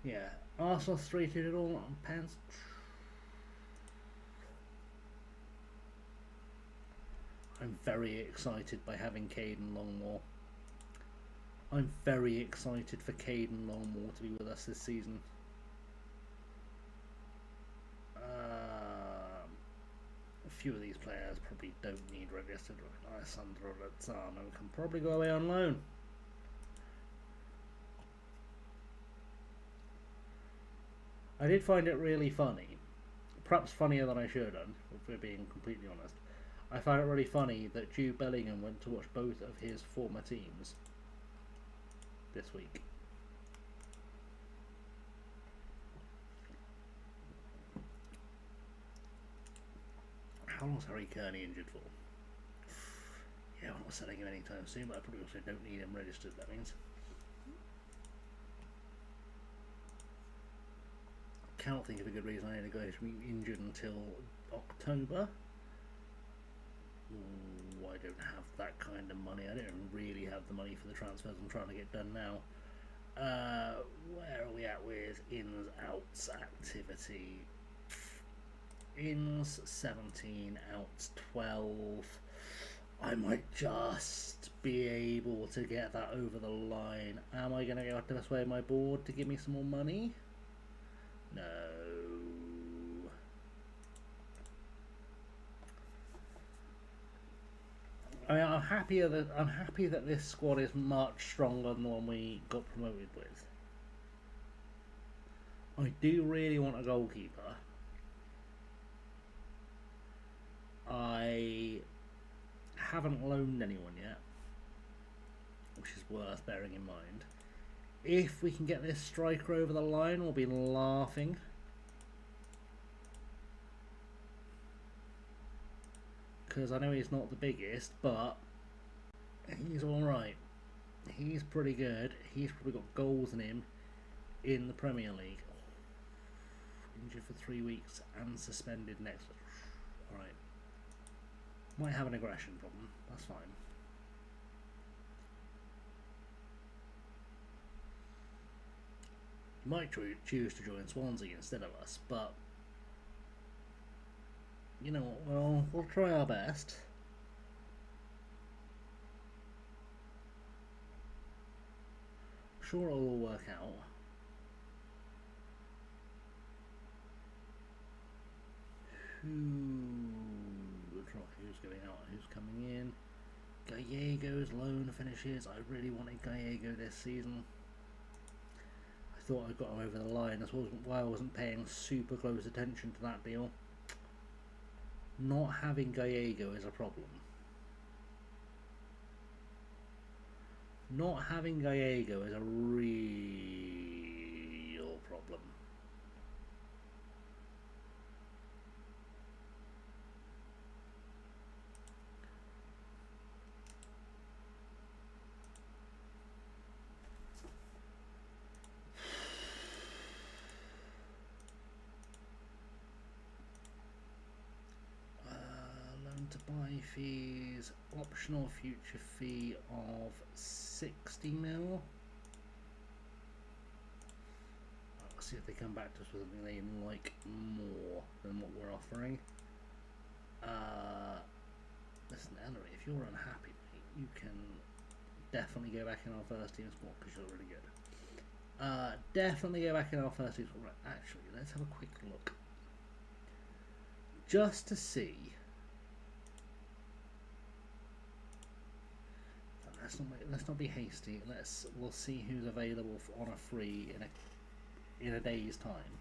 Yeah, Arsenal 3-2 it all on pens. I'm very excited by having Caden Longmore. I'm very excited for Caden Longmore to be with us this season. A few of these players probably don't need registered. Alessandro Lozano can probably go away on loan. I did find it really funny, perhaps funnier than I should have done, if we're being completely honest. I found it really funny that Jude Bellingham went to watch both of his former teams this week. How long's Harry Kearney injured for? Yeah, we're not selling him anytime soon, but I probably also don't need him registered, that means. Can't think of a good reason I need a guy to be injured until October. Ooh, I don't have that kind of money. I don't really have the money for the transfers I'm trying to get done now. Where are we at with ins, outs activity? Ins 17, outs 12. I might just be able to get that over the line. Am I going to have to persuade my board to give me some more money? No. I mean, I'm happy that this squad is much stronger than the one we got promoted with. I do really want a goalkeeper. I haven't loaned anyone yet, which is worth bearing in mind. If we can get this striker over the line, we'll be laughing. Because I know he's not the biggest, but he's alright. He's pretty good. He's probably got goals in him in the Premier League. Injured for 3 weeks and suspended next. Alright. Might have an aggression problem. That's fine. You might choose to join Swansea instead of us, but you know what, well, we'll try our best. Sure it'll all work out. Who's going out, who's coming in? Gallego's loan finishes. I really wanted Gallego this season. I thought I got him over the line. That's why I wasn't paying super close attention to that deal. Not having Gallego is a problem. Not having Gallego is a real problem. To buy fees, optional future fee of 60 mil. Let's see if they come back to us with something they like more than what we're offering. Listen, Ellery, if you're unhappy, mate, you can definitely go back in our first team squad because you're really good. Definitely go back in our first team squad. Right, actually, let's have a quick look just to see. Let's not be hasty. We'll see who's available on a free in a day's time.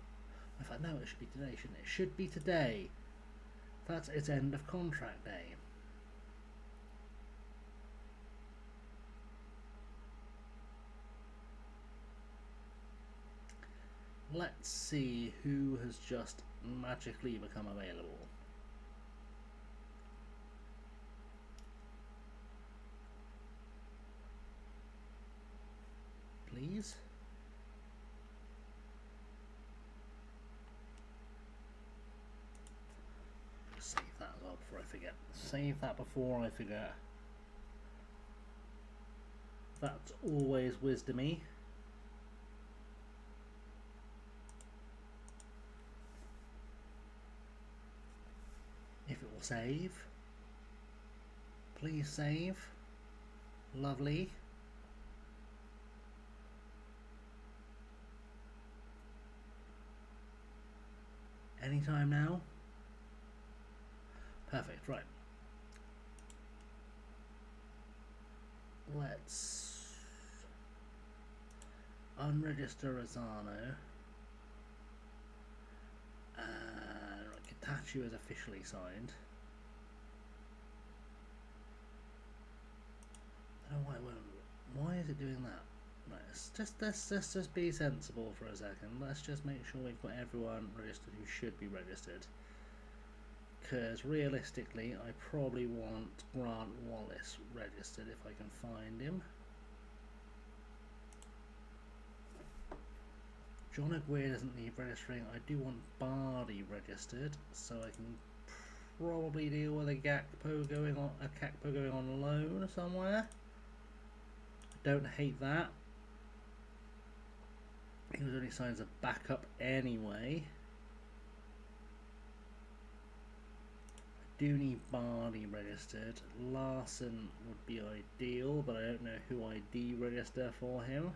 In fact, no, it should be today, shouldn't it? It should be today. That's its end of contract day. Let's see who has just magically become available. Please. Save that as well before I forget. Save that before I forget. That's always wisdomy. If it will save. Please save. Lovely. Anytime now. Perfect, right. Let's unregister Rosano. Kitachu is officially signed. I don't know why it won't. Why is it doing that? Right, let's just be sensible for a second. Let's just make sure we've got everyone registered who should be registered. Because realistically, I probably want Grant Wallace registered if I can find him. John Aguirre doesn't need registering. I do want Bardi registered, so I can probably deal with a Gakpo going on loan somewhere. I don't hate that. He was only signed as a backup anyway. I do need Barney registered. Larson would be ideal, but I don't know who I deregister for him.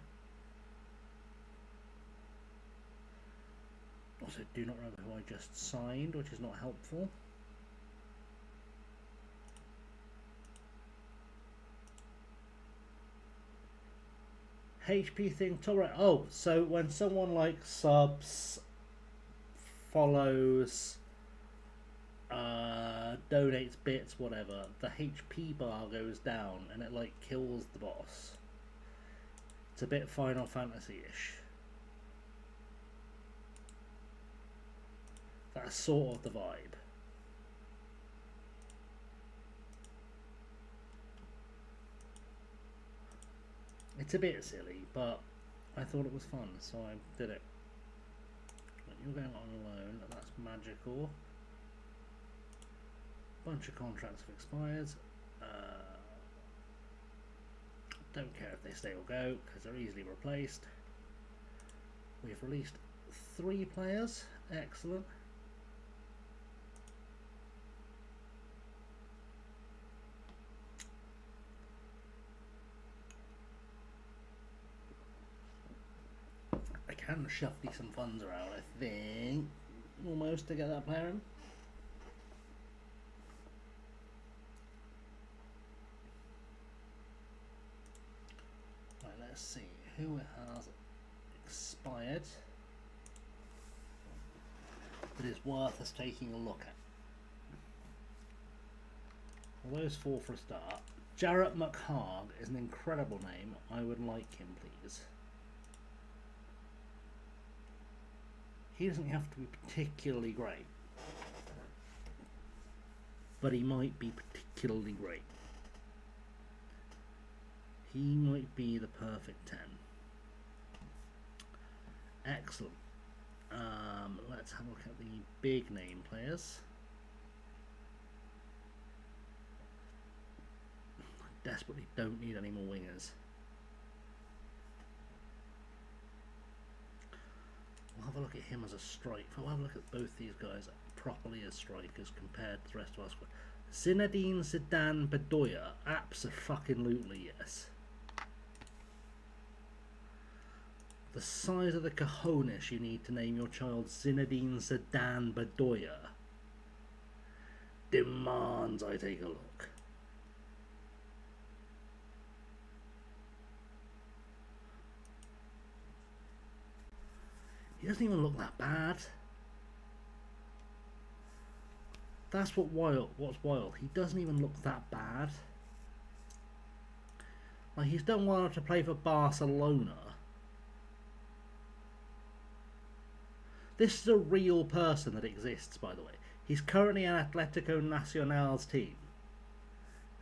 Also, do not remember who I just signed, which is not helpful. HP thing tolerate. Oh, so when someone like subs, follows, donates bits, whatever, the HP bar goes down and it like kills the boss. It's a bit Final Fantasy-ish. That's sort of the vibe. It's a bit silly, but I thought it was fun, so I did it. You're going on loan, that's magical. Bunch of contracts have expired. Don't care if they stay or go, because they're easily replaced. We've released 3 players. Excellent. I can shuffle some funds around, I think, almost to get that player in. Right, let's see who it has expired that is worth us taking a look at. Well, those 4 for a start. Jarrett McHarg is an incredible name. I would like him, please. He doesn't have to be particularly great, but he might be particularly great. He might be the perfect 10. Excellent. Let's have a look at the big name players. I desperately don't need any more wingers. We'll have a look at him as a striker. We'll have a look at both these guys properly as strikers compared to the rest of our squad. Zinedine Zidane Bedoya, abso-fucking-lutely yes. The size of the cojones you need to name your child Zinedine Zidane Bedoya demands I take a look. He doesn't even look that bad. That's what's wild. He doesn't even look that bad. Like, he's done well enough to play for Barcelona. This is a real person that exists, by the way. He's currently in Atletico Nacional's team.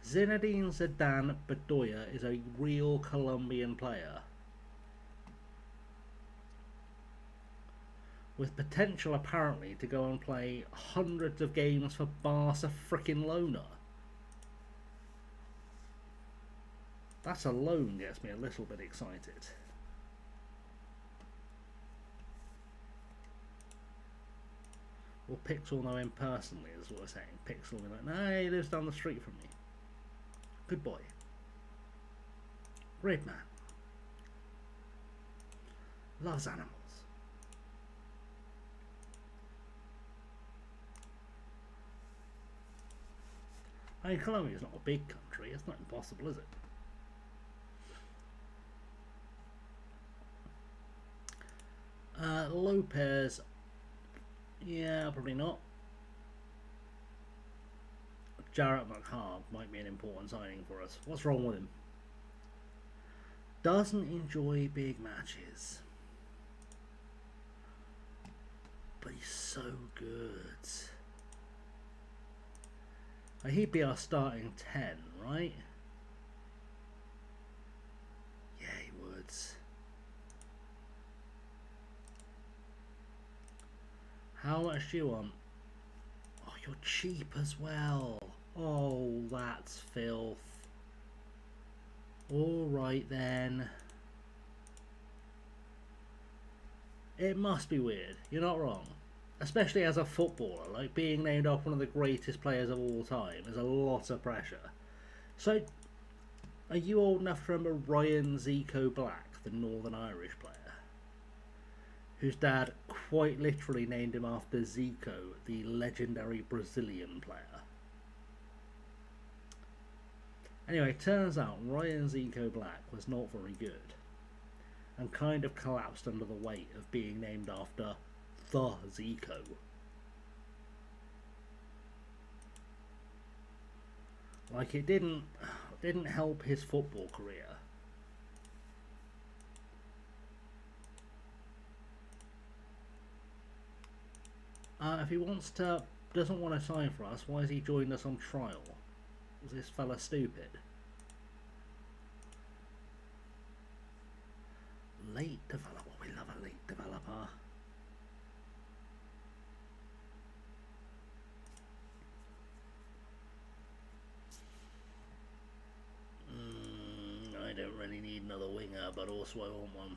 Zinedine Zidane Bedoya is a real Colombian player with potential apparently to go and play hundreds of games for Barca frickin' Lona. That alone gets me a little bit excited. Well, Pixel know him personally, is what we're saying. Pixel will be like, no, he lives down the street from me. Good boy. Great man. Loves animals. I mean, Colombia's not a big country. It's not impossible, is it? Lopez. Yeah, probably not. Jarrett McHarg might be an important signing for us. What's wrong with him? Doesn't enjoy big matches. But he's so good. He'd be our starting 10, right? Yeah, he would. How much do you want? Oh, you're cheap as well. Oh, that's filth. Alright then. It must be weird. You're not wrong. Especially as a footballer, like being named after one of the greatest players of all time is a lot of pressure. So, are you old enough to remember Ryan Zico Black, the Northern Irish player? Whose dad quite literally named him after Zico, the legendary Brazilian player. Anyway, turns out Ryan Zico Black was not very good and kind of collapsed under the weight of being named after the Zico. Like, it didn't help his football career. If he doesn't want to sign for us, why has he joined us on trial? Was this fella stupid? Late developer, we love a late developer. I don't really need another winger, but also I want one.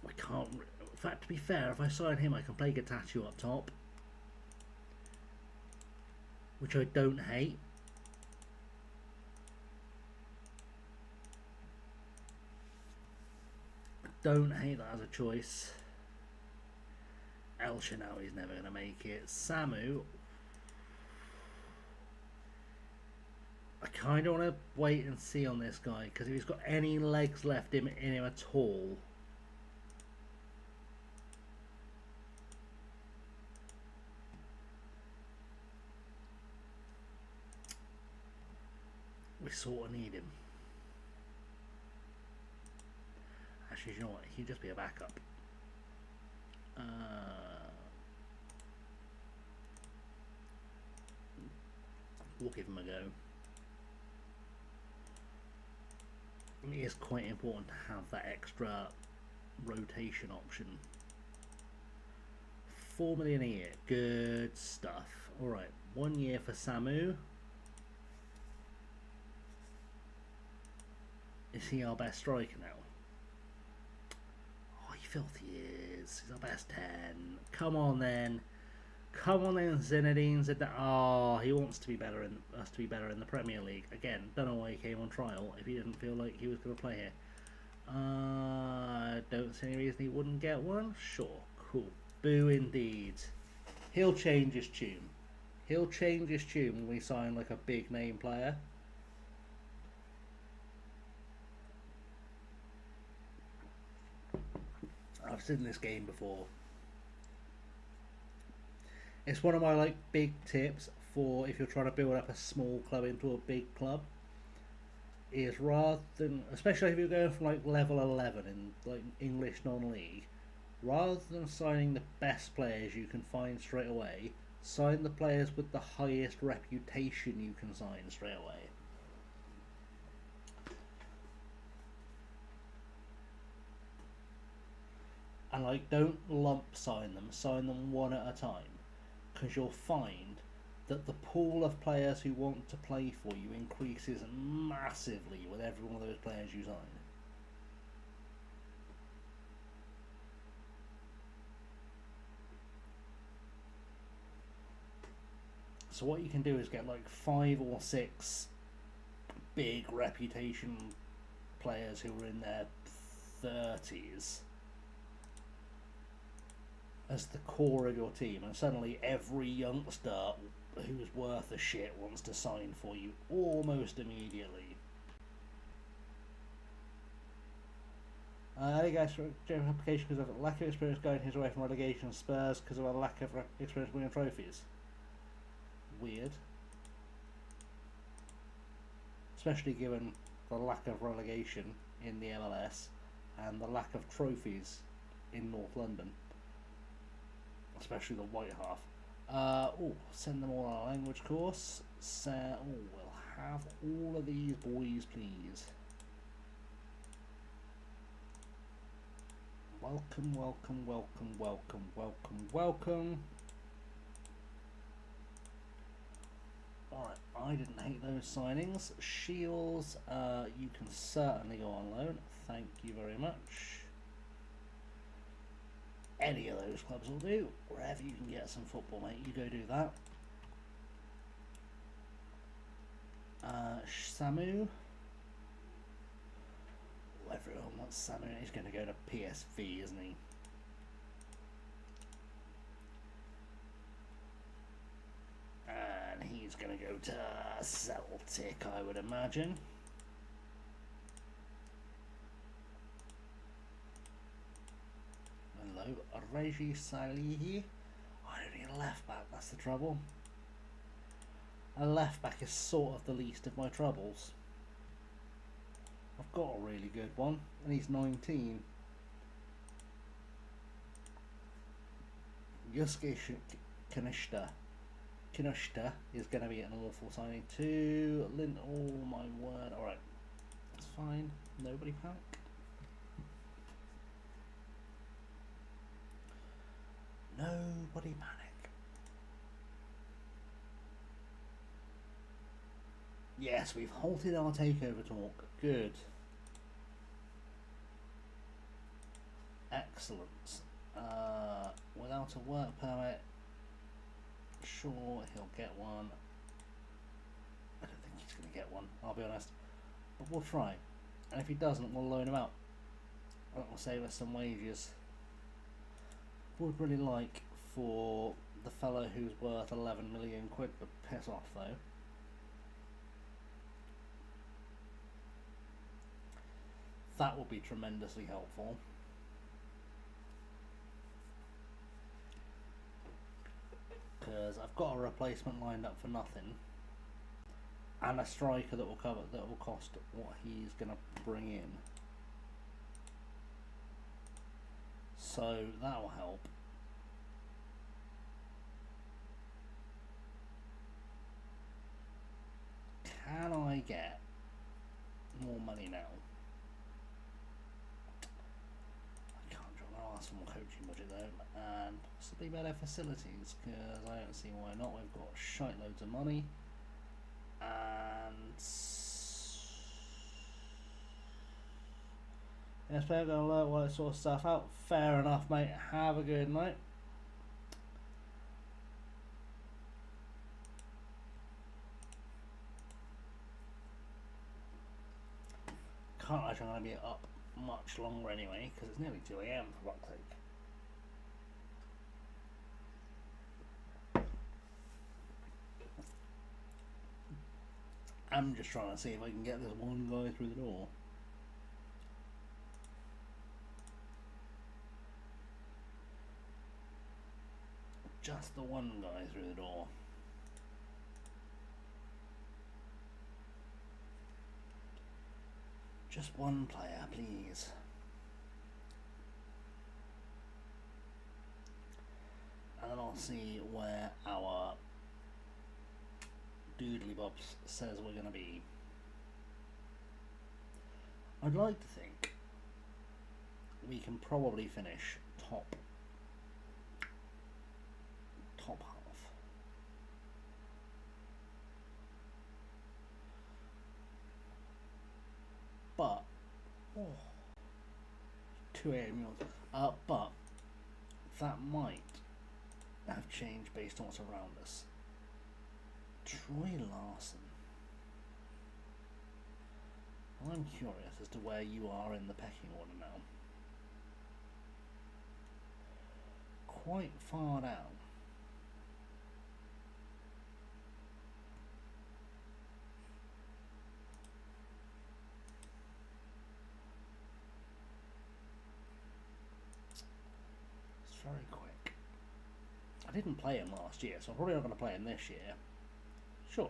I can't. In fact, to be fair, if I sign him, I can play Getachew up top, which I don't hate. I don't hate that as a choice. El Shinawi's never going to make it. Samu. I kind of want to wait and see on this guy, because if he's got any legs left in him at all, we sort of need him. Actually, you know what? He'd just be a backup. We'll give him a go. It is quite important to have that extra rotation option. 4 million a year. Good stuff. Alright, 1 year for Samu. Is he our best striker now? Oh, he filthy is. He's our best 10. Come on then. Come on then, Zinedine Zidane. Oh, he wants to be better in us to be better in the Premier League. Again, don't know why he came on trial if he didn't feel like he was going to play here. Don't see any reason he wouldn't get one. Sure, cool. Boo indeed. He'll change his tune. He'll change his tune when we sign like a big name player. I've seen this game before. It's one of my like big tips for if you're trying to build up a small club into a big club. is rather than, especially if you're going from like level 11 in like English non-league, rather than signing the best players you can find straight away, sign the players with the highest reputation you can sign straight away. And like, don't lump sign them one at a time, because you'll find that the pool of players who want to play for you increases massively with every one of those players you sign. So what you can do is get like 5 or 6 big reputation players who are in their 30s as the core of your team, and suddenly every youngster who's worth a shit wants to sign for you almost immediately. Hey guys, for general application because of a lack of experience going his way from relegation, Spurs because of a lack of experience winning trophies. Weird. Especially given the lack of relegation in the MLS and the lack of trophies in North London. Especially the white half. Send them all on a language course. We'll have all of these boys, please. Welcome, welcome, welcome, welcome, welcome, welcome. Alright, I didn't hate those signings. Shields, you can certainly go on loan. Thank you very much. Any of those clubs will do. Wherever you can get some football, mate, you go do that. Samu. Everyone wants Samu. He's going to go to PSV, isn't he? And he's going to go to Celtic, I would imagine. Hello, Reji Salihi. I don't need a left back, that's the trouble. A left back is sort of the least of my troubles. I've got a really good one, and he's 19. Yusuke Kinoshita is going to be an awful signing too. Oh my word. Alright, that's fine. Nobody panic. Nobody panic. Yes, we've halted our takeover talk. Good. Excellent. Without a work permit, sure, he'll get one. I don't think he's going to get one, I'll be honest. But we'll try. And if he doesn't, we'll loan him out. That will save us some wages. Would really like for the fellow who's worth 11 million quid to piss off though. That will be tremendously helpful. Because I've got a replacement lined up for nothing, and a striker that will cost what he's gonna bring in. So that will help. Can I get more money now? I can't. I'm going to ask for more coaching budget though, and possibly better facilities, because I don't see why not. We've got shite loads of money, and yes, we're going to learn all that sort of stuff out. Fair enough, mate. Have a good night. Can't imagine I'm going to be up much longer anyway, because it's nearly 2 AM for fuck's sake. I'm just trying to see if I can get this one guy through the door. Just the one guy through the door. Just one player, please. And then I'll see where our Doodly Bobs says we're going to be. I'd like to think we can probably finish top half. But, oh, 2 AM, but that might have changed based on what's around us. Troy Larson. I'm curious as to where you are in the pecking order now. Quite far down. It's very quick. I didn't play him last year, so I'm probably not going to play him this year. Sure.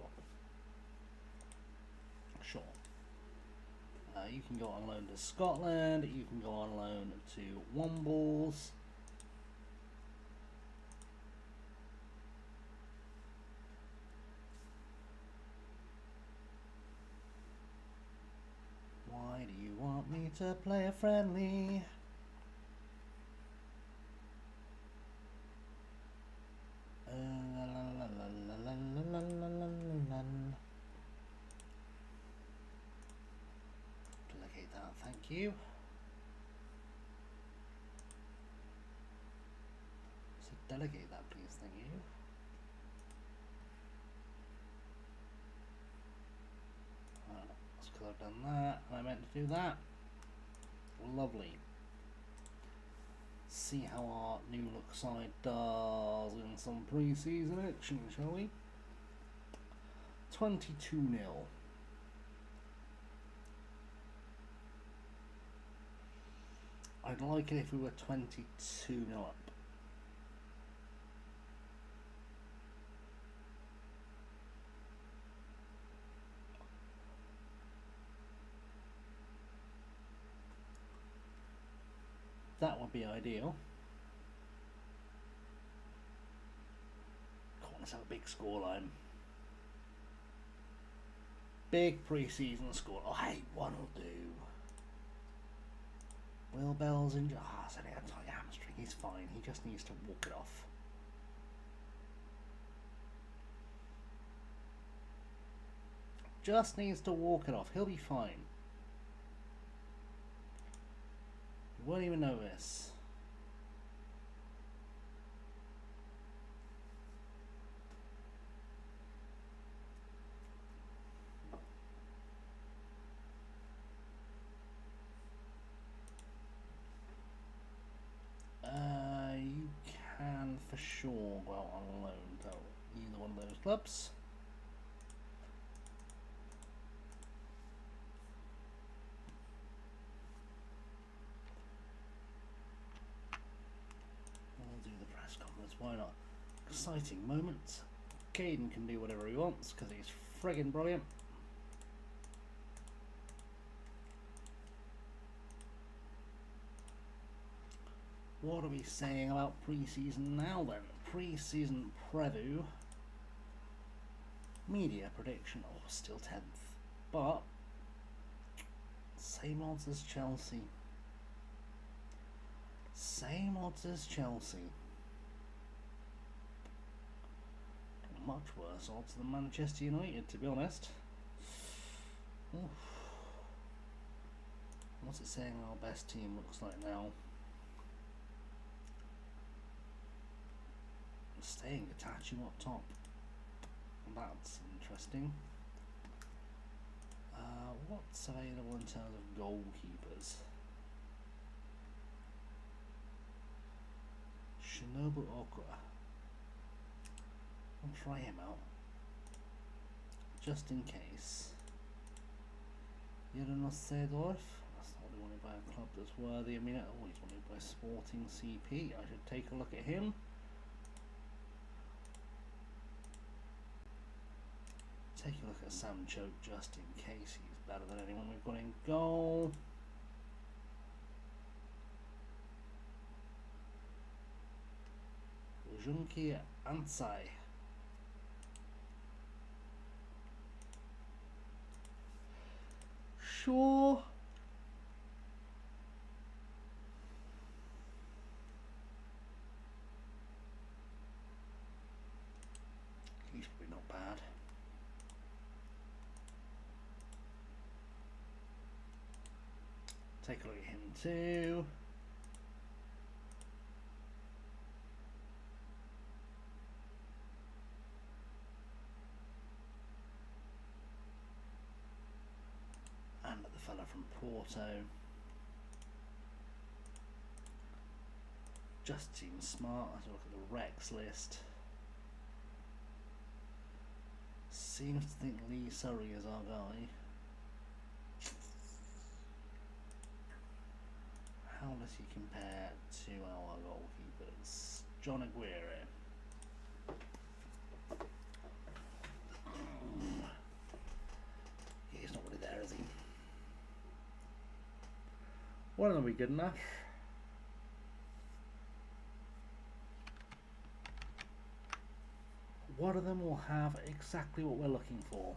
You can go on loan to Scotland, you can go on loan to Wombles. Why do you want me to play a friendly? Delegate that, thank you. So delegate that, please, thank you. That's because I've done that, and I meant to do that. Lovely. See how our new look side does in some pre-season action, shall we? 22-0. I'd like it if we were 22-0 up. That would be ideal. Come on, let's have a big scoreline. Big pre-season score. Oh, hey, one will do. Will Bell's injured. Ah, it's only a tight hamstring. He's fine. He just needs to walk it off. Just needs to walk it off. He'll be fine. You won't even notice. You can for sure go out on loan to either one of those clubs. We'll do the press conference, why not? Exciting moment. Caden can do whatever he wants because he's friggin' brilliant. What are we saying about pre-season now then? Pre-season preview. Media prediction. Oh, still 10th. But same odds as Chelsea. Same odds as Chelsea. Much worse odds than Manchester United, to be honest. Oof. What's it saying our best team looks like now? Staying attaching up top. That's interesting. What's available in terms of goalkeepers? Shinobu Okura. I'll try him out. Just in case. Yeranos Seedorf. That's not wanted by a club that's worthy. I mean, he's wanted by Sporting CP. I should take a look at him. Take a look at Sam Choke just in case he's better than anyone we've got in goal. Junki Ansai. Sure. He's probably not bad. Take a look at him too. And the fella from Porto. Just seems smart. Let's look at the Rex list. Seems to think Lee Surrey is our guy. How does he compare to our goalkeepers? John Aguirre. He's not really there, is he? One of them will be good enough. One of them will have exactly what we're looking for.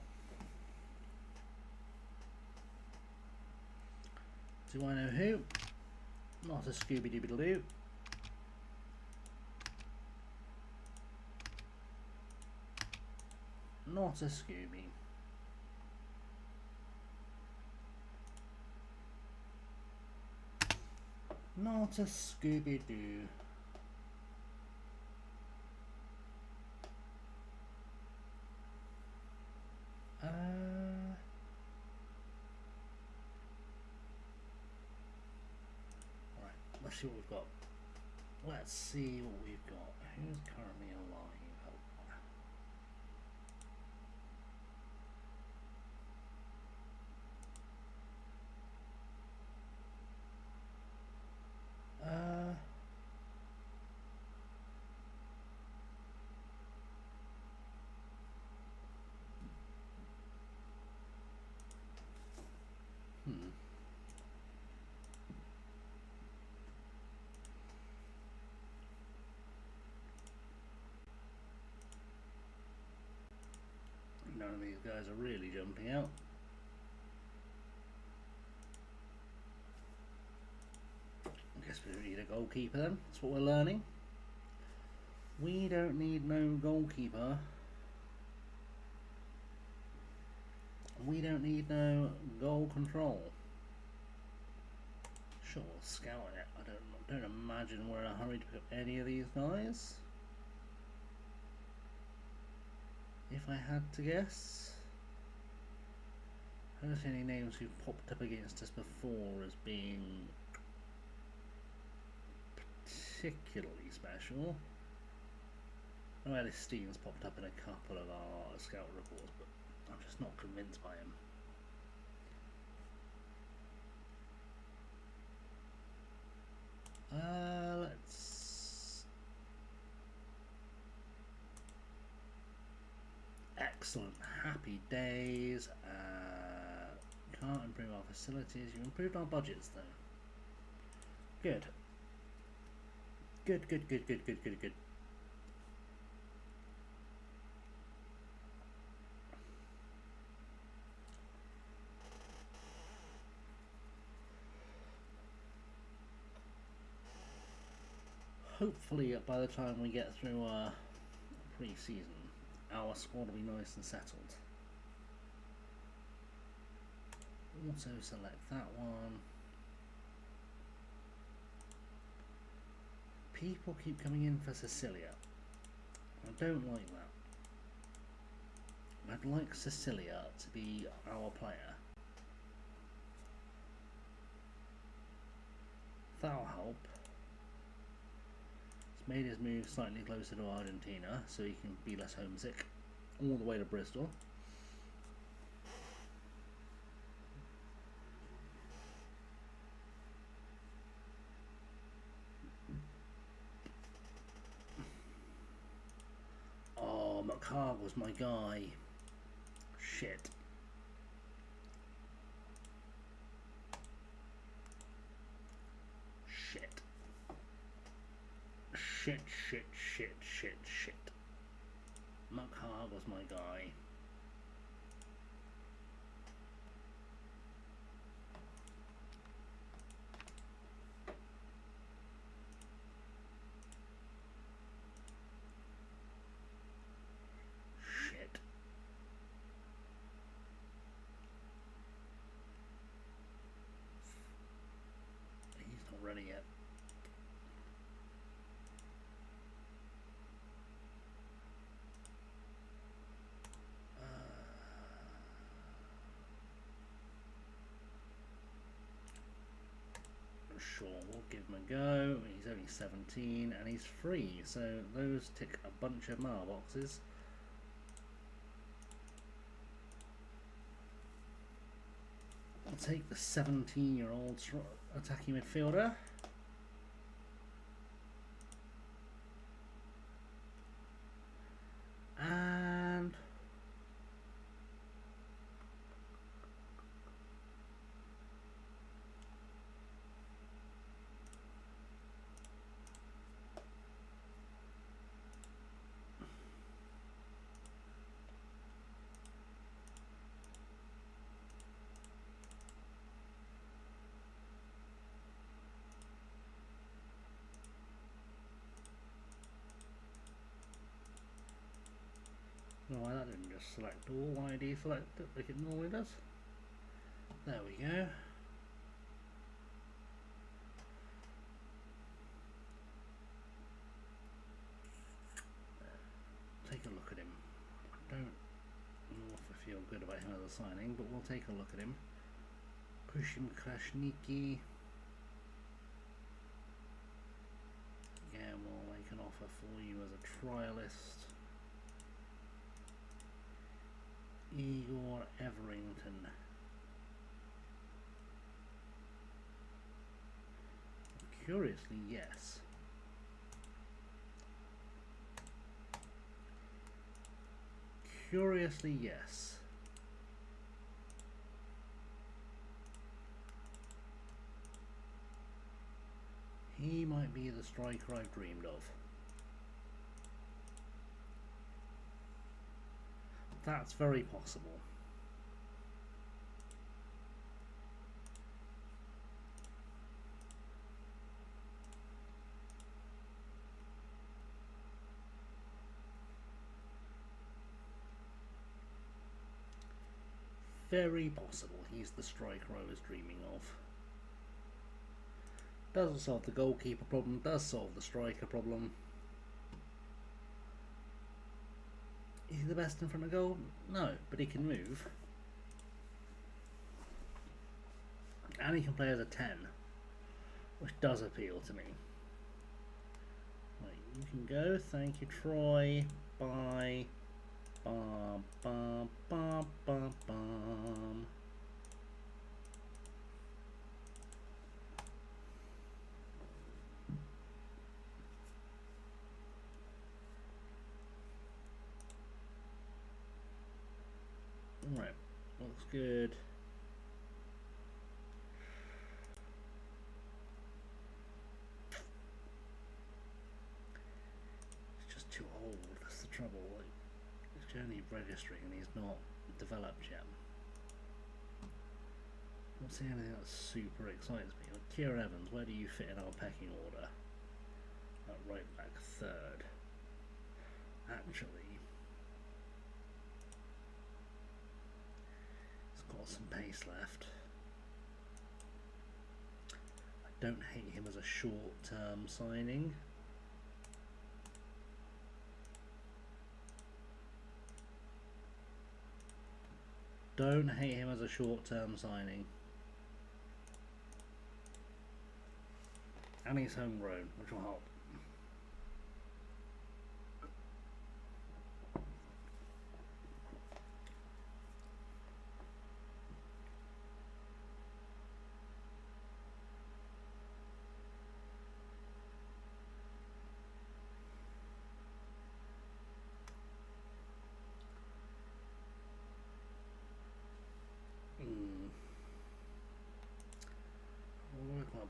Do I know who? Not a Scooby-Dooby-Doo. Not a Scooby. Not a Scooby-Doo. Let's see what we've got. Let's see what we've got. Who's currently alive? None of these guys are really jumping out. I guess we don't need a goalkeeper then. That's what we're learning. We don't need no goalkeeper. We don't need no goal control. Sure, we'll scout it. I don't imagine we're in a hurry to pick up any of these guys. If I had to guess, I don't see any names who've popped up against us before as being particularly special. Oh, Ellis Stevens popped up in a couple of our scout reports, but I'm just not convinced by him. Let's... Excellent, happy days. Can't improve our facilities. You improved our budgets though. Good. Good. Hopefully by the time we get through pre-season, our squad will be nice and settled. Also select that one. People keep coming in for Cecilia. I don't like that. I'd like Cecilia to be our player. That'll help. He's made his move slightly closer to Argentina so he can be less homesick. All the way to Bristol. Oh, McCarg was my guy. Shit. Shit. Shit, shit, shit, shit, shit. Mukhar was my guy. Shit. He's not ready yet. Sure, we'll give him a go. He's only 17 and he's free, so those tick a bunch of mailboxes. I'll take the 17-year-old attacking midfielder. And why that didn't just select all? Why deselect it like it normally does? There we go. Take a look at him. I don't know if I feel good about him as a signing, but we'll take a look at him. Pushim Krasniki. Yeah, we'll make an offer for you as a trialist. Igor Everington. Curiously, yes. Curiously, yes. He might be the striker I've dreamed of. That's very possible. Very possible he's the striker I was dreaming of. Doesn't solve the goalkeeper problem, does solve the striker problem. Is he the best in front of goal? No, but he can move. And he can play as a 10, which does appeal to me. Right, you can go. Thank you, Troy. Bye. Bum, bum, bum, bum, bum. Right, looks good. He's just too old, that's the trouble. Like, he's only registering and he's not developed yet. I don't see anything that super excites me. Like, Kieran Evans, where do you fit in our pecking order? Right back third. Actually, got some pace left. I don't hate him as a short-term signing. Don't hate him as a short-term signing. And he's homegrown, which will help.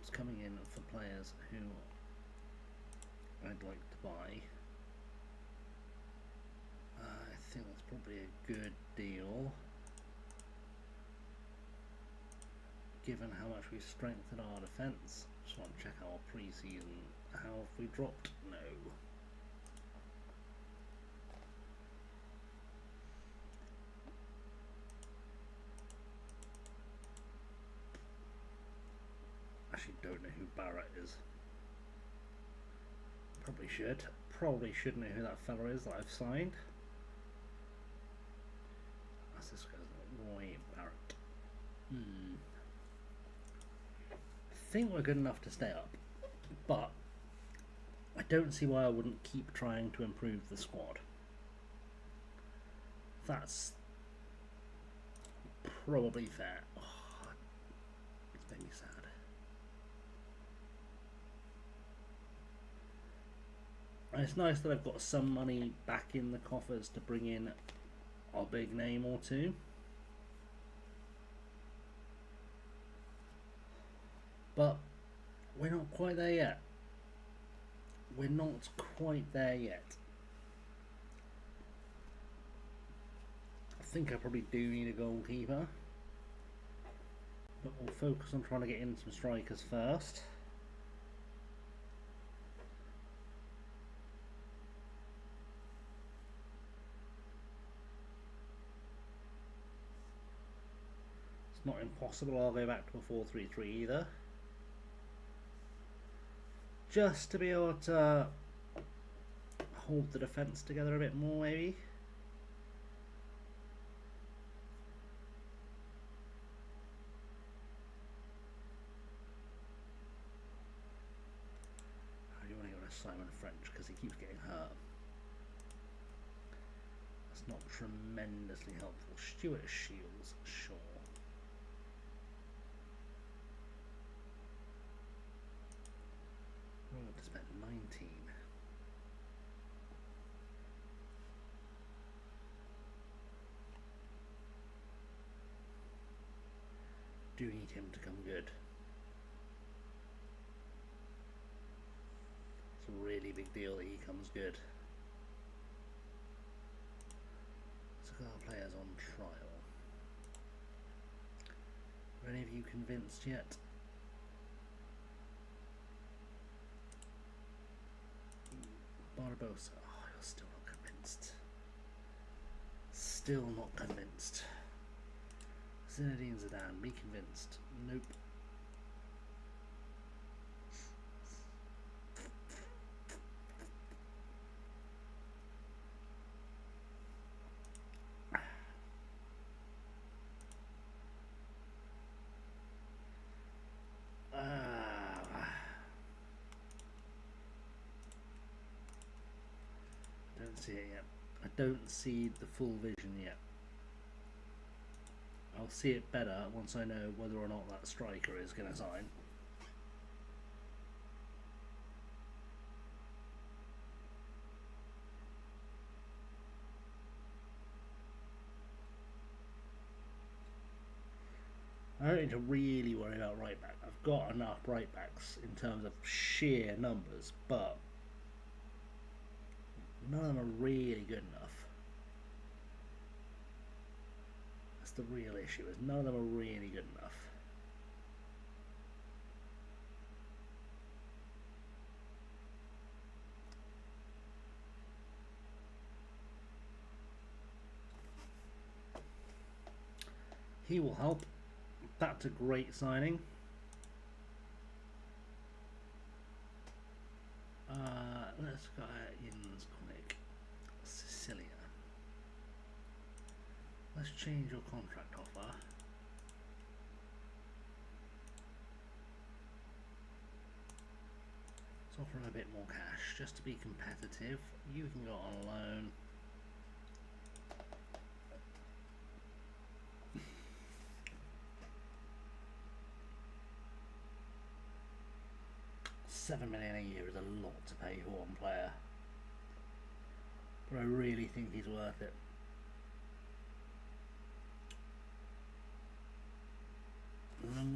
quotes coming in for players who I'd like to buy. I think that's probably a good deal, given how much we've strengthened our defence. Just want to check our pre-season. How have we dropped? No. Actually don't know who Barrett is. Probably should. Probably should know who that fella is that I've signed. That's this guy's name, Roy Barrett. I think we're good enough to stay up, but I don't see why I wouldn't keep trying to improve the squad. That's probably fair. Oh, it's made me sad. And it's nice that I've got some money back in the coffers to bring in a big name or two. But we're not quite there yet. We're not quite there yet. I think I probably do need a goalkeeper. But we'll focus on trying to get in some strikers first. It's not impossible I'll go back to a 4-3-3 either. Just to be able to hold the defence together a bit more, maybe. I do want to get rid of Simon French because he keeps getting hurt. That's not tremendously helpful. Stuart Shields, sure. To spend 19. Do need him to come good. It's a really big deal that he comes good. Let's look at our players on trial. Are any of you convinced yet? Barbosa. Oh, you're still not convinced. Still not convinced. Zinedine Zidane, be convinced. Nope. See it yet. I don't see the full vision yet. I'll see it better once I know whether or not that striker is going to sign. I don't need to really worry about right back. I've got enough right backs in terms of sheer numbers, but none of them are really good enough. That's the real issue, is none of them are really good enough. He will help. That's a great signing. Let's go Jens Koenig, Sicilia. Let's change your contract offer. Let's offer him a bit more cash just to be competitive. You can go on loan. $7 million a year is a lot to pay for one player, but I really think he's worth it.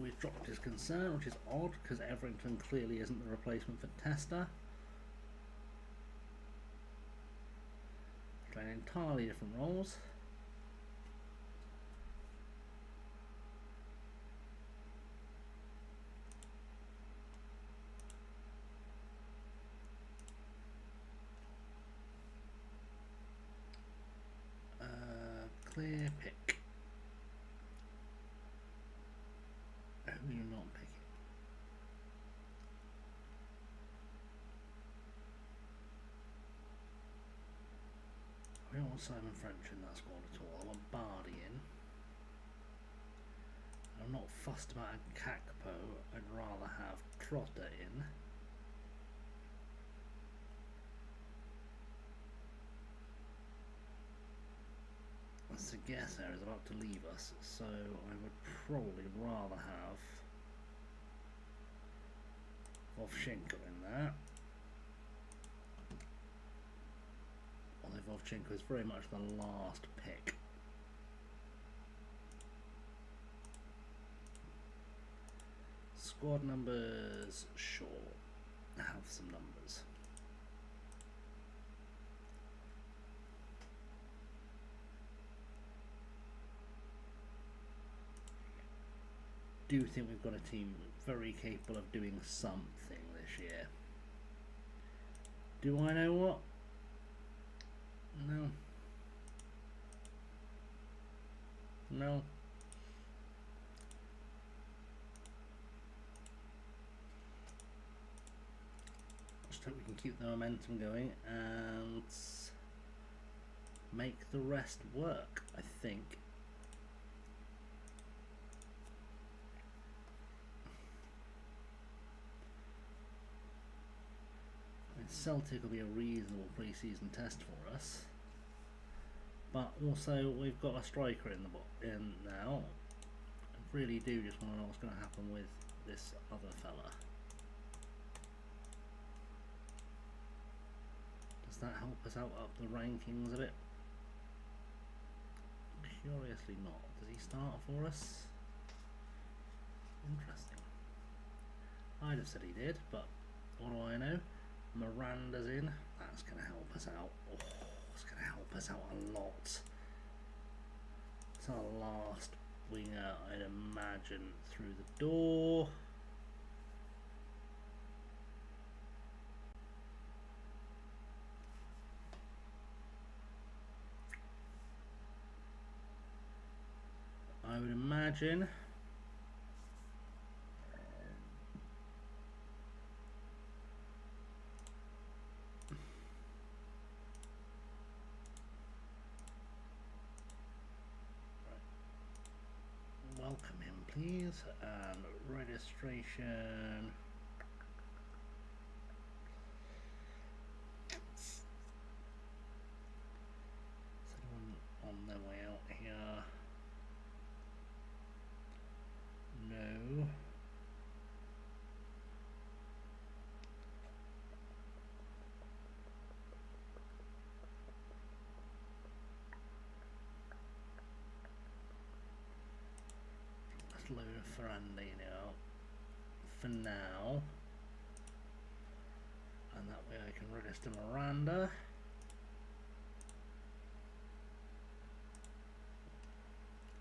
We've dropped his concern, which is odd because Everington clearly isn't the replacement for Tester. Playing entirely different roles. Clear pick. Who are you not picking? I don't want Simon French in that squad at all. I want Bardi in. I'm not fussed about a Kakpo. I'd rather have Trotter in. Seguesa is about to leave us, so I would probably rather have Vovchenko in there. Although Vovchenko is very much the last pick. Squad numbers, sure. Have some numbers. Do think we've got a team very capable of doing something this year. Do I know what? No. No. Just hope we can keep the momentum going and make the rest work, I think. Celtic will be a reasonable pre-season test for us, but also we've got a striker in now. I really do just want to know what's going to happen with this other fella. Does that help us out up the rankings a bit? Curiously not. Does he start for us? Interesting. I'd have said he did, but what do I know? Miranda's in. That's going to help us out. Oh, it's going to help us out a lot. It's our last winger, I'd imagine, through the door. I would imagine. Welcome him, please, and registration. Is anyone on their way out here? No. Load of Ferrandino out for now, and that way I can register Miranda.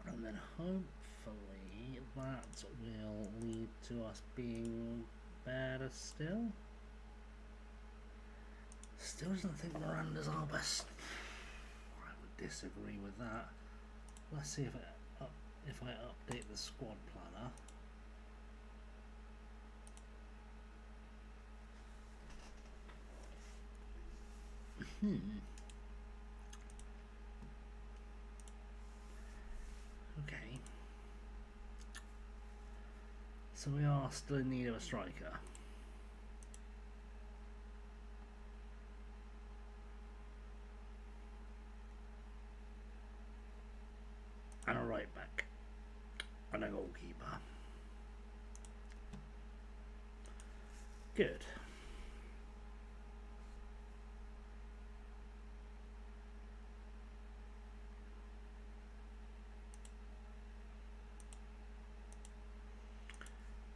And then hopefully that will lead to us being better still. Still doesn't think Miranda's our best. I would disagree with that. Let's see if I update the squad planner. Okay. So we are still in need of a striker. And a right back. And a goalkeeper. Good.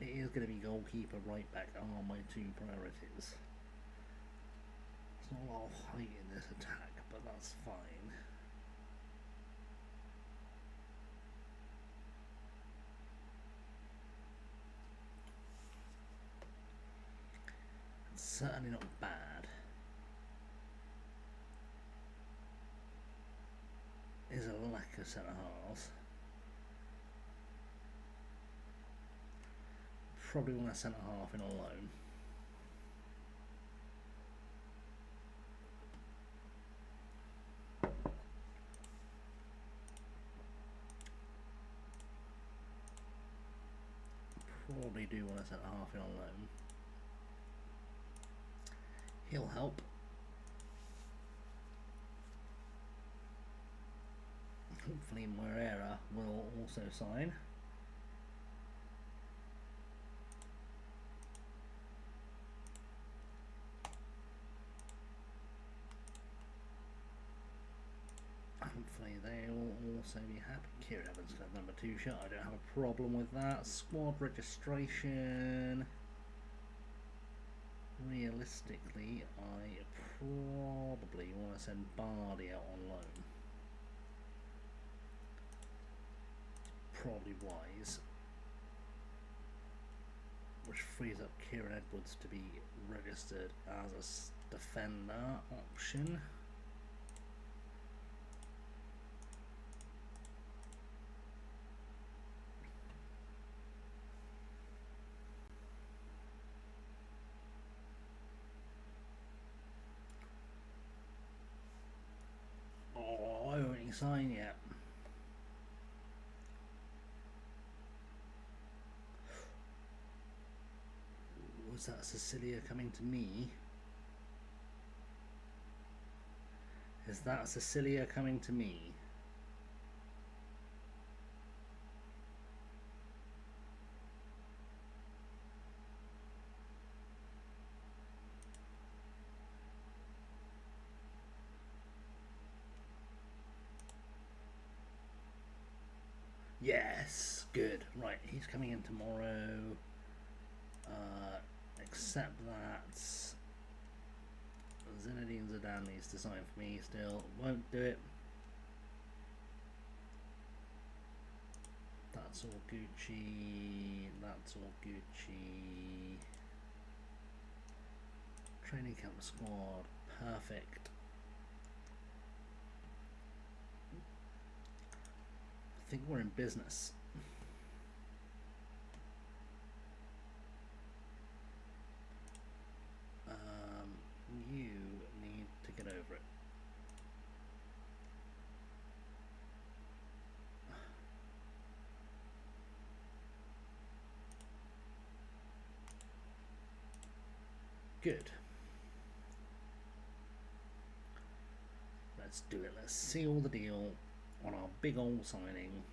It is going to be goalkeeper, right back are my two priorities. There's not a lot of height in this attack, but that's fine. It's certainly not bad. There's a lack of centre halves. Probably want a centre half in on loan. Probably do want a centre half in on loan. He'll help. Hopefully Moreira will also sign. Hopefully they will also be happy. Kieran Evans got number 2 shot. I don't have a problem with that. Squad registration. Realistically, I probably want to send Bardi out on loan. Probably wise. Which frees up Kieran Edwards to be registered as a defender option. Oh, I haven't signed yet. Was that Cecilia coming to me? Is that Cecilia coming to me? Yes, good. Right, he's coming in tomorrow. Accept that. Zinedine Zidane needs to sign for me still. Won't do it. That's all Gucci. That's all Gucci. Training camp squad. Perfect. I think we're in business. You need to get over it. Good. Let's do it. Let's seal the deal on our big old signing.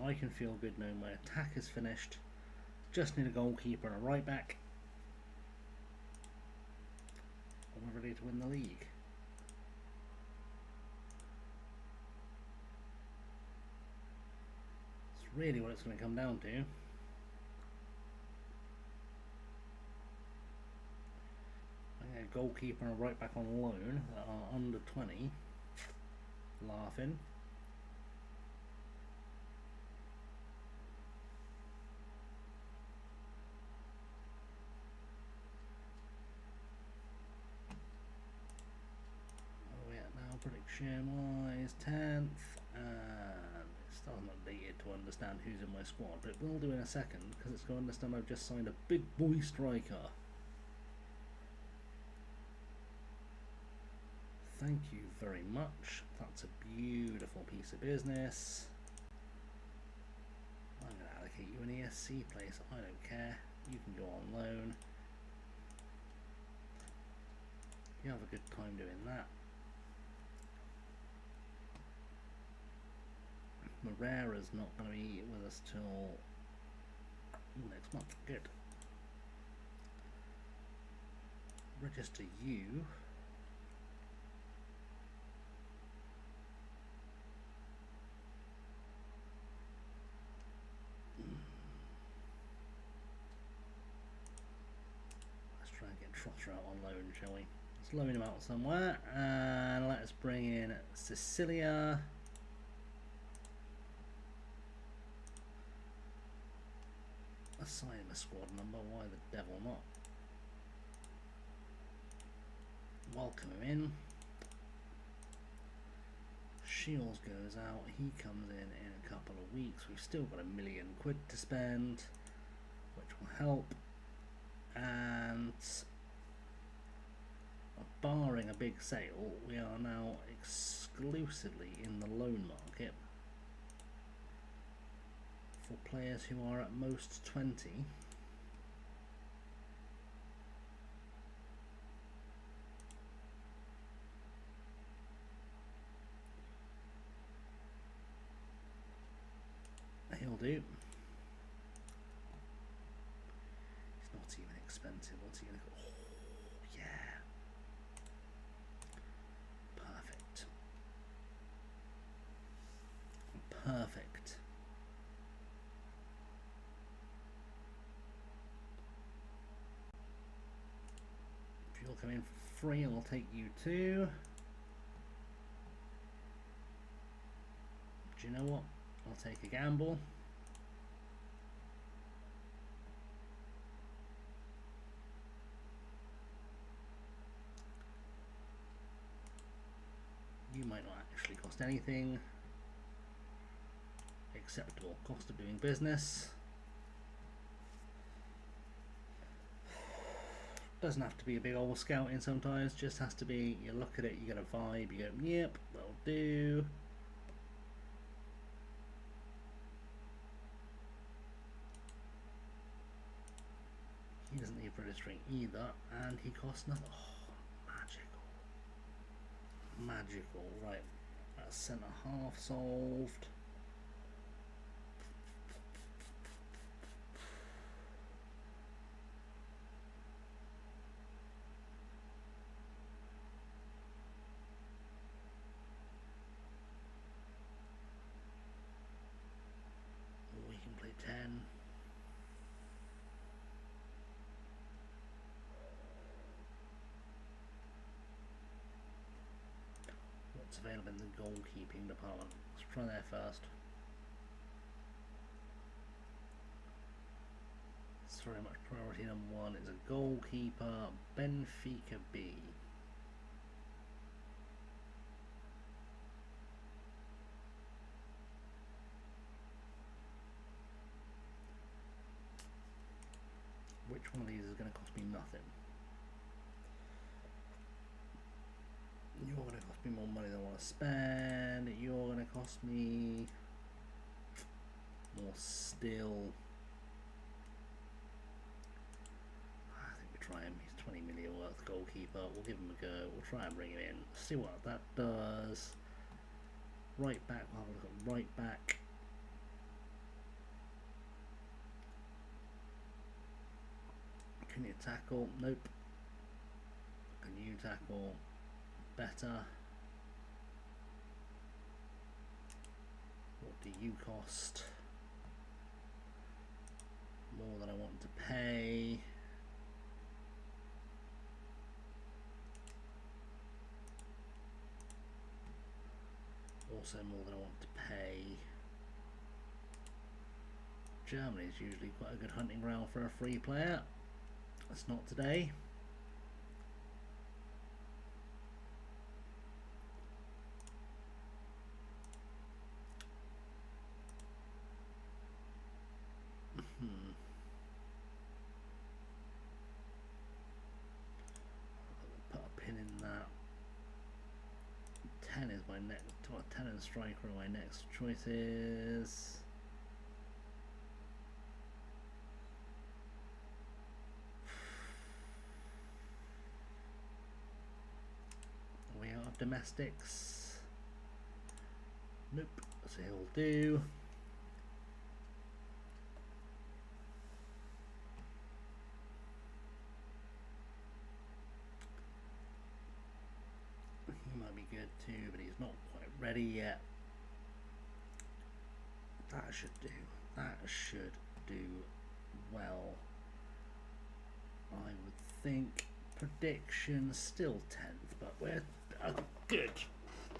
I can feel good knowing my attack is finished. Just need a goalkeeper and a right back. And we're ready to win the league. It's really what it's going to come down to. I get a goalkeeper and a right back on loan that are under 20. Laughing. Prediction wise 10th, and it's still not dated to understand who's in my squad, but it will do in a second because it's going to understand I've just signed a big boy striker. Thank you very much. That's a beautiful piece of business. I'm going to allocate you an ESC place. I don't care. You can go on loan. You have a good time doing that. Moreira's not going to be with us till next month. Good. Register you. Trotter out on loan, shall we? Let's loan him out somewhere, and let's bring in Cecilia. Assign him a squad number, why the devil not? Welcome him in. Shields goes out, he comes in a couple of weeks. We've still got £1 million to spend, which will help. And barring a big sale, we are now exclusively in the loan market for players who are at most 20. He'll do. He's not even expensive. What's he going to go? Oh, yeah. Perfect. Perfect. If you'll come in for free, I'll take you too. Do you know what? I'll take a gamble. You might not actually cost anything. Acceptable cost of doing business. Doesn't have to be a big old scouting sometimes, just has to be, you look at it, you get a vibe, you go, yep, that'll do. He doesn't need registering either, and he costs nothing. Oh, magical. Magical, right. That's centre half solved. We can play 10. What's available in the goalkeeping department? Let's try there first. It's very much priority number one is a goalkeeper, Benfica B. Which one of these is going to cost me nothing? You're going to cost me more money than I want to spend. You're going to cost me more still. I think we try him. He's 20 million worth goalkeeper. We'll give him a go. We'll try and bring him in. See what that does. Right back. We'll have a look at right back. Can you tackle? Nope. Can you tackle? Better. What do you cost? More than I want to pay. Also more than I want to pay. Germany is usually quite a good hunting ground for a free player. That's not today. Put a pin in that. 10 is my next. 10 and striker are my next choices. We are domestics. Nope, so he'll do. He might be good too, but he's not quite ready yet. That should do. That should do well. I would think Prediction still 10th, but we're good.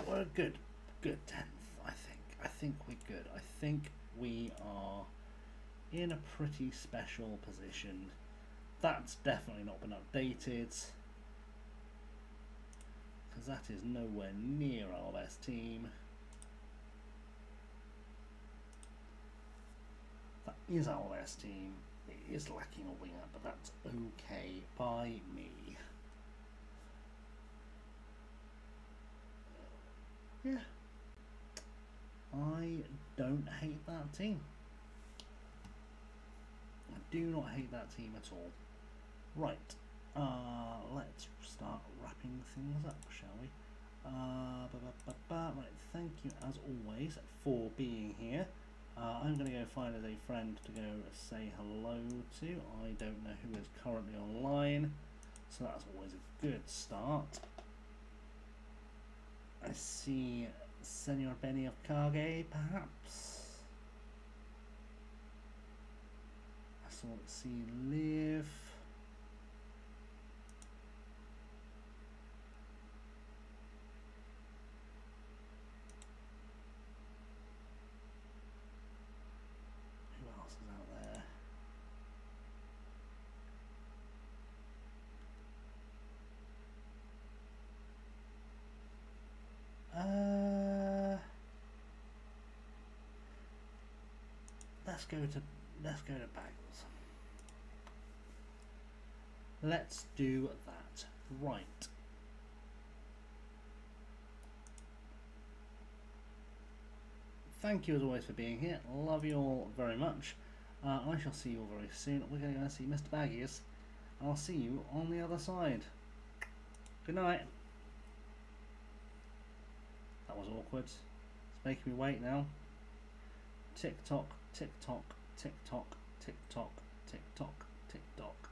We're a good 10th, I think. I think we're good. I think we are in a pretty special position. That's definitely not been updated, because that is nowhere near our best team. That is our best team. It is lacking a winger, but that's okay by me. Yeah, I don't hate that team. I do not hate that team at all. Right, let's start wrapping things up, shall we? Right, thank you as always for being here. I'm going to go find us a friend to go say hello to. I don't know who is currently online, so that's always a good start. I see Senor Benny of Kage, perhaps. I see Liv. Who else is out there? Let's go to Bagels. Let's do that. Right. Thank you as always for being here. Love you all very much. I shall see you all very soon. We're going to go see Mr. Baggies. I'll see you on the other side. Good night. That was awkward. It's making me wait now. Tick tock, tick tock, tick tock, tick tock, tick tock, tick tock.